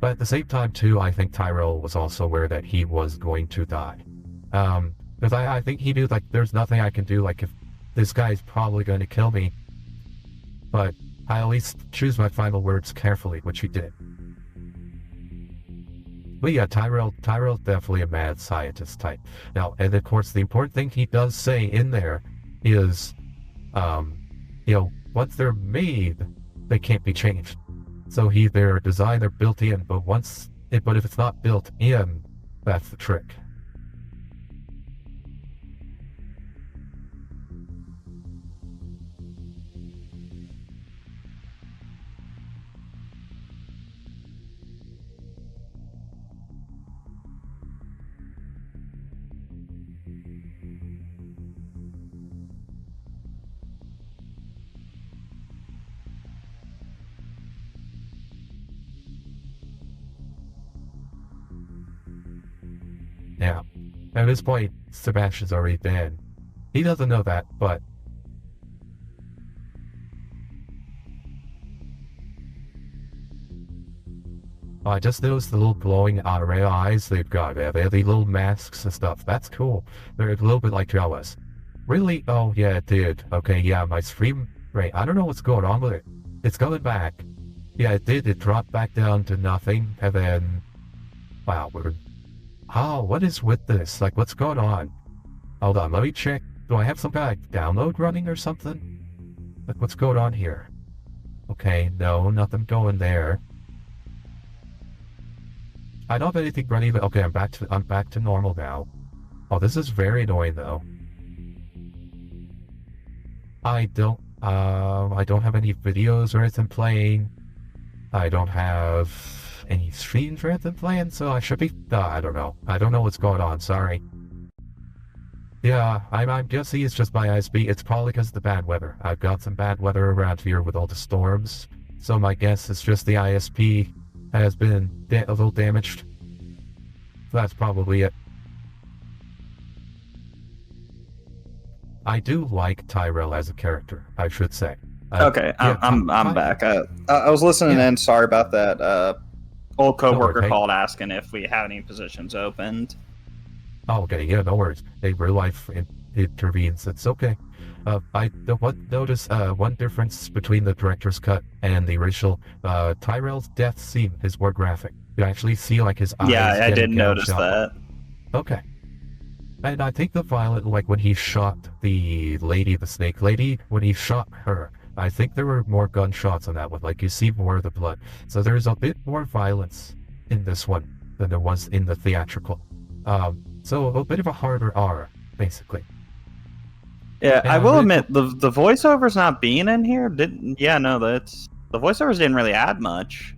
But at the same time, too, I think Tyrell was also aware that he was going to die. Because I think he knew, like, there's nothing I can do, like, if this guy's probably going to kill me. But I at least choose my final words carefully, which he did. But yeah, Tyrell's definitely a mad scientist type. Now, and of course, the important thing he does say in there is, once they're made, they can't be changed. So they're designed, they're built in, but if it's not built in, that's the trick. Yeah. At this point, Sebastian's already dead. He doesn't know that, but... Oh, I just noticed the little glowing red eyes they've got. They have the little masks and stuff. That's cool. They're a little bit like Jawas. Really? Oh, yeah, it did. Okay, yeah, my stream... Right, I don't know what's going on with it. It's coming back. Yeah, it did. It dropped back down to nothing, and then... Wow, we're... Oh, what is with this? Like, what's going on? Hold on, let me check. Do I have some kind of download running or something? Like, what's going on here? Okay, no, nothing going there. I don't have anything running, but okay, I'm back to normal now. Oh, this is very annoying though. I don't have any videos or anything playing. I don't have any streams or anything playing, so I should be, I don't know. I don't know what's going on, sorry. Yeah, I'm guessing it's just my ISP. It's probably because of the bad weather. I've got some bad weather around here with all the storms, so my guess is just the ISP has been a little damaged. So that's probably it. I do like Tyrell as a character, I should say. Okay, yeah, I'm back. I was listening in. Sorry about that. Old coworker called asking if we have any positions opened. Oh, okay, yeah, no worries. Hey, real life intervenes. It's okay. I noticed one difference between the director's cut and the original. Tyrell's death scene is more graphic. You actually see like his eyes. Yeah, I did getting notice gouged out. that. Okay. And I think the violent, like when he shot the lady, the snake lady, when he shot her, I think there were more gunshots on that one. Like you see more of the blood. So there's a bit more violence in this one than there was in the theatrical. So a bit of a harder R, basically. Yeah, I will admit the voiceovers not being in here the voiceovers didn't really add much.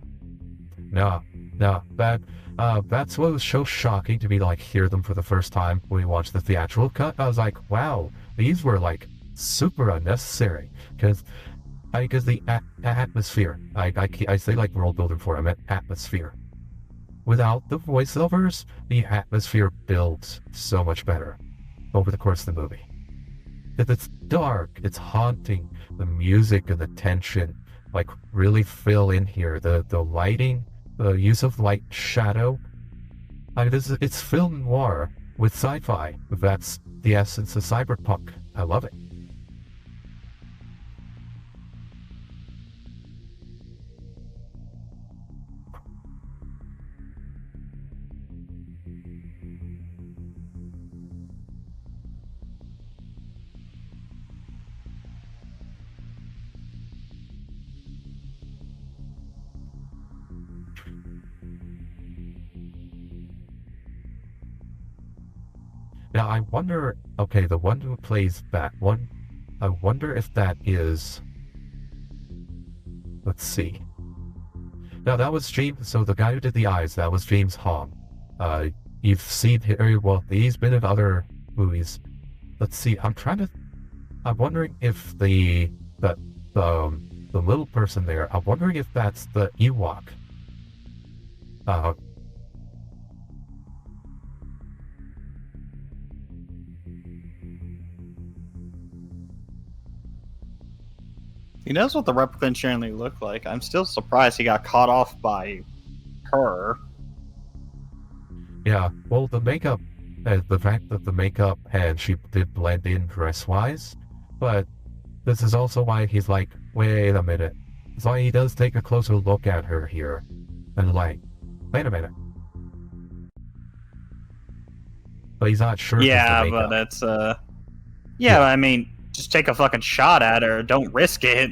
No, that's what was so shocking to me to like hear them for the first time when we watched the theatrical cut. I was like, wow, these were like super unnecessary because the atmosphere. I say like world building for I meant atmosphere. Without the voiceovers, the atmosphere builds so much better over the course of the movie. It's dark, it's haunting, the music and the tension like really fill in here. The lighting, the use of light shadow. It's film noir with sci-fi. That's the essence of cyberpunk. I love it. Now I wonder, okay, the one who plays that one, I wonder if that is, let's see. Now that was James, so the guy who did the eyes, that was James Hong. You've seen him, well, he's been in other movies. Let's see, I'm wondering if the little person there, I'm wondering if that's the Ewok. He knows what the replicants generally look like. I'm still surprised he got caught off by her. Yeah, well, the makeup, the fact that the makeup and she did blend in dress-wise, but this is also why he's like, wait a minute. So he does take a closer look at her here, and like, wait a minute. But he's not sure. Yeah, but it's yeah, I mean, just take a fucking shot at her. Don't risk it.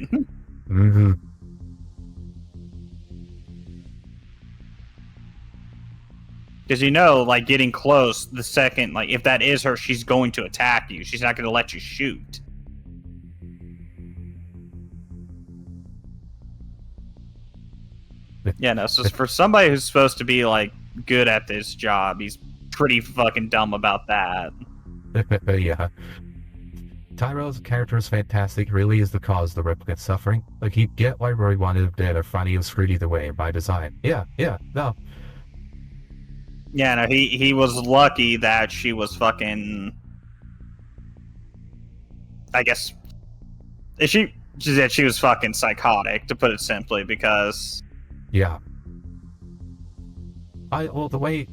Mm-hmm. Because like getting close, the second, like if that is her, she's going to attack you. She's not going to let you shoot. Yeah, no. So for somebody who's supposed to be like good at this job, he's pretty fucking dumb about that. Yeah. Tyrell's character is fantastic, really is the cause of the replicant suffering. Like, you get why Rory wanted him dead or finding him screwed either way by design. Yeah, no. Yeah, no, he was lucky that she was fucking... I guess... She was fucking psychotic, to put it simply, because... Yeah. Well, the way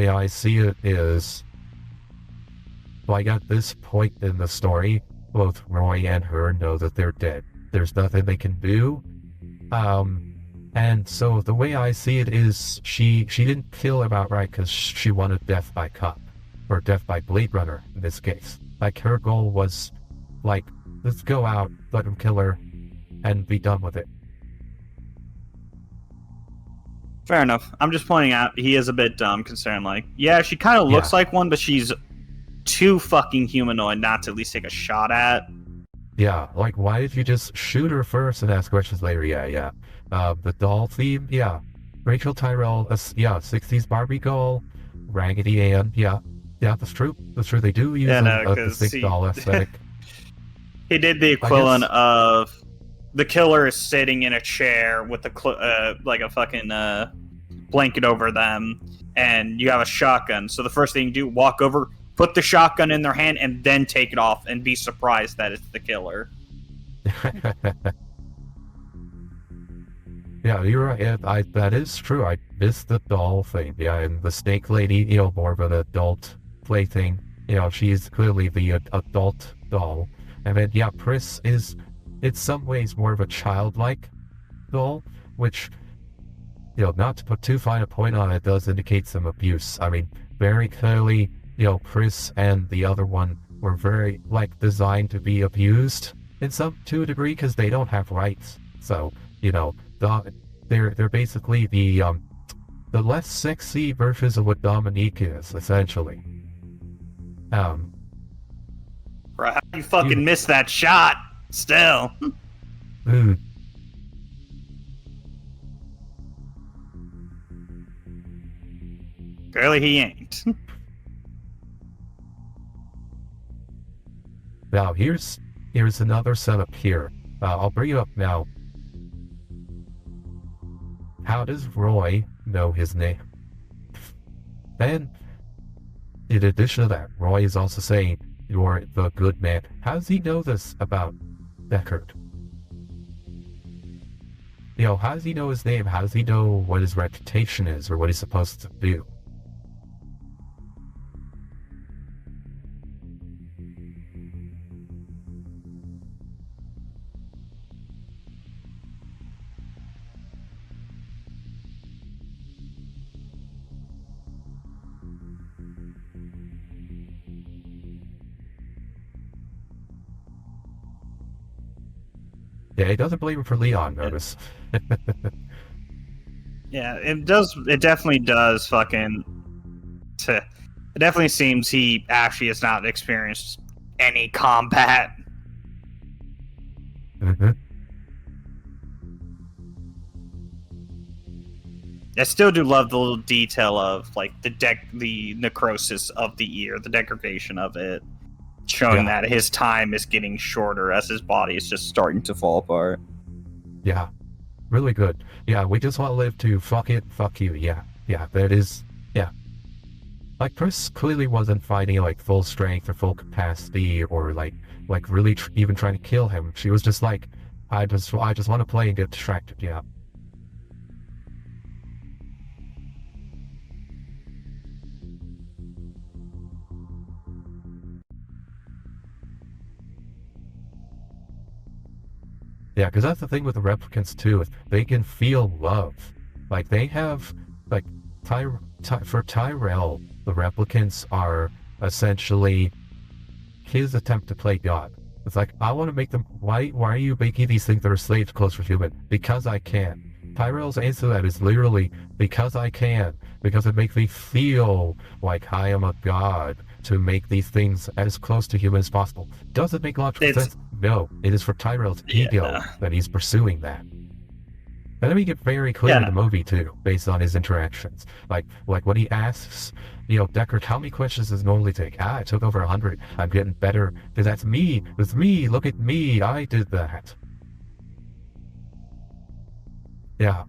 I see it is... Like, at this point in the story, both Roy and her know that they're dead. There's nothing they can do. And so the way I see it is she didn't kill him outright because she wanted death by cop. Or death by Blade Runner, in this case. Like, her goal was, like, let's go out, let him kill her, and be done with it. Fair enough. I'm just pointing out he is a bit dumb, considering, like, yeah, she kind of looks like one, but she's too fucking humanoid not to at least take a shot at. Yeah, like, why did you just shoot her first and ask questions later? Yeah. The doll theme, yeah. Rachel Tyrell, 60s Barbie doll, Raggedy Ann, yeah, that's true. They do use a distinct doll aesthetic. He did the equivalent of the killer is sitting in a chair with like a fucking blanket over them, and you have a shotgun. So the first thing you do, walk over, put the shotgun in their hand, and then take it off and be surprised that it's the killer. Yeah, you're right. That is true. I missed the doll thing. Yeah, and the snake lady, more of an adult plaything. She's clearly the adult doll. And then, yeah, Pris is, in some ways, more of a childlike doll, which, not to put too fine a point on it, does indicate some abuse. I mean, very clearly, Pris and the other one were very, designed to be abused to a degree, because they don't have rights. So, they're basically the less sexy versions of what Dominic is, essentially. Bro, how you fucking missed that shot? Still. Clearly he ain't. Now, here's another setup here. I'll bring it up now. How does Roy know his name? And in addition to that, Roy is also saying, "You're the good man." How does he know this about Deckard? How does he know his name? How does he know what his reputation is, or what he's supposed to do? Yeah, he doesn't blame him for Leon, notice. Yeah, it does. It definitely does fucking... It definitely seems he actually has not experienced any combat. I still do love the little detail of, the necrosis of the ear, the degradation of it. Showing that his time is getting shorter as his body is just starting to fall apart. Yeah, really good. Yeah, we just want to live to fuck it, fuck you. Yeah, that is, yeah. Pris clearly wasn't fighting full strength or full capacity or really even trying to kill him. She was just I just want to play and get distracted. Yeah. Yeah, because that's the thing with the replicants too. They can feel love. They have, for Tyrell, the replicants are essentially his attempt to play God. It's I want to make them. Why are you making these things that are slaves closer to human? Because I can. Tyrell's answer to that is literally because I can. Because it makes me feel like I am a god to make these things as close to human as possible. Does it make logical sense? No, it is for Tyrell's ego that he's pursuing that. And then we get very clear in the movie too, based on his interactions. Like when he asks, Deckard, how many questions does it normally take? I took over 100. I'm getting better. That's me. It's me. Look at me. I did that. Yeah.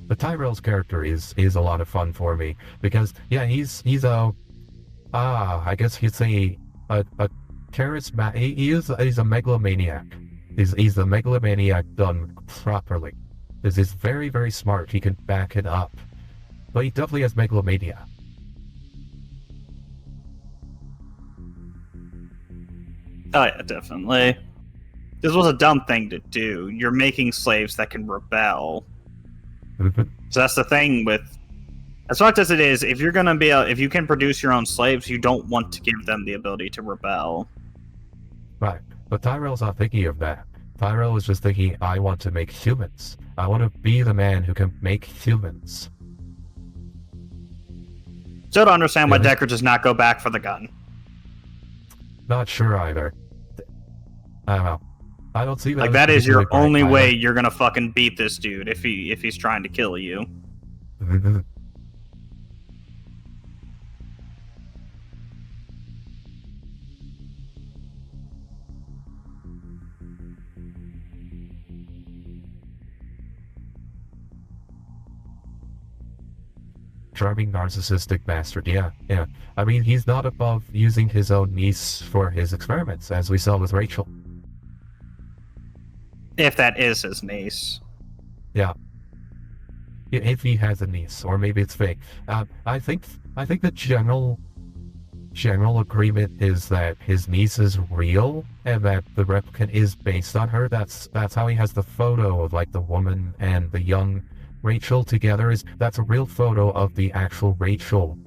But Tyrell's character is a lot of fun for me because he's I guess he'd say a charismatic. He's a megalomaniac. He's a megalomaniac done properly. He's very, very smart. He can back it up, but he definitely has megalomania. Oh yeah, definitely. This was a dumb thing to do. You're making slaves that can rebel. So that's the thing with, as much as it is, if you're gonna be if you can produce your own slaves, you don't want to give them the ability to rebel. Right, but Tyrell's not thinking of that. Tyrell is just thinking, I want to make humans. I want to be the man who can make humans. Still don't understand why Deckard does not go back for the gun. Not sure either. I don't know. I don't see that. That is your only way you're gonna fucking beat this dude if he's trying to kill you. Charming, narcissistic bastard, yeah. I mean, he's not above using his own niece for his experiments, as we saw with Rachel. If that is his niece. Yeah. if he has a niece, or maybe it's fake. I think the general agreement is that his niece is real and that the replicant is based on her. That's how he has the photo of like the woman and the young Rachel together. That's a real photo of the actual Rachel.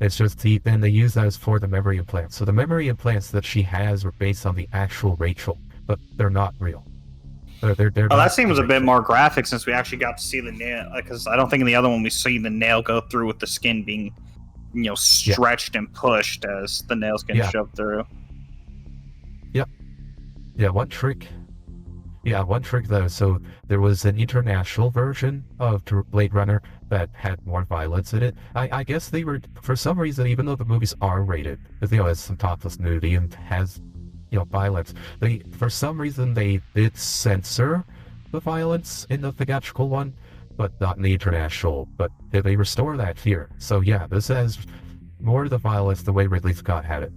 It's just then they use that as for the memory implants. So the memory implants that she has are based on the actual Rachel, but they're not real. They're that seems a bit more graphic since we actually got to see the nail. Because I don't think in the other one we see the nail go through with the skin being, stretched and pushed as the nails getting shoved through. Yep. Yeah, one trick though. So there was an international version of Blade Runner that had more violence in it. I guess they were, for some reason, even though the movies are rated, because it's some topless nudity and has violence, for some reason they did censor the violence in the theatrical one, but not in the international. But they restore that here. So yeah, this has more of the violence the way Ridley Scott had it.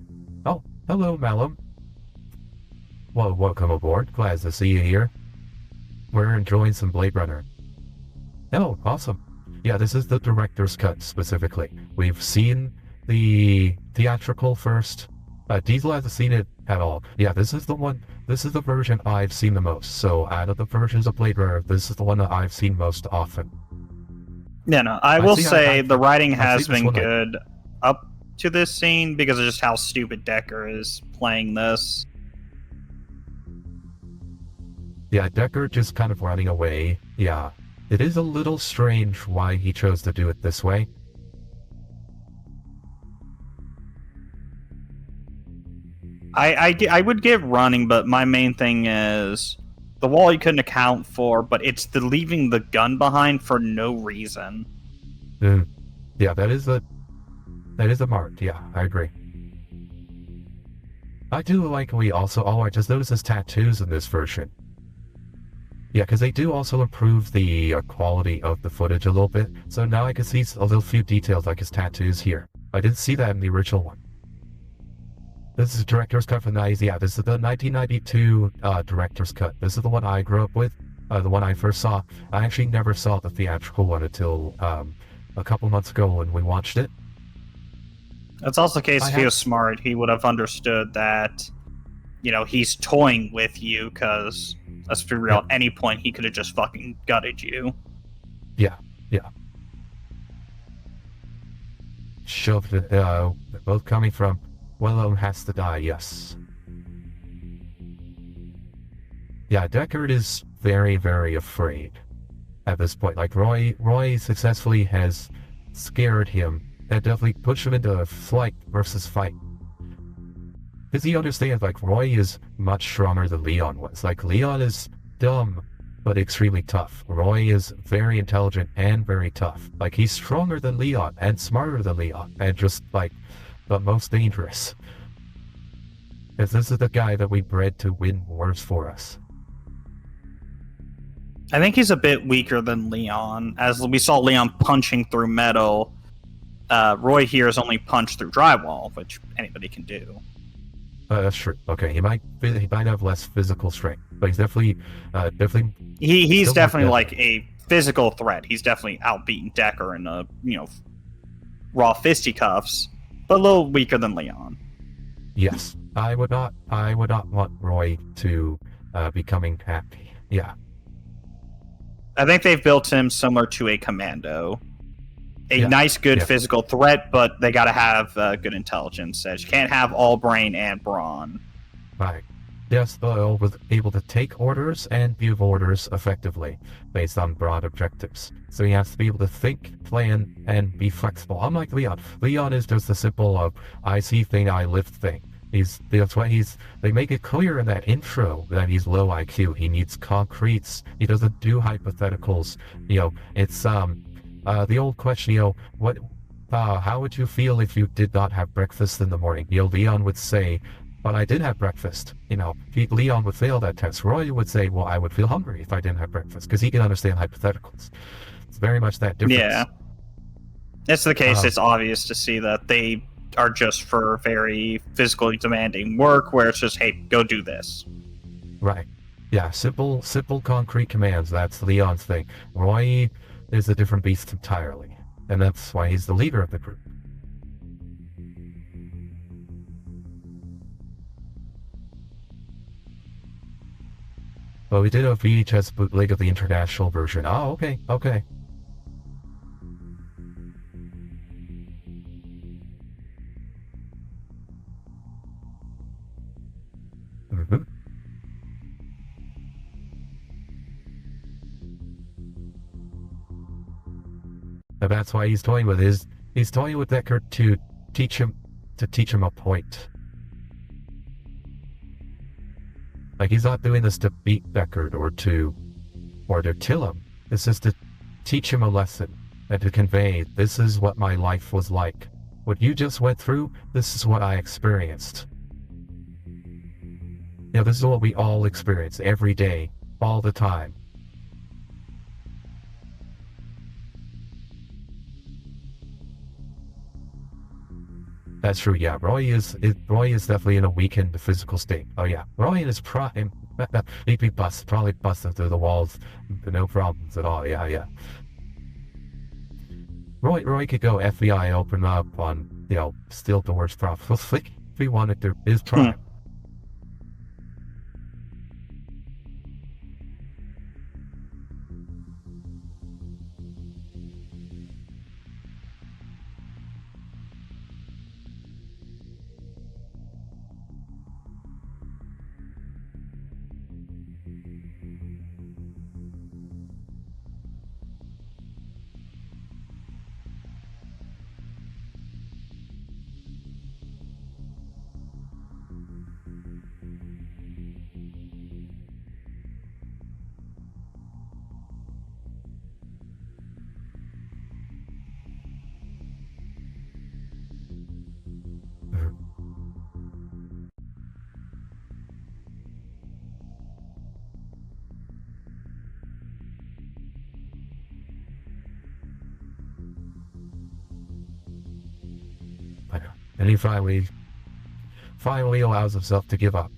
Oh, hello, Malum. Well, welcome aboard. Glad to see you here. We're enjoying some Blade Runner. Oh, awesome. Yeah, this is the director's cut specifically. We've seen the theatrical first. Diesel hasn't seen it at all. Yeah, this is the one. This is the version I've seen the most. So out of the versions of Blade Runner, this is the one that I've seen most often. Yeah, no, I will say the writing has been good up to this scene because of just how stupid Decker is playing this. Yeah, Decker just kind of running away. Yeah, it is a little strange why he chose to do it this way. I would get running, but my main thing is the wall you couldn't account for, but it's the leaving the gun behind for no reason. Yeah, that is a mark. Yeah, I agree. I do like I just noticed his tattoos in this version. Yeah, because they do also improve the quality of the footage a little bit. So now I can see a little few details like his tattoos here. I didn't see that in the original one. This is director's cut from the 90s. Yeah, this is the 1992 director's cut. This is the one I grew up with, the one I first saw. I actually never saw the theatrical one until a couple months ago when we watched it. That's also the case if he was smart. He would have understood that, he's toying with you because, let's be real, at any point he could have just fucking gutted you. Yeah. Shoved it, both coming from Willem has to die, yes. Yeah, Deckard is very, very afraid at this point. Like, Roy successfully has scared him and definitely pushed him into flight versus fight. Because he understands, like, Roy is much stronger than Leon was. Like, Leon is dumb, but extremely tough. Roy is very intelligent and very tough. Like, he's stronger than Leon and smarter than Leon and just, like, the most dangerous. Because this is the guy that we bred to win wars for us. I think he's a bit weaker than Leon. As we saw Leon punching through metal, Roy here is only punched through drywall, which anybody can do. That's true. Okay, he might have less physical strength, but he's definitely he's definitely like a physical threat. He's definitely outbeaten Decker in raw fisticuffs, but a little weaker than Leon. Yes, I would not want Roy to be coming happy. Yeah. I think they've built him similar to a commando. Nice, good physical threat, but they got to have good intelligence. As you can't have all brain and brawn. Right. Yes, Doyle was able to take orders and give orders effectively based on broad objectives. So he has to be able to think, plan, and be flexible. Unlike Leon. Leon is just a simple I see thing, I lift thing. They make it clear in that intro that he's low IQ. He needs concretes. He doesn't do hypotheticals. It's the old question, how would you feel if you did not have breakfast in the morning? Leon would say, but I did have breakfast. Leon would fail that test. Roy would say, well, I would feel hungry if I didn't have breakfast, because he can understand hypotheticals. It's very much that difference. Yeah. It's the case. It's obvious to see that they are just for very physically demanding work, where it's just, hey, go do this. Right. Yeah, simple concrete commands. That's Leon's thing. Roy is a different beast entirely, and that's why he's the leader of the group. Well, we did a VHS bootleg of the international version. Oh, okay, okay. Mm-hmm. And that's why he's toying with Deckard to teach him a point. Like, he's not doing this to beat Deckard or to kill him. It's just to teach him a lesson and to convey, this is what my life was like. What you just went through, this is what I experienced. You know, this is what we all experience every day, all the time. That's true, yeah. Roy is definitely in a weakened physical state. Oh yeah, Roy in his prime. He'd be probably busting through the walls, no problems at all. Yeah. Roy could go FBI open up on, steal the worst problems if he wanted to. His prime. And he finally allows himself to give up.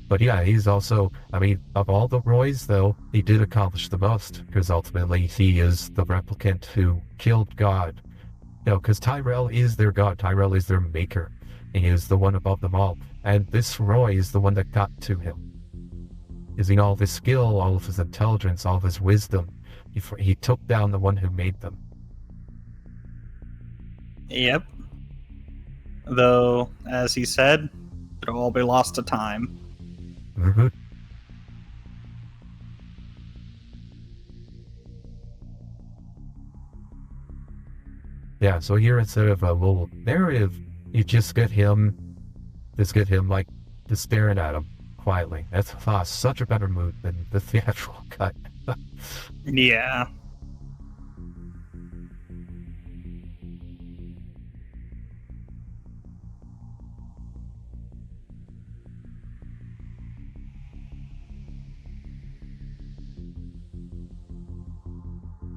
But yeah, he's also, of all the Roys, though, he did accomplish the most, because ultimately he is the replicant who killed God. Because Tyrell is their God, Tyrell is their maker. He is the one above them all, and this Roy is the one that got to him. Using all of his skill, all of his intelligence, all of his wisdom, he took down the one who made them. Yep. Though, as he said, it'll all be lost to time. Mm-hmm. Yeah, so here instead of a little narrative, you just get him like just staring at him quietly. That's such a better mood than the theatrical cut. Yeah.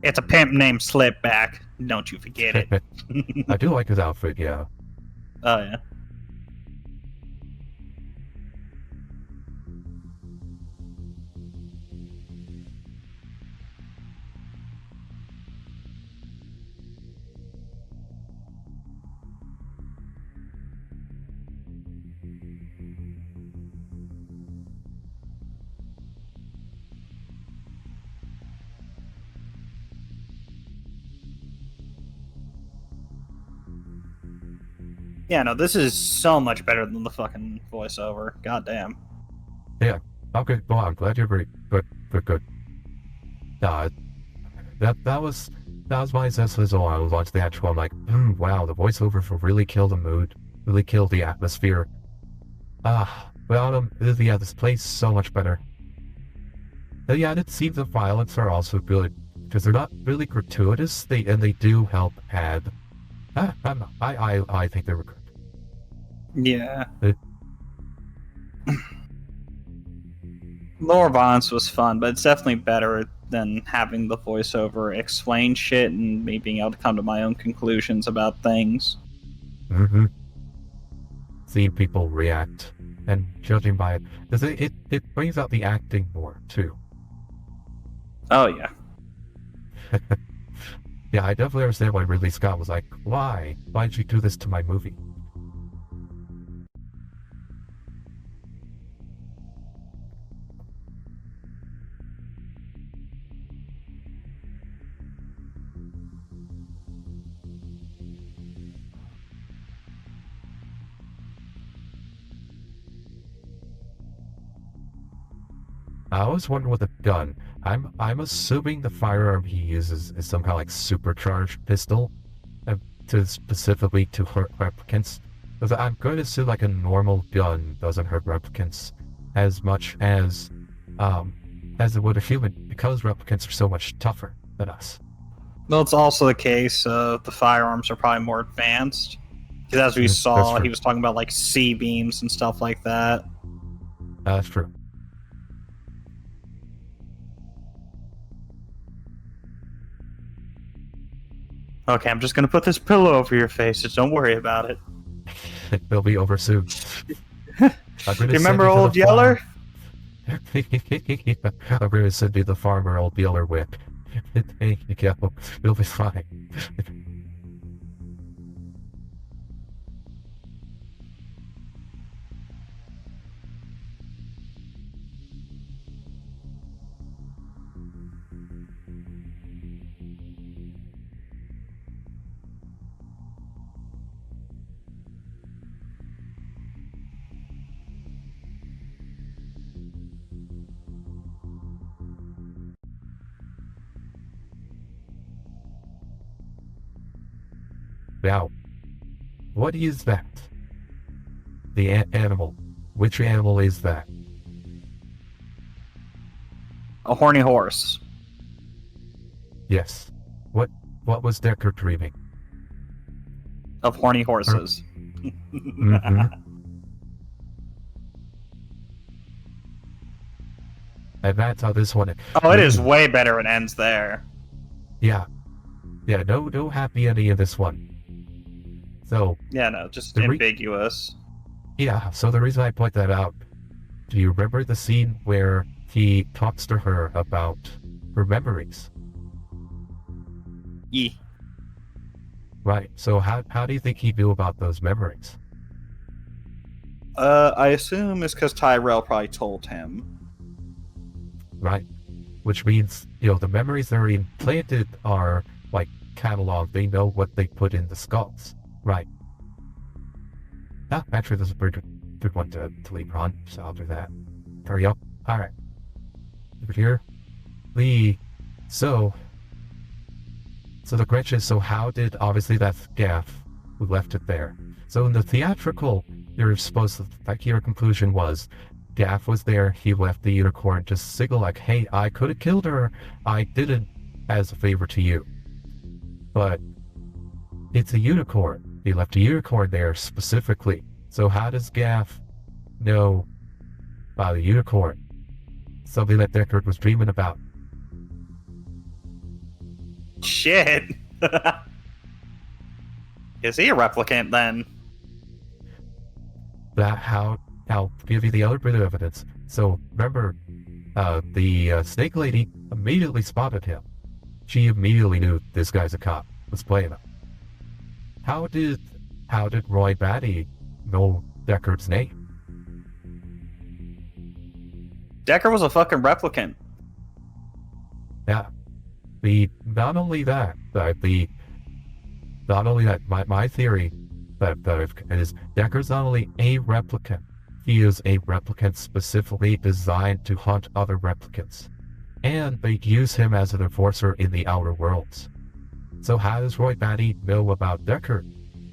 It's a pimp named Slipback. Don't you forget it. I do like his outfit, yeah. Oh, yeah. Yeah, no, this is so much better than the fucking voiceover. God damn. Yeah. Okay, well, I'm glad you agree. Good. That was my assessment when I was watching the actual. I'm like, wow, the voiceover really killed the mood, really killed the atmosphere. Without him, this plays so much better. Yeah, and it seems the violence are also good, because they're not really gratuitous, they do help add. I think they were good. Yeah. Lower violence was fun, but it's definitely better than having the voiceover explain shit and me being able to come to my own conclusions about things. Mm-hmm. Seeing people react and judging by it, because it brings out the acting more too. Oh yeah. Yeah, I definitely understand why Ridley Scott was like, why? Why'd you do this to my movie? I always wonder with a gun. I'm assuming the firearm he uses is some kind of like supercharged pistol, to specifically to hurt replicants. Because I'm going to assume like a normal gun doesn't hurt replicants as much as it would a human, because replicants are so much tougher than us. Well, it's also the case the firearms are probably more advanced. Because as we saw, he was talking about like C-beams and stuff like that. That's true. Okay, I'm just gonna put this pillow over your face. Just don't worry about it. They'll be over soon. You remember Old Yeller? I'm gonna send you the farmer Old Yeller whip. We'll be fine. Now, what is that? The animal. Which animal is that? A horny horse. Yes. What was Decker dreaming? Of horny horses. Mm-hmm. And that's how this one... Oh, it is way better it ends there. Yeah. Yeah, no happy ending in this one. So... Yeah, no, just ambiguous. Yeah, so the reason I point that out, do you remember the scene where he talks to her about her memories? Yeah. Right, so how do you think he knew about those memories? I assume it's because Tyrell probably told him. Right, which means, the memories that are implanted are, like, cataloged. They know what they put in the skulls. Right. Ah, actually, this is a pretty good one to leave on, so I'll do that. Hurry up. Alright. Over here. So the question is, so how did, obviously that's Gaff who left it there. So in the theatrical, you're supposed to, like, your conclusion was, Gaff was there, he left the unicorn to signal like, hey, I could have killed her, I did it as a favor to you. But it's a unicorn. He left a unicorn there specifically. So how does Gaff know about a unicorn? Something that Deckard was dreaming about. Shit. Is he a replicant then? I'll give you the other bit of evidence. So remember, the snake lady immediately spotted him. She immediately knew this guy's a cop, was playing him. How did Roy Batty know Deckard's name? Deckard was a fucking replicant. Yeah. Not only that, my theory is Deckard's not only a replicant, he is a replicant specifically designed to hunt other replicants. And they use him as an enforcer in the Outer Worlds. So how does Roy Batty know about Deckard?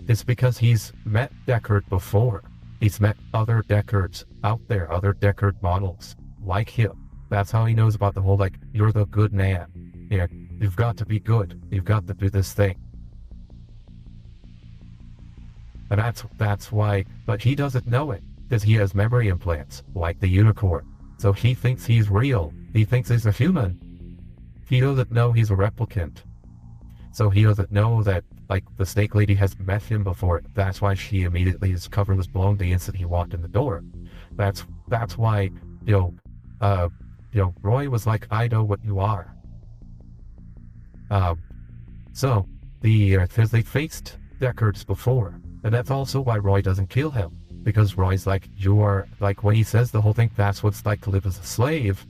It's because he's met Deckard before. He's met other Deckards out there, other Deckard models like him. That's how he knows about the whole, like, you're the good man. Yeah, you've got to be good. You've got to do this thing. And that's why, but he doesn't know it, because he has memory implants, like the unicorn. So he thinks he's real. He thinks he's a human. he doesn't know he's a replicant. So he doesn't know that, like, the snake lady has met him before. That's why she immediately, his cover was blown the instant he walked in the door. That's why, Roy was like, I know what you are. So, because they faced Deckard before, and that's also why Roy doesn't kill him. Because Roy's like, like, when he says the whole thing, that's what it's like to live as a slave,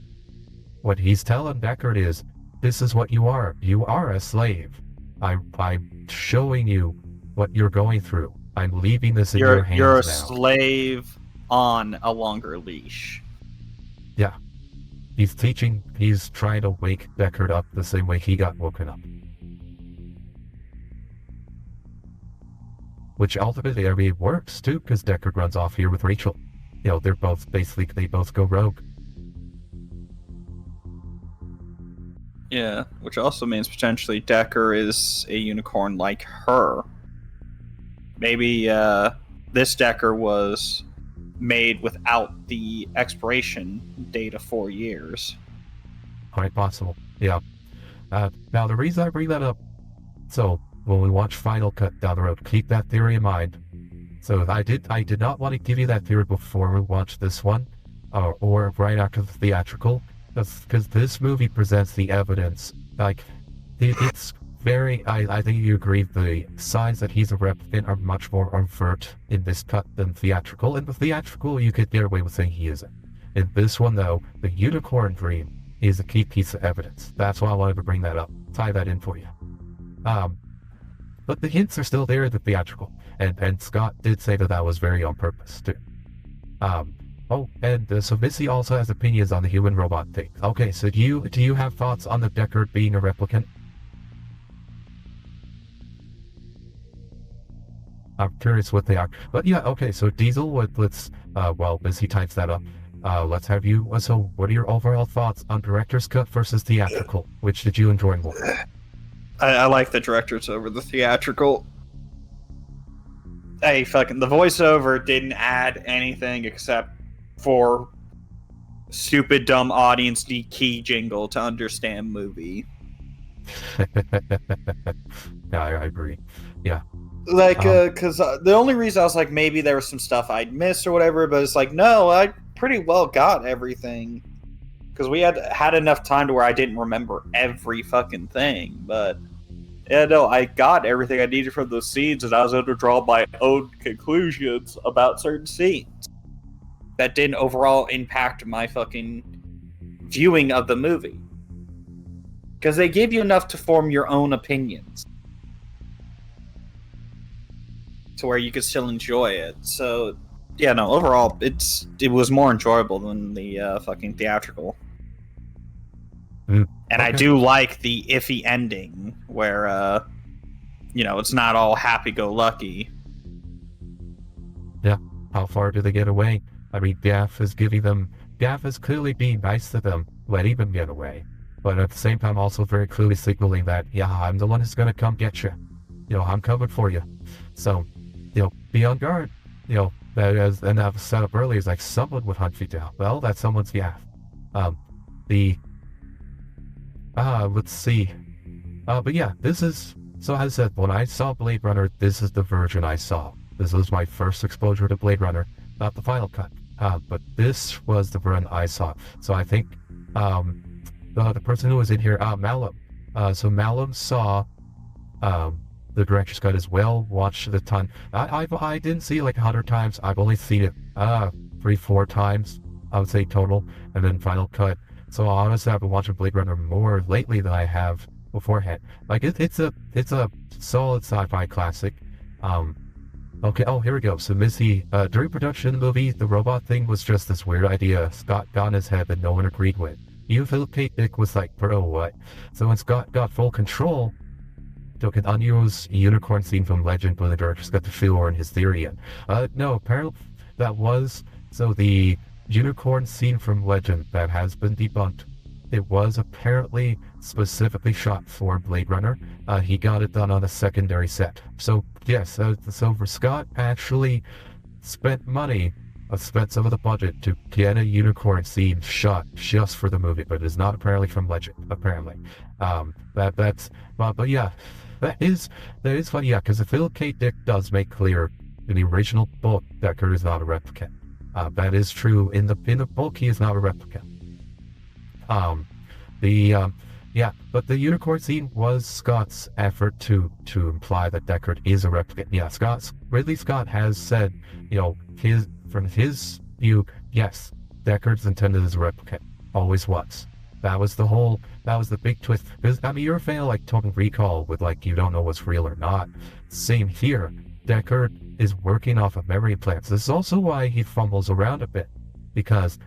what he's telling Deckard is, this is what you are. You are a slave. I'm showing you what you're going through. I'm leaving this in your hands now. You're a slave on a longer leash. Yeah. He's trying to wake Deckard up the same way he got woken up. Which ultimately, I mean, works too, because Deckard runs off here with Rachel. They're both, basically, they both go rogue. Yeah, which also means potentially Deckard is a unicorn like her. Maybe this Deckard was made without the expiration date of 4 years. Quite possible, yeah. Now, the reason I bring that up, so when we watch Final Cut down the road, keep that theory in mind. So I did not want to give you that theory before we watch this one, or right after the theatrical. Because this movie presents the evidence, like, it's very, I think you agree, the signs that he's a replicant are much more overt in this cut than theatrical. In the theatrical, you could get away with saying he isn't. In this one, though, the unicorn dream is a key piece of evidence. That's why I wanted to bring that up, tie that in for you. But the hints are still there in the theatrical, and Scott did say that was very on purpose, too. Oh, and so Missy also has opinions on the human-robot thing. Okay, so do you have thoughts on the Deckard being a replicant? I'm curious what they are. But yeah, okay, so Diesel, let's, while Missy types that up, let's have you, so what are your overall thoughts on director's cut versus theatrical? Which did you enjoy more? I like the director's over the theatrical. Hey, fucking, the voiceover didn't add anything except for stupid, dumb audience need key jingle to understand movie. Yeah, I agree. Yeah. Like, because the only reason I was like, maybe there was some stuff I'd missed or whatever, but it's like, no, I pretty well got everything. Because we had enough time to where I didn't remember every fucking thing, but yeah, no, I got everything I needed from those scenes, and I was able to draw my own conclusions about certain scenes that didn't overall impact my fucking viewing of the movie. Because they give you enough to form your own opinions to where you could still enjoy it. So, yeah, no, overall, it was more enjoyable than the fucking theatrical. And okay. I do like the iffy ending where, it's not all happy-go-lucky. Yeah, how far do they get away? I mean, Gaff is clearly being nice to them, letting them get away. But at the same time, also very clearly signaling that, yeah, I'm the one who's gonna come get you. I'm coming for you. So, be on guard. That was set up earlier, is like someone would hunt you down. Well, that's someone's Gaff. Let's see. But yeah, this is, so as I said, when I saw Blade Runner, this is the version I saw. This was my first exposure to Blade Runner, not the final cut. But this was the run I saw. So I think, the person who was in here, Malum. So Malum saw, the director's cut as well, watched it a ton. I didn't see it like 100 times. I've only seen it, 3-4 times, I would say total, and then final cut. So honestly, I've been watching Blade Runner more lately than I have beforehand. Like, it's a solid sci-fi classic. Okay, oh, here we go. So Missy, during production of the movie, the robot thing was just this weird idea Scott got in his head that no one agreed with. Even Philip K. Dick was like, bro, what? So when Scott got full control, took an unused unicorn scene from Legend when the director's got to shoehorn his theory in. No, apparently that was, so the unicorn scene from Legend that has been debunked, it was apparently specifically shot for Blade Runner. He got it done on a secondary set. So yes, so Scott actually spent money spent some of the budget to get a unicorn scene shot just for the movie, but it's not apparently from Legend. Apparently, but yeah, that is funny. Yeah, because Phil K. Dick does make clear in the original book Deckard is not a replicant. That is true in the book. He is not a replicant. Yeah, but the unicorn scene was Scott's effort to imply that Deckard is a replicant. Yeah, Ridley Scott has said, from his view, yes, Deckard's intended as a replicant. Always was. That was the big twist. Because, you're a fan of, Total Recall with, you don't know what's real or not. Same here. Deckard is working off of memory implants. This is also why he fumbles around a bit. Because,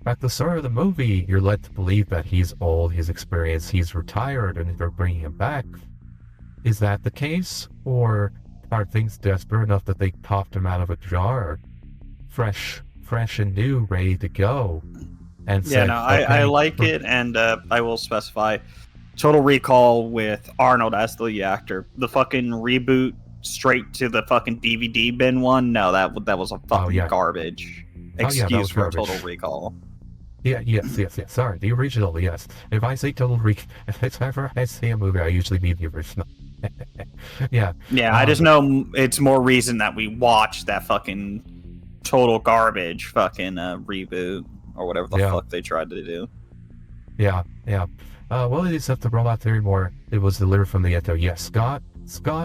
at the start of the movie, you're led to believe that he's old, he's experienced, he's retired, and they're bringing him back. Is that the case? Or are things desperate enough that they popped him out of a jar, fresh and new, ready to go? And I like it, and I will specify Total Recall with Arnold as the lead actor. The fucking reboot straight to the fucking DVD bin one, no, that was a fucking garbage. Excuse for garbage. Total Recall. Yeah, yes. Sorry, the original, yes. If I say Total Recall, if ever I say a movie, I usually mean the original. Yeah. Yeah, I just know it's more reason that we watch that fucking total garbage fucking reboot or whatever the fuck they tried to do. Yeah. Well, it is up to Robot Theory more. It was delivered from the get-go. Yes, Scott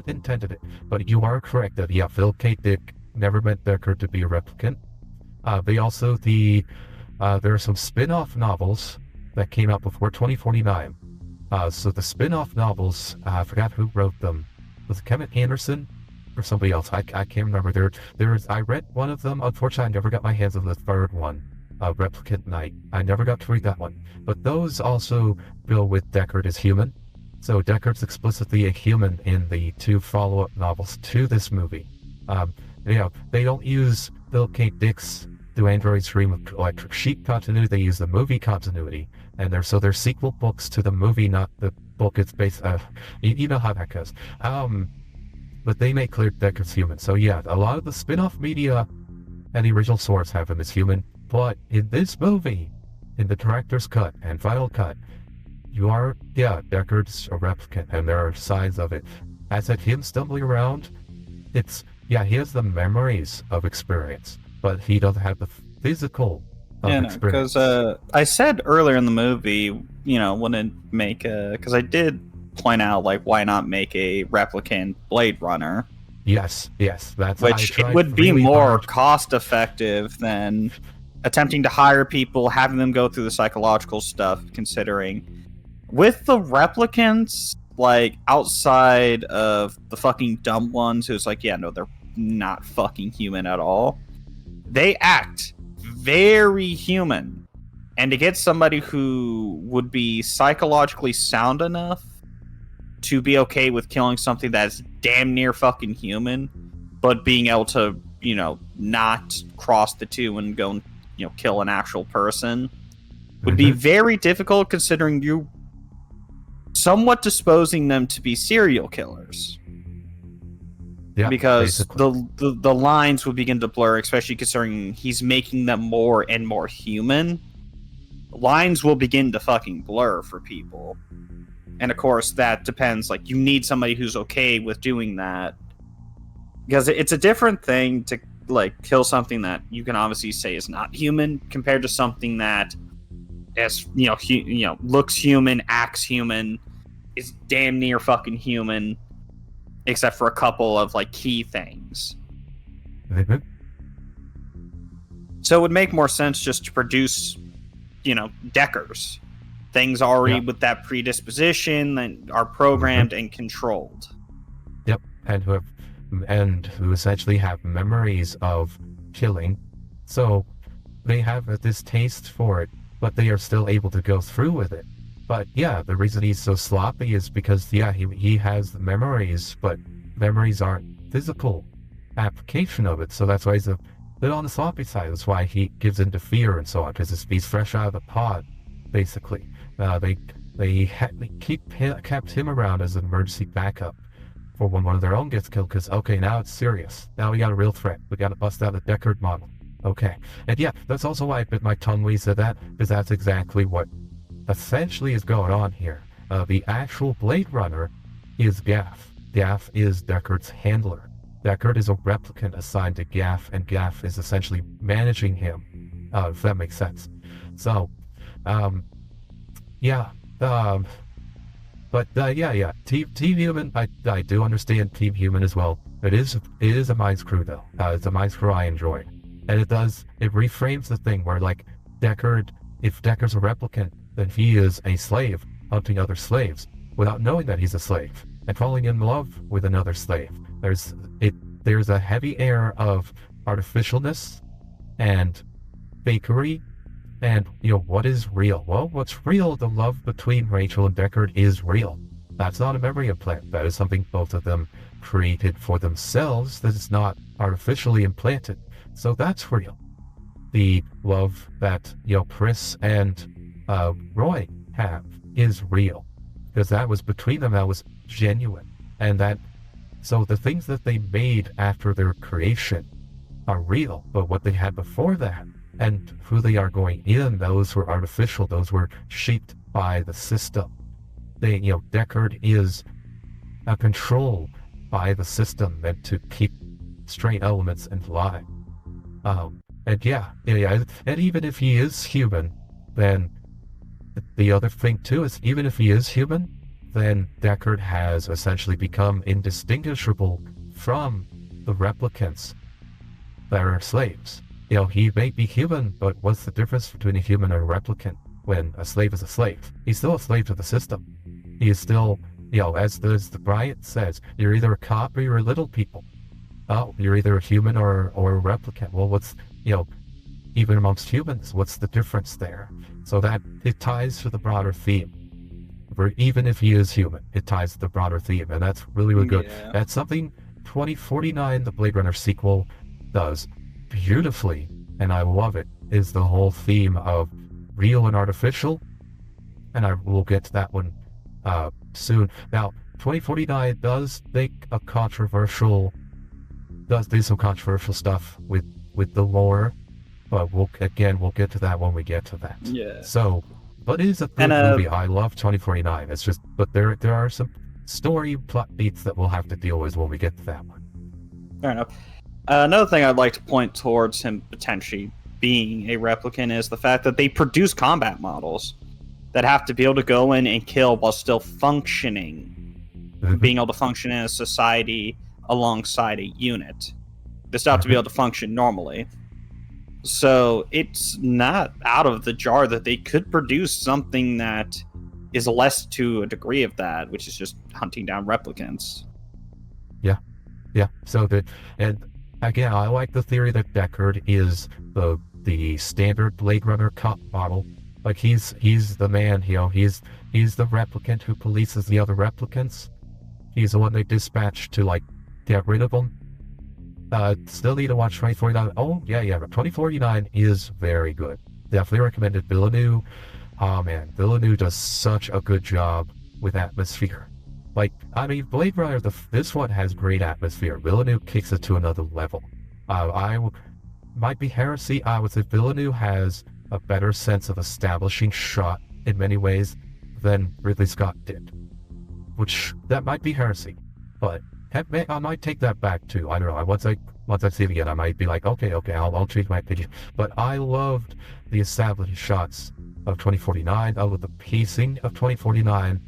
intended it, but you are correct that Phil K. Dick never meant Deckard to be a replicant. They also there are some spin-off novels that came out before 2049. So the spin-off novels, I forgot who wrote them. Was it Kevin Anderson or somebody else? I can't remember. I read one of them. Unfortunately, I never got my hands on the third one, Replicant Night. I never got to read that one. But those also deal with Deckard as human. So Deckard's explicitly a human in the two follow-up novels to this movie. They don't use Phil K. Dick's Do Androids Dream of Electric Sheep continuity. They use the movie continuity, and they're sequel books to the movie, not the book it's based. You know how that goes. But they make clear Deckard's human. So yeah, a lot of the spin-off media and the original source have him as human. But in this movie, in the director's cut and final cut, Deckard's a replicant, and there are signs of it. As at him stumbling around, he has the memories of experience, but he doesn't have the physical experience. Because I said earlier in the movie, wouldn't make because I did point out, why not make a replicant Blade Runner? Yes, that's which it would be more cost effective than attempting to hire people, having them go through the psychological stuff, considering with the replicants, outside of the fucking dumb ones who's they're not fucking human at all. They act very human. And to get somebody who would be psychologically sound enough to be okay with killing something that's damn near fucking human, but being able to, not cross the two and go and, kill an actual person would be very difficult, considering you somewhat disposing them to be serial killers. Yeah, because basically. the lines would begin to blur, especially considering he's making them more and more human. Lines will begin to fucking blur for people. And of course, that depends. You need somebody who's okay with doing that. Because it's a different thing to, kill something that you can obviously say is not human, compared to something that is, looks human, acts human, is damn near fucking human, except for a couple of key things. Mm-hmm. So it would make more sense just to produce, Deckers, things already with that predisposition that are programmed and controlled. Yep, and who essentially have memories of killing, so they have a distaste for it, but they are still able to go through with it. But the reason he's so sloppy is because he has the memories, but memories aren't physical application of it, so that's why he's a bit on the sloppy side. That's why he gives into fear and so on, because he's fresh out of the pod, basically. They kept him around as an emergency backup, for when one of their own gets killed, because, okay, now it's serious. Now we got a real threat. We got to bust out the Deckard model. Okay. And yeah, that's also why I bit my tongue when he said that, because that's exactly what essentially is going on here. The actual Blade Runner is Gaff. Gaff is Deckard's handler. Deckard is a replicant assigned to Gaff, and Gaff is essentially managing him, if that makes sense. So, yeah. But Team Human, I do understand Team Human as well. It is a mind screw though. It's a mind screw I enjoy. And it reframes the thing where, like, if Deckard's a replicant, then he is a slave hunting other slaves without knowing that he's a slave and falling in love with another slave. There's a heavy air of artificialness and fakery. And, what is real? Well, what's real, the love between Rachel and Deckard is real. That's not a memory implant. That is something both of them created for themselves that is not artificially implanted. So that's real. The love that, Chris and Roy have is real. Because that was between them, that was genuine. And so the things that they made after their creation are real, but what they had before that, and who they are going in, those were artificial, those were shaped by the system. Deckard is controlled by the system meant to keep straight elements in line. And and even if he is human, then the other thing too is, even if he is human, then Deckard has essentially become indistinguishable from the replicants that are slaves. He may be human, but what's the difference between a human and a replicant when a slave is a slave? He's still a slave to the system. He is still, as the Bryant says, you're either a cop or you're a little people. Oh, you're either a human or a replicant. Well, what's, even amongst humans, what's the difference there? So that it ties to the broader theme. Where even if he is human, it ties to the broader theme, and that's really, really good. Yeah. That's something 2049, the Blade Runner sequel, does beautifully, and I love it, is the whole theme of real and artificial, and I will get to that one soon. Now, 2049 does do some controversial stuff with the lore, but we'll get to that when we get to that. Yeah. So, but it is a good movie. I love 2049. It's just, but there are some story plot beats that we'll have to deal with when we get to that one. Fair enough. Another thing I'd like to point towards him potentially being a replicant is the fact that they produce combat models that have to be able to go in and kill while still functioning, being able to function in a society alongside a unit. They still have to be able to function normally. So it's not out of the jar that they could produce something that is less to a degree of that, which is just hunting down replicants. Yeah. So and again, I like the theory that Deckard is the standard Blade Runner cop model. Like he's the man, he's the replicant who polices the other replicants. He's the one they dispatch to, like, get rid of them. Still need to watch 2049. Oh, yeah, but 2049 is very good. Definitely recommended. Villeneuve. Oh, man. Villeneuve does such a good job with atmosphere. Like, I mean, Blade Runner, this one has great atmosphere. Villeneuve kicks it to another level. Might be heresy. I would say Villeneuve has a better sense of establishing shot in many ways than Ridley Scott did. Which, that might be heresy. But I might take that back too. I don't know. Once I see it again, I might be like, okay, I'll change my opinion. But I loved the established shots of 2049. I love the pacing of 2049.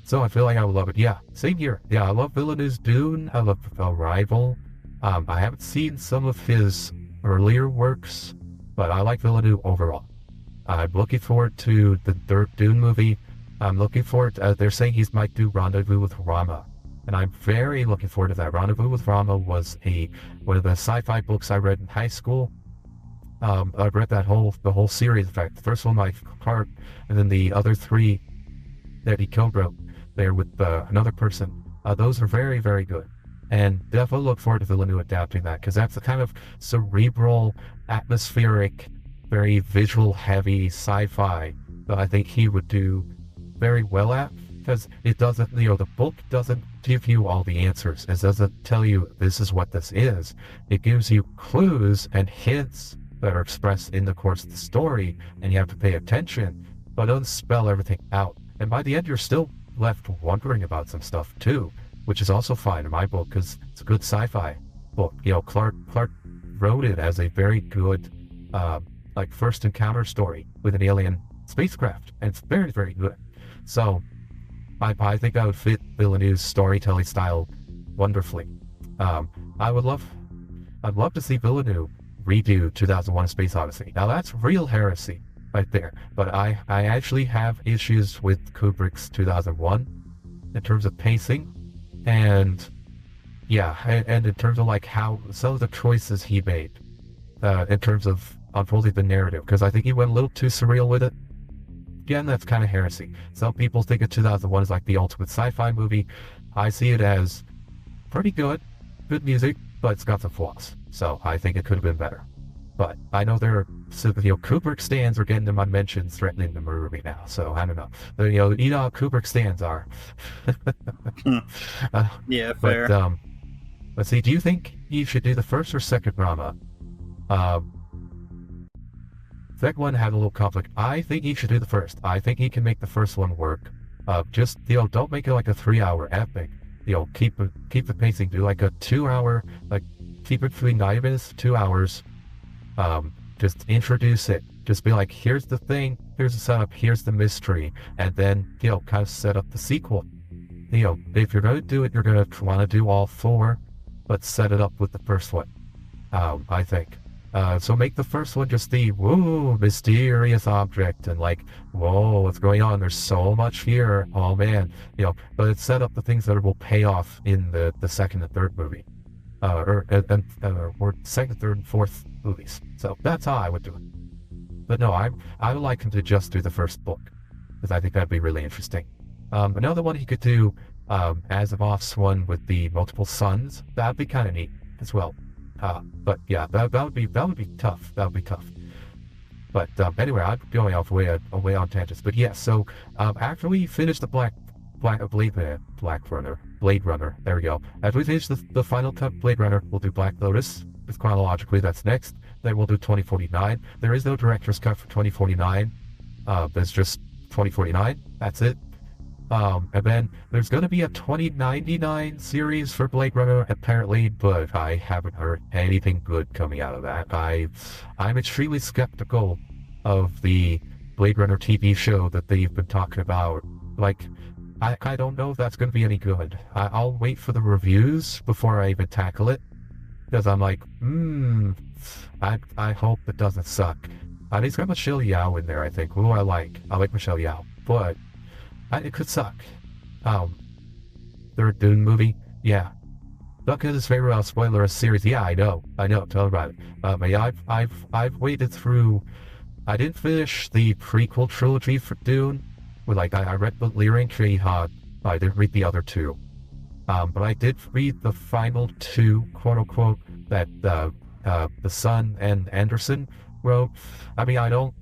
So I feel like I would love it. Yeah, same here. Yeah, I love Villeneuve's Dune. I love Arrival. I haven't seen some of his earlier works, but I like Villeneuve overall. I'm looking forward to the third Dune movie. I'm looking forward to, they're saying he might do Rendezvous with Rama, and I'm very looking forward to that. Rendezvous with Rama was one of the sci-fi books I read in high school. I've read the whole series. In fact, the first one by Clark, and then the other three that he co-wrote there with another person. Those are very, very good. And definitely look forward to Villeneuve adapting that, because that's the kind of cerebral, atmospheric, very visual heavy sci-fi that I think he would do very well at. because it doesn't, the book doesn't give you all the answers. It doesn't tell you this is what this is. It gives you clues and hints that are expressed in the course of the story, and you have to pay attention, but it doesn't spell everything out. And by the end, you're still left wondering about some stuff too, which is also fine in my book because it's a good sci-fi book. Clark wrote it as a very good first encounter story with an alien spacecraft, and it's very, very good. So I think that would fit Villeneuve's storytelling style wonderfully. I'd love to see Villeneuve redo 2001: A Space Odyssey. Now that's real heresy right there, but I actually have issues with Kubrick's 2001 in terms of pacing, and in terms of how some of the choices he made in terms of unfolding the narrative, because I think he went a little too surreal with it. Again, that's kind of heresy. Some people think of 2001 as like the ultimate sci-fi movie. I see it as pretty good music, but it's got some flaws. So I think it could have been better. But I know there are Kubrick stans are getting them on mentions threatening the movie now. So I don't know. Kubrick stans are. Yeah, fair. But let's see. Do you think he should do the first or second drama? Second one had a little conflict. I think he should do the first. I think he can make the first one work. Just don't make it like a 3-hour epic. Keep the pacing. Do like a 2-hour, keep it between 9 minutes, 2 hours. Just introduce it. Just be like, here's the thing, here's the setup, here's the mystery, and then kind of set up the sequel. If you're gonna do it, you're gonna want to do all 4, but set it up with the first one. I think. So make the first one just the woo mysterious object and whoa, what's going on? There's so much here. Oh man, but it's set up the things that will pay off in the second and third movie, or second, third, and fourth movies. So that's how I would do it. But no, I would like him to just do the first book because I think that'd be really interesting. Another one he could do, Asimov's one with the multiple suns. That'd be kind of neat as well. But yeah, that would be tough. That would be tough. But anyway, I'm going away on tangents. But yeah, so after we finish the Blade Runner. There we go. After we finish the final cut Blade Runner, we'll do Black Lotus. It's chronologically, that's next. Then we'll do 2049. There is no director's cut for 2049. There's just 2049. That's it. And then there's going to be a 2099 series for Blade Runner, apparently, but I haven't heard anything good coming out of that. I'm extremely skeptical of the Blade Runner TV show that they've been talking about. I don't know if that's going to be any good. I'll wait for the reviews before I even tackle it, because I'm like, I hope it doesn't suck. And he's got Michelle Yeoh in there, I think, who I like. I like Michelle Yeoh, but it could suck. Third Dune movie, yeah. Look at his favorite spoiler series. Yeah, I know. Tell about it. But yeah, I've waited through. I didn't finish the prequel trilogy for Dune. I read the Lyric Jihad. I didn't read the other 2. But I did read the final 2, quote unquote, that the son and Anderson wrote. I mean, I don't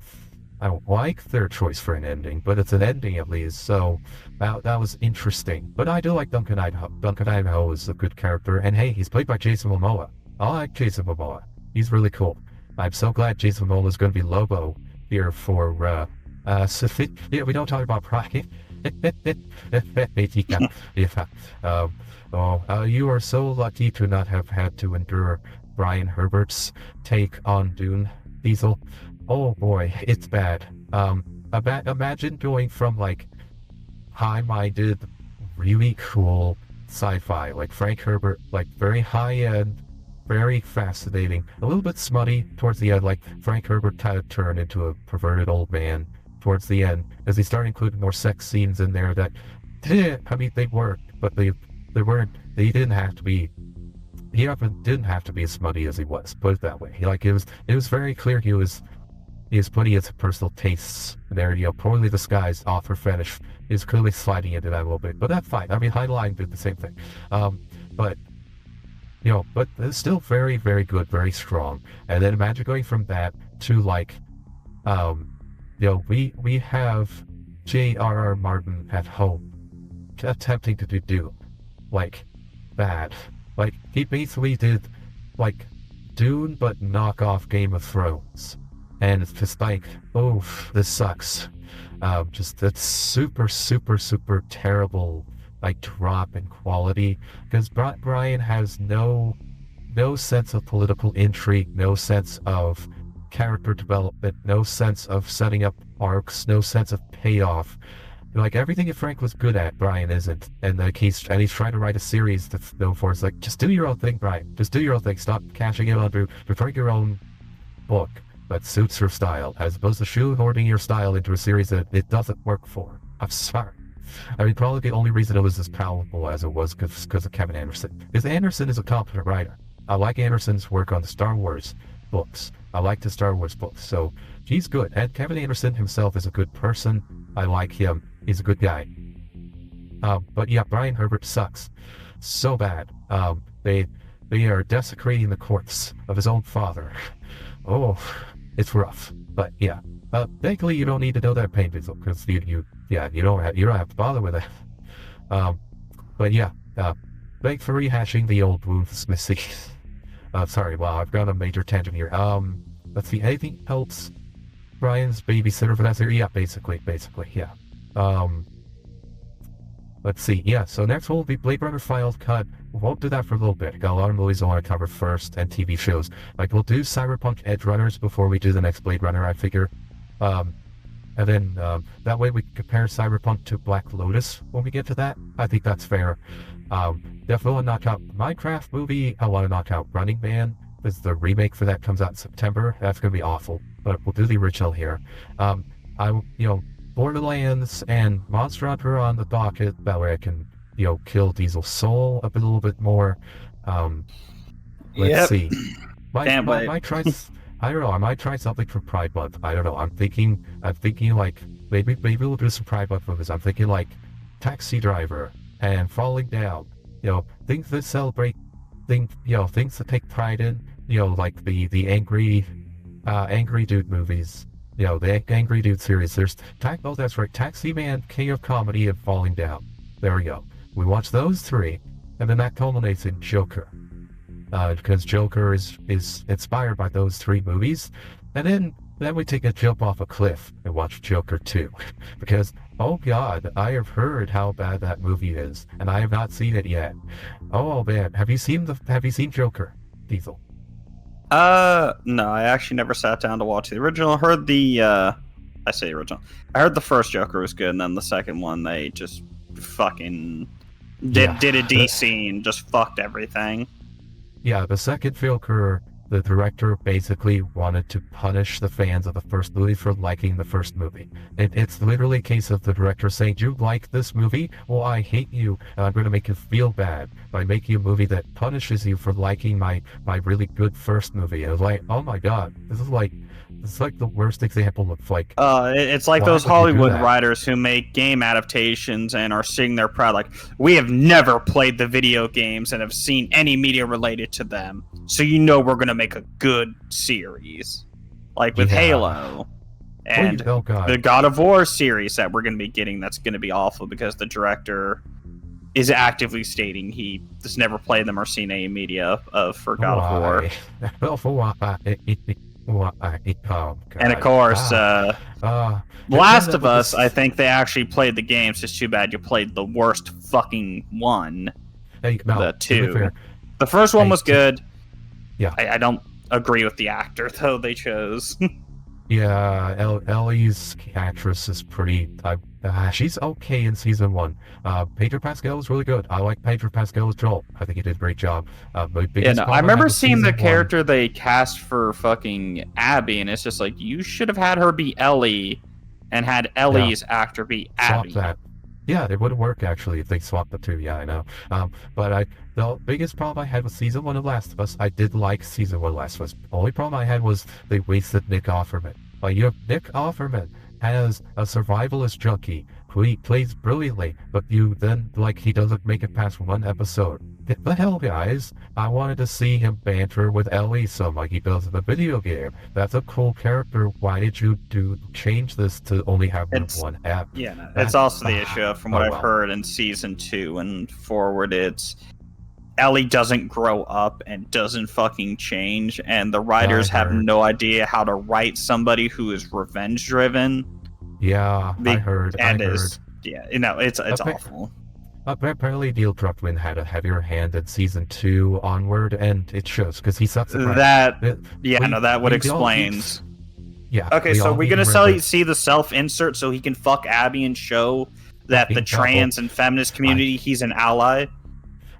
like their choice for an ending, but it's an ending at least, so that was interesting. But I do like Duncan Idaho. Duncan Idaho is a good character, and hey, he's played by Jason Momoa. I like Jason Momoa. He's really cool. I'm so glad Jason Momoa is going to be Lobo here for, yeah, we don't talk about pride. You are so lucky to not have had to endure Brian Herbert's take on Dune, Diesel. Oh boy, it's bad. Imagine going from high-minded, really cool sci-fi, like Frank Herbert, very high-end, very fascinating, a little bit smutty towards the end, Frank Herbert kind of turned into a perverted old man towards the end, as he started including more sex scenes in there that, I mean, they worked, but they didn't have to be, he didn't have to be as smutty as he was, put it that way. It was very clear he was putting his personal tastes there, poorly disguised author fetish is clearly sliding into that a little bit, but that's fine. I mean, Heinlein did the same thing. But it's still very, very good, very strong. And then imagine going from that to we have J.R.R. Martin at home, attempting to do, like, bad. Like, he basically did, like, Dune, but knock off Game of Thrones. And it's just like, oh, this sucks. Just that super, super, super terrible, like, drop in quality. Because Brian has no sense of political intrigue, no sense of character development, no sense of setting up arcs, no sense of payoff. Like, everything that Frank was good at, Brian isn't. And like he's trying to write a series that's known for. It's like, just do your own thing, Brian. Just do your own thing. Stop cashing in on write your own book that suits your style, as opposed to shoehorning your style into a series that it doesn't work for. I'm sorry. I mean, probably the only reason it was as palatable as it was because of Kevin Anderson. Because Anderson is a competent writer. I like Anderson's work on the Star Wars books. I like the Star Wars books, so he's good. And Kevin Anderson himself is a good person. I like him. He's a good guy. But yeah, Brian Herbert sucks. So bad. They are desecrating the corpse of his own father. Oh, it's rough. But yeah. Thankfully, you don't need to know that pain, Diesel, because you don't have to bother with it. But yeah, thanks for rehashing the old wounds, Missy. Sorry, wow, I've got a major tangent here. Let's see, anything else? Brian's babysitter for that series? Yeah, basically, yeah. Let's see, yeah, so next will be Blade Runner Final Cut. We won't do that for a little bit. Got a lot of movies I want to cover first, and TV shows. Like, we'll do Cyberpunk Edge Runners before we do the next Blade Runner, I figure. And then, that way we can compare Cyberpunk to Black Lotus when we get to that. I think that's fair. Definitely want to knock out Minecraft movie. I want to knock out Running Man. This is the remake for that, comes out in September. That's going to be awful, but we'll do the original here. Borderlands and Monster Hunter on the docket. That way I can, kill Diesel's soul a little bit more. Let's see. Might try. I don't know. I might try something for Pride Month. I don't know. I'm thinking like maybe we'll do some Pride Month movies. I'm thinking like Taxi Driver and Falling Down. Things that celebrate things that take pride in. Like the angry dude movies. The Angry Dude series. That's right. Taxi Man, King of Comedy, and Falling Down. There we go. We watch those three, and then that culminates in Joker. Because Joker is inspired by those three movies. And then we take a jump off a cliff and watch Joker 2. Because, oh god, I have heard how bad that movie is, and I have not seen it yet. Oh man, have you seen Joker, Diesel? No, I actually never sat down to watch the original. I heard I heard the first Joker was good, and then the second one, they just fucking did a DC and just fucked everything. Yeah, the second Joker, the director basically wanted to punish the fans of the first movie for liking the first movie. It's literally a case of the director saying, you like this movie? Well, I hate you, and I'm going to make you feel bad by making a movie that punishes you for liking my really good first movie. And I was like, oh my god, this is like the worst example of like... it's like those Hollywood writers who make game adaptations and are sitting there proud, like, we have never played the video games and have seen any media related to them, so we're going to make a good series. Like with Halo and the God of War series that we're going to be getting, that's going to be awful because the director is actively stating he has never played them or seen any media for God of War. And of course, Last of Us, I think they actually played the games. It's too bad you played the worst fucking one. The two. The first one was good. Yeah. I don't agree with the actor, though, they chose. Yeah, Ellie's actress is pretty... she's okay in season 1. Pedro Pascal is really good. I like Pedro Pascal as Joel. I think he did a great job. I remember seeing the character they cast for fucking Abby, and it's just like, you should have had her be Ellie, and had Ellie's actor be Abby. Swap that. Yeah, it would work, actually, if they swapped the two. Yeah, I know. But the biggest problem I had with season 1 of Last of Us, I did like season 1 of Last of Us. The only problem I had was they wasted Nick Offerman. Like, Nick Offerman as a survivalist junkie he plays brilliantly, but you then, like, he doesn't make it past one episode. What the hell, guys? I wanted to see him banter with Ellie some like he does in the video game. That's a cool character. Why did you change this to only have one app? Yeah, no, it's also the issue from what I've heard in season 2 and forward. It's Ellie doesn't grow up and doesn't fucking change, and the writers have no idea how to write somebody who is revenge driven. Yeah, I heard. Yeah, you know, it's awful. Apparently, Neil Druckmann had a heavier hand in season 2 onward, and it shows because he sucks at that would explains. Yeah. Okay, so we're gonna see the self-insert so he can fuck Abby and show that the trans and feminist community he's an ally.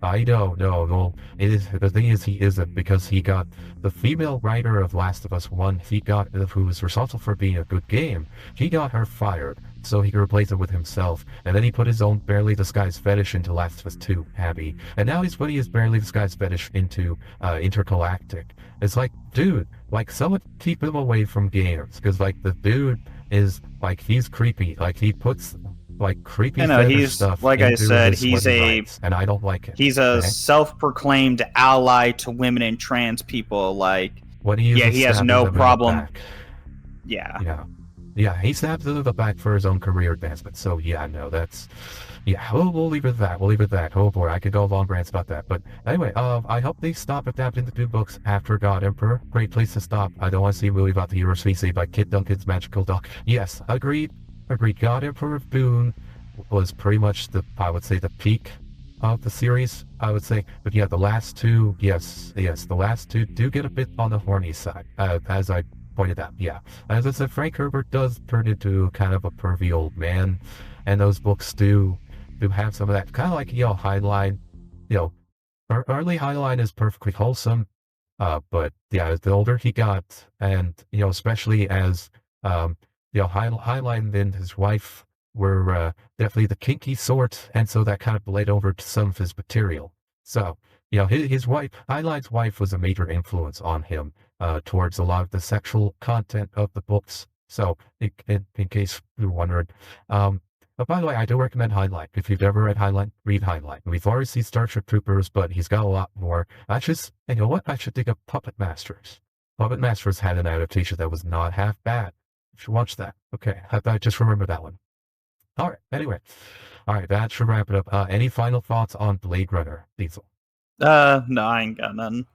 I don't know. Well, the thing is, he isn't, because he got the female writer of Last of Us 1. Who was responsible for being a good game. He got her fired, so he could replace it with himself. And then he put his own barely disguised fetish into Last of Us 2, Abby. And now he's putting his barely disguised fetish into Intergalactic. It's like, dude, like, someone keep him away from games, because, like, the dude is, like, he's creepy. Like, he puts, like, creepy stuff. Like I said, and I don't like it. He's a self-proclaimed ally to women and trans people. Like, he has no problem. Yeah, he stabs into the back for his own career advancement. So yeah, no, that's we'll leave it at that. We'll leave it at that. Oh boy, I could go long rants about that. But anyway, I hope they stop adapting the 2 books after God Emperor. Great place to stop. I don't want to see a movie about the hero species by Kit Duncan's magical dog. Yes, agreed. God Emperor of Dune was pretty much the peak of the series, I would say. But yeah, the last 2, the last 2 do get a bit on the horny side, as I pointed out. Yeah, as I said, Frank Herbert does turn into kind of a pervy old man, and those books do have some of that, kind of like, Heinlein. Early Heinlein is perfectly wholesome, but yeah, the older he got, and especially as Heinlein and his wife were definitely the kinky sort, and so that kind of bled over to some of his material. So, his wife, Heinlein's wife, was a major influence on him towards a lot of the sexual content of the books. So, in case you're wondering. But by the way, I do recommend Heinlein. If you've never read Heinlein, read Heinlein. We've already seen Starship Troopers, but he's got a lot more. I should dig up Puppet Masters. Puppet Masters had an adaptation that was not half bad. You should watch that. Okay, I just remember that one. Alright, anyway. Alright, that should wrap it up. Any final thoughts on Blade Runner, Diesel? No, I ain't got none.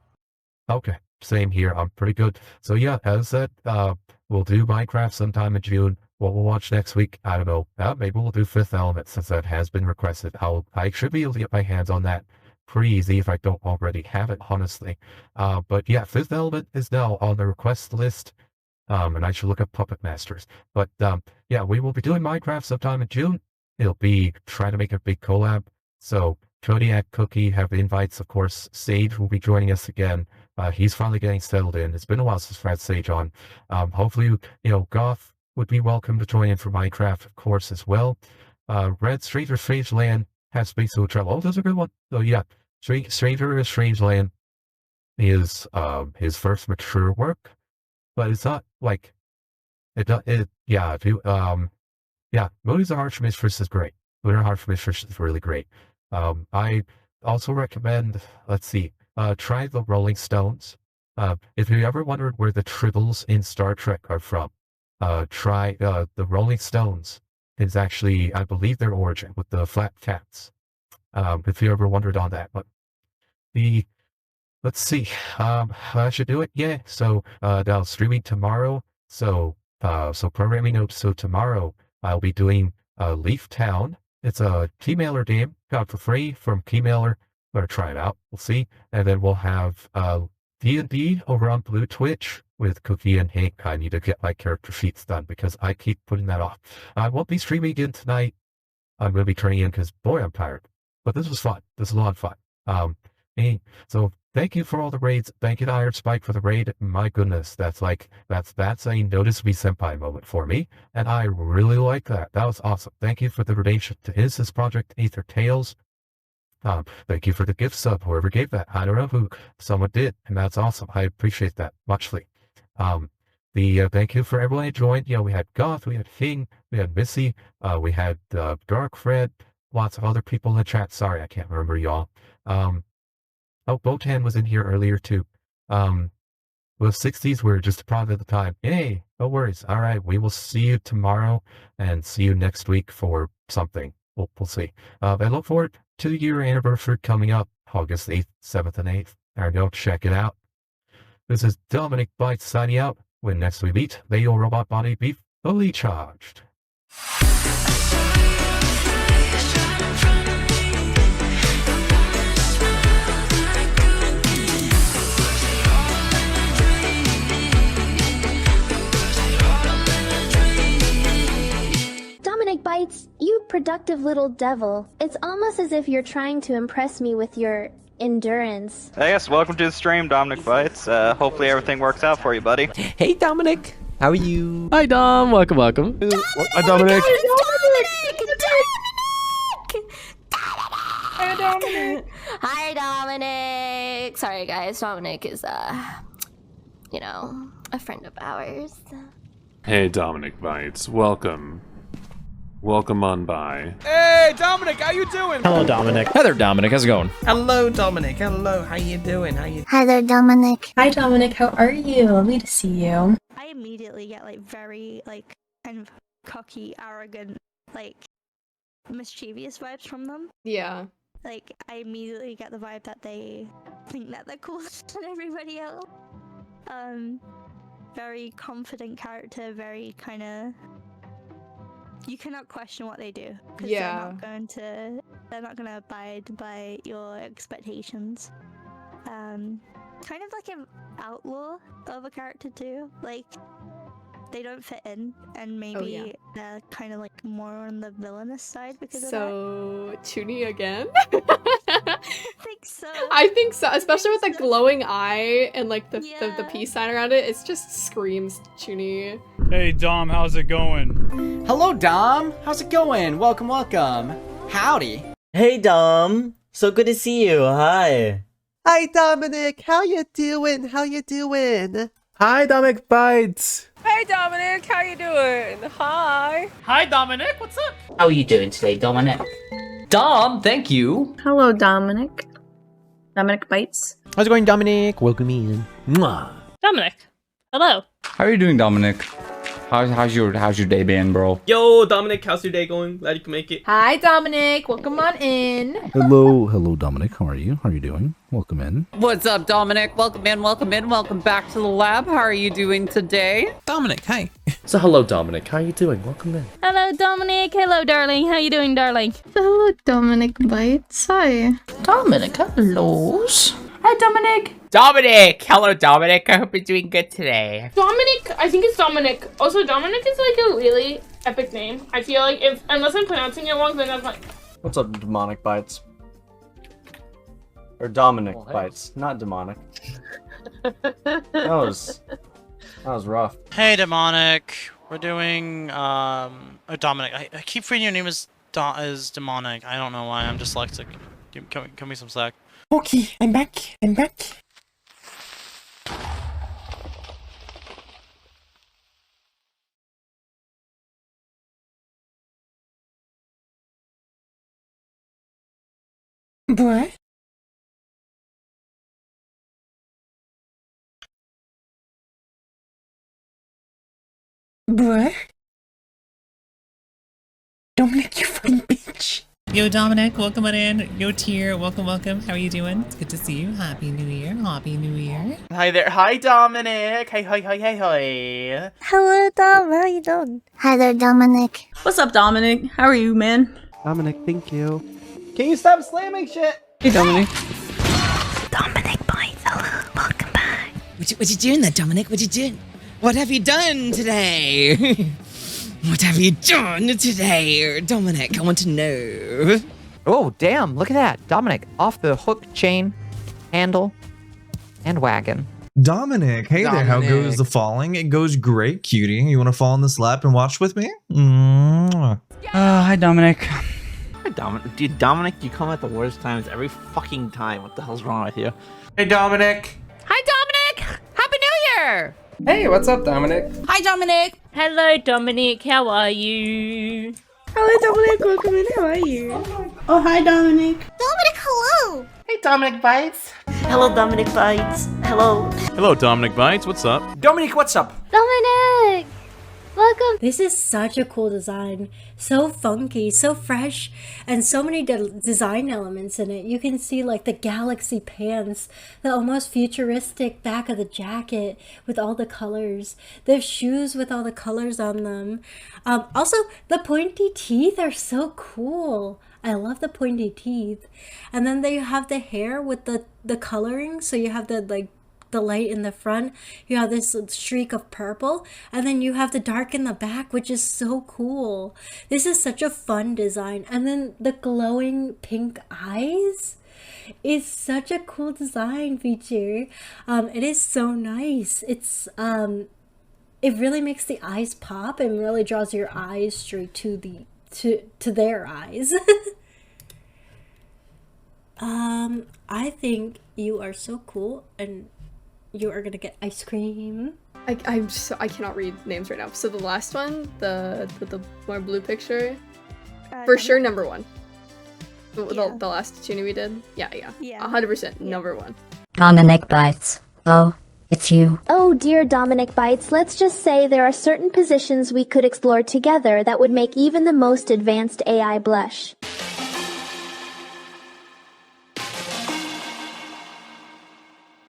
Okay, same here. I'm pretty good. So yeah, as said, we'll do Minecraft sometime in June. What we'll watch next week, I don't know. Maybe we'll do Fifth Element, since that has been requested. I should be able to get my hands on that pretty easy if I don't already have it, honestly. But yeah, Fifth Element is now on the request list. And I should look up Puppet Masters. But yeah, we will be doing Minecraft sometime in June. It'll be trying to make a big collab. So Kodiak, Cookie have invites, of course. Sage will be joining us again. He's finally getting settled in. It's been a while since we've had Sage on. Hopefully, Goth would be welcome to join in for Minecraft, of course, as well. Red Stranger Strange Land has Space to Travel. Oh, that's a good one. So yeah, Stranger Strange Land is his first mature work. But it's not like Movies of Harsh Mistress is great. Lunar Harsh Mistress is really great. I also recommend, try the Rolling Stones. If you ever wondered where the tribbles in Star Trek are from, try the Rolling Stones. Is actually, I believe, their origin with the flat cats. If you ever wondered on that, but let's see. I should do it. Yeah. So, now streaming tomorrow. So programming notes. So tomorrow I'll be doing Leaf Town. It's a Keymailer game, got for free from Keymailer. Better try it out. We'll see. And then we'll have D&D over on Blue Twitch with Cookie and Hank. I need to get my character sheets done because I keep putting that off. I won't be streaming again tonight. I'm going to be turning in because, boy, I'm tired. But this was fun. This is a lot of fun. So thank you for all the raids. Thank you to Iron Spike for the raid. My goodness, that's a notice me senpai moment for me, and I really like that. That was awesome. Thank you for the donation to his project, Aether Tales. Thank you for the gift sub, whoever gave that. I don't know who, someone did, and that's awesome. I appreciate that muchly. thank you for everyone who joined. We had Goth, we had Fing, we had Missy, we had Dark Fred, lots of other people in the chat. Sorry, I can't remember y'all. Oh, Botan was in here earlier too. With 60s, we're just a product of the time. Yay, no worries. All right, we will see you tomorrow and see you next week for something. We'll see. I look forward to the year anniversary coming up, August 8th, 7th, and 8th. There you go, check it out. This is Dominic Bytes signing out. When next we meet, may your robot body be fully charged. Dominic Bytes, you productive little devil. It's almost as if you're trying to impress me with your endurance. Hey, yes, welcome to the stream, Dominic Bytes. Hopefully everything works out for you, buddy. Hey, Dominic. How are you? Hi, Dom. Welcome. Hi, Dominic. Hi, Dominic. Hi, Dominic. Sorry, guys. Dominic is, a friend of ours. Hey, Dominic Bytes. Welcome. Welcome on by. Hey, Dominic, how you doing? Hello, Dominic. Hi there, Dominic. How's it going? Hello, Dominic. Hello, how you doing? Hi there, Dominic. Hi, Dominic. How are you? Lovely to see you. I immediately get very kind of cocky, arrogant, mischievous vibes from them. Yeah. I immediately get the vibe that they think that they're cooler than everybody else. Very confident character, very kind of. You cannot question what they do because they're not gonna abide by your expectations. Kind of like an outlaw of a character too. They don't fit in, and maybe they're kind of more on the villainous side because of that. So, Chuni again? I think so. I think so, especially with the glowing eye and the peace sign around it. It just screams Chuni. Hey, Dom, how's it going? Hello, Dom. How's it going? Welcome. Howdy. Hey, Dom. So good to see you. Hi. Hi, Dominic. How you doing? Hi, Dominic Bytes. Hey, Dominic. How you doing? Hi. Hi, Dominic. What's up? How are you doing today, Dominic? Dom, thank you. Hello, Dominic. Dominic Bytes. How's it going, Dominic? Welcome in. Mwah. Dominic, hello. How are you doing, Dominic? How's your day been, bro? Yo, Dominic, how's your day going? Glad you can make it. Hi, Dominic. Welcome on in. Hello, Dominic. How are you? How are you doing? Welcome in. What's up, Dominic? Welcome in. Welcome back to the lab. How are you doing today? Dominic, hi. So, hello, Dominic. How are you doing? Welcome in. Hello, Dominic. Hello, darling. How you doing, darling? Hello, Dominic Bytes. Hi. Dominic, hello. Hi, Dominic. Dominic! Hello, Dominic. I hope you're doing good today. Dominic, I think it's Dominic. Also, Dominic is a really epic name. I feel like unless I'm pronouncing it wrong, then that's fine. What's up, Demonic Bytes? Or Dominic Bytes, not demonic. That was rough. Hey, Demonic. We're doing, Dominic. I keep reading your name as Demonic. I don't know why. I'm dyslexic. Give me some slack. Okay, I'm back. Bruh? Dominic, you fucking bitch. Yo, Dominic, welcome on in. Yo, Tier, welcome. How are you doing? It's good to see you. Happy New Year. Hi there. Hi, Dominic. Hi. Hello, Dom. How you doing? Hi there, Dominic. What's up, Dominic? How are you, man? Dominic, thank you. Can you stop slamming shit? Hey, Dominic. Dominic Bytes, hello. Welcome back. What you doing there, Dominic? What you doing? What have you done today? What have you done today, Dominic? I want to know. Oh, damn. Look at that. Dominic, off the hook, chain, handle, and wagon. Dominic, hey there. How goes the falling? It goes great, cutie. You want to fall in this lap and watch with me? Hi, Dominic. Hi, Dominic. Dude, Dominic, you come at the worst times every fucking time. What the hell's wrong with you? Hey, Dominic. Hi, Dominic. Happy New Year. Hey, what's up, Dominic? Hi, Dominic. Hello, Dominic. How are you? Hello, Dominic. Welcome in. How are you? Oh, hi, Dominic. Dominic, hello! Hey, Dominic Bytes. Hello, Dominic Bytes. Hello. Hello, Dominic Bytes. What's up? Dominic, what's up? Dominic! Welcome! This is such a cool design. So funky, so fresh, and so many design elements in it. You can see like the galaxy pants, the almost futuristic back of the jacket with all the colors, the shoes with all the colors on them. Also, the pointy teeth are so cool. I love the pointy teeth. And then they have the hair with the coloring, so you have the light in the front, you have this streak of purple, and then you have the dark in the back, which is so cool. This is such a fun design. And then the glowing pink eyes is such a cool design feature. It is so nice. It's it really makes the eyes pop and really draws your eyes straight to their eyes. I think you are so cool, and you are gonna get ice cream. I cannot read names right now. So the last one, the more blue picture, for sure number one. The last tuning we did, yeah, 100% number one. Dominic Bytes. Oh, it's you. Oh dear Dominic Bytes, let's just say there are certain positions we could explore together that would make even the most advanced AI blush.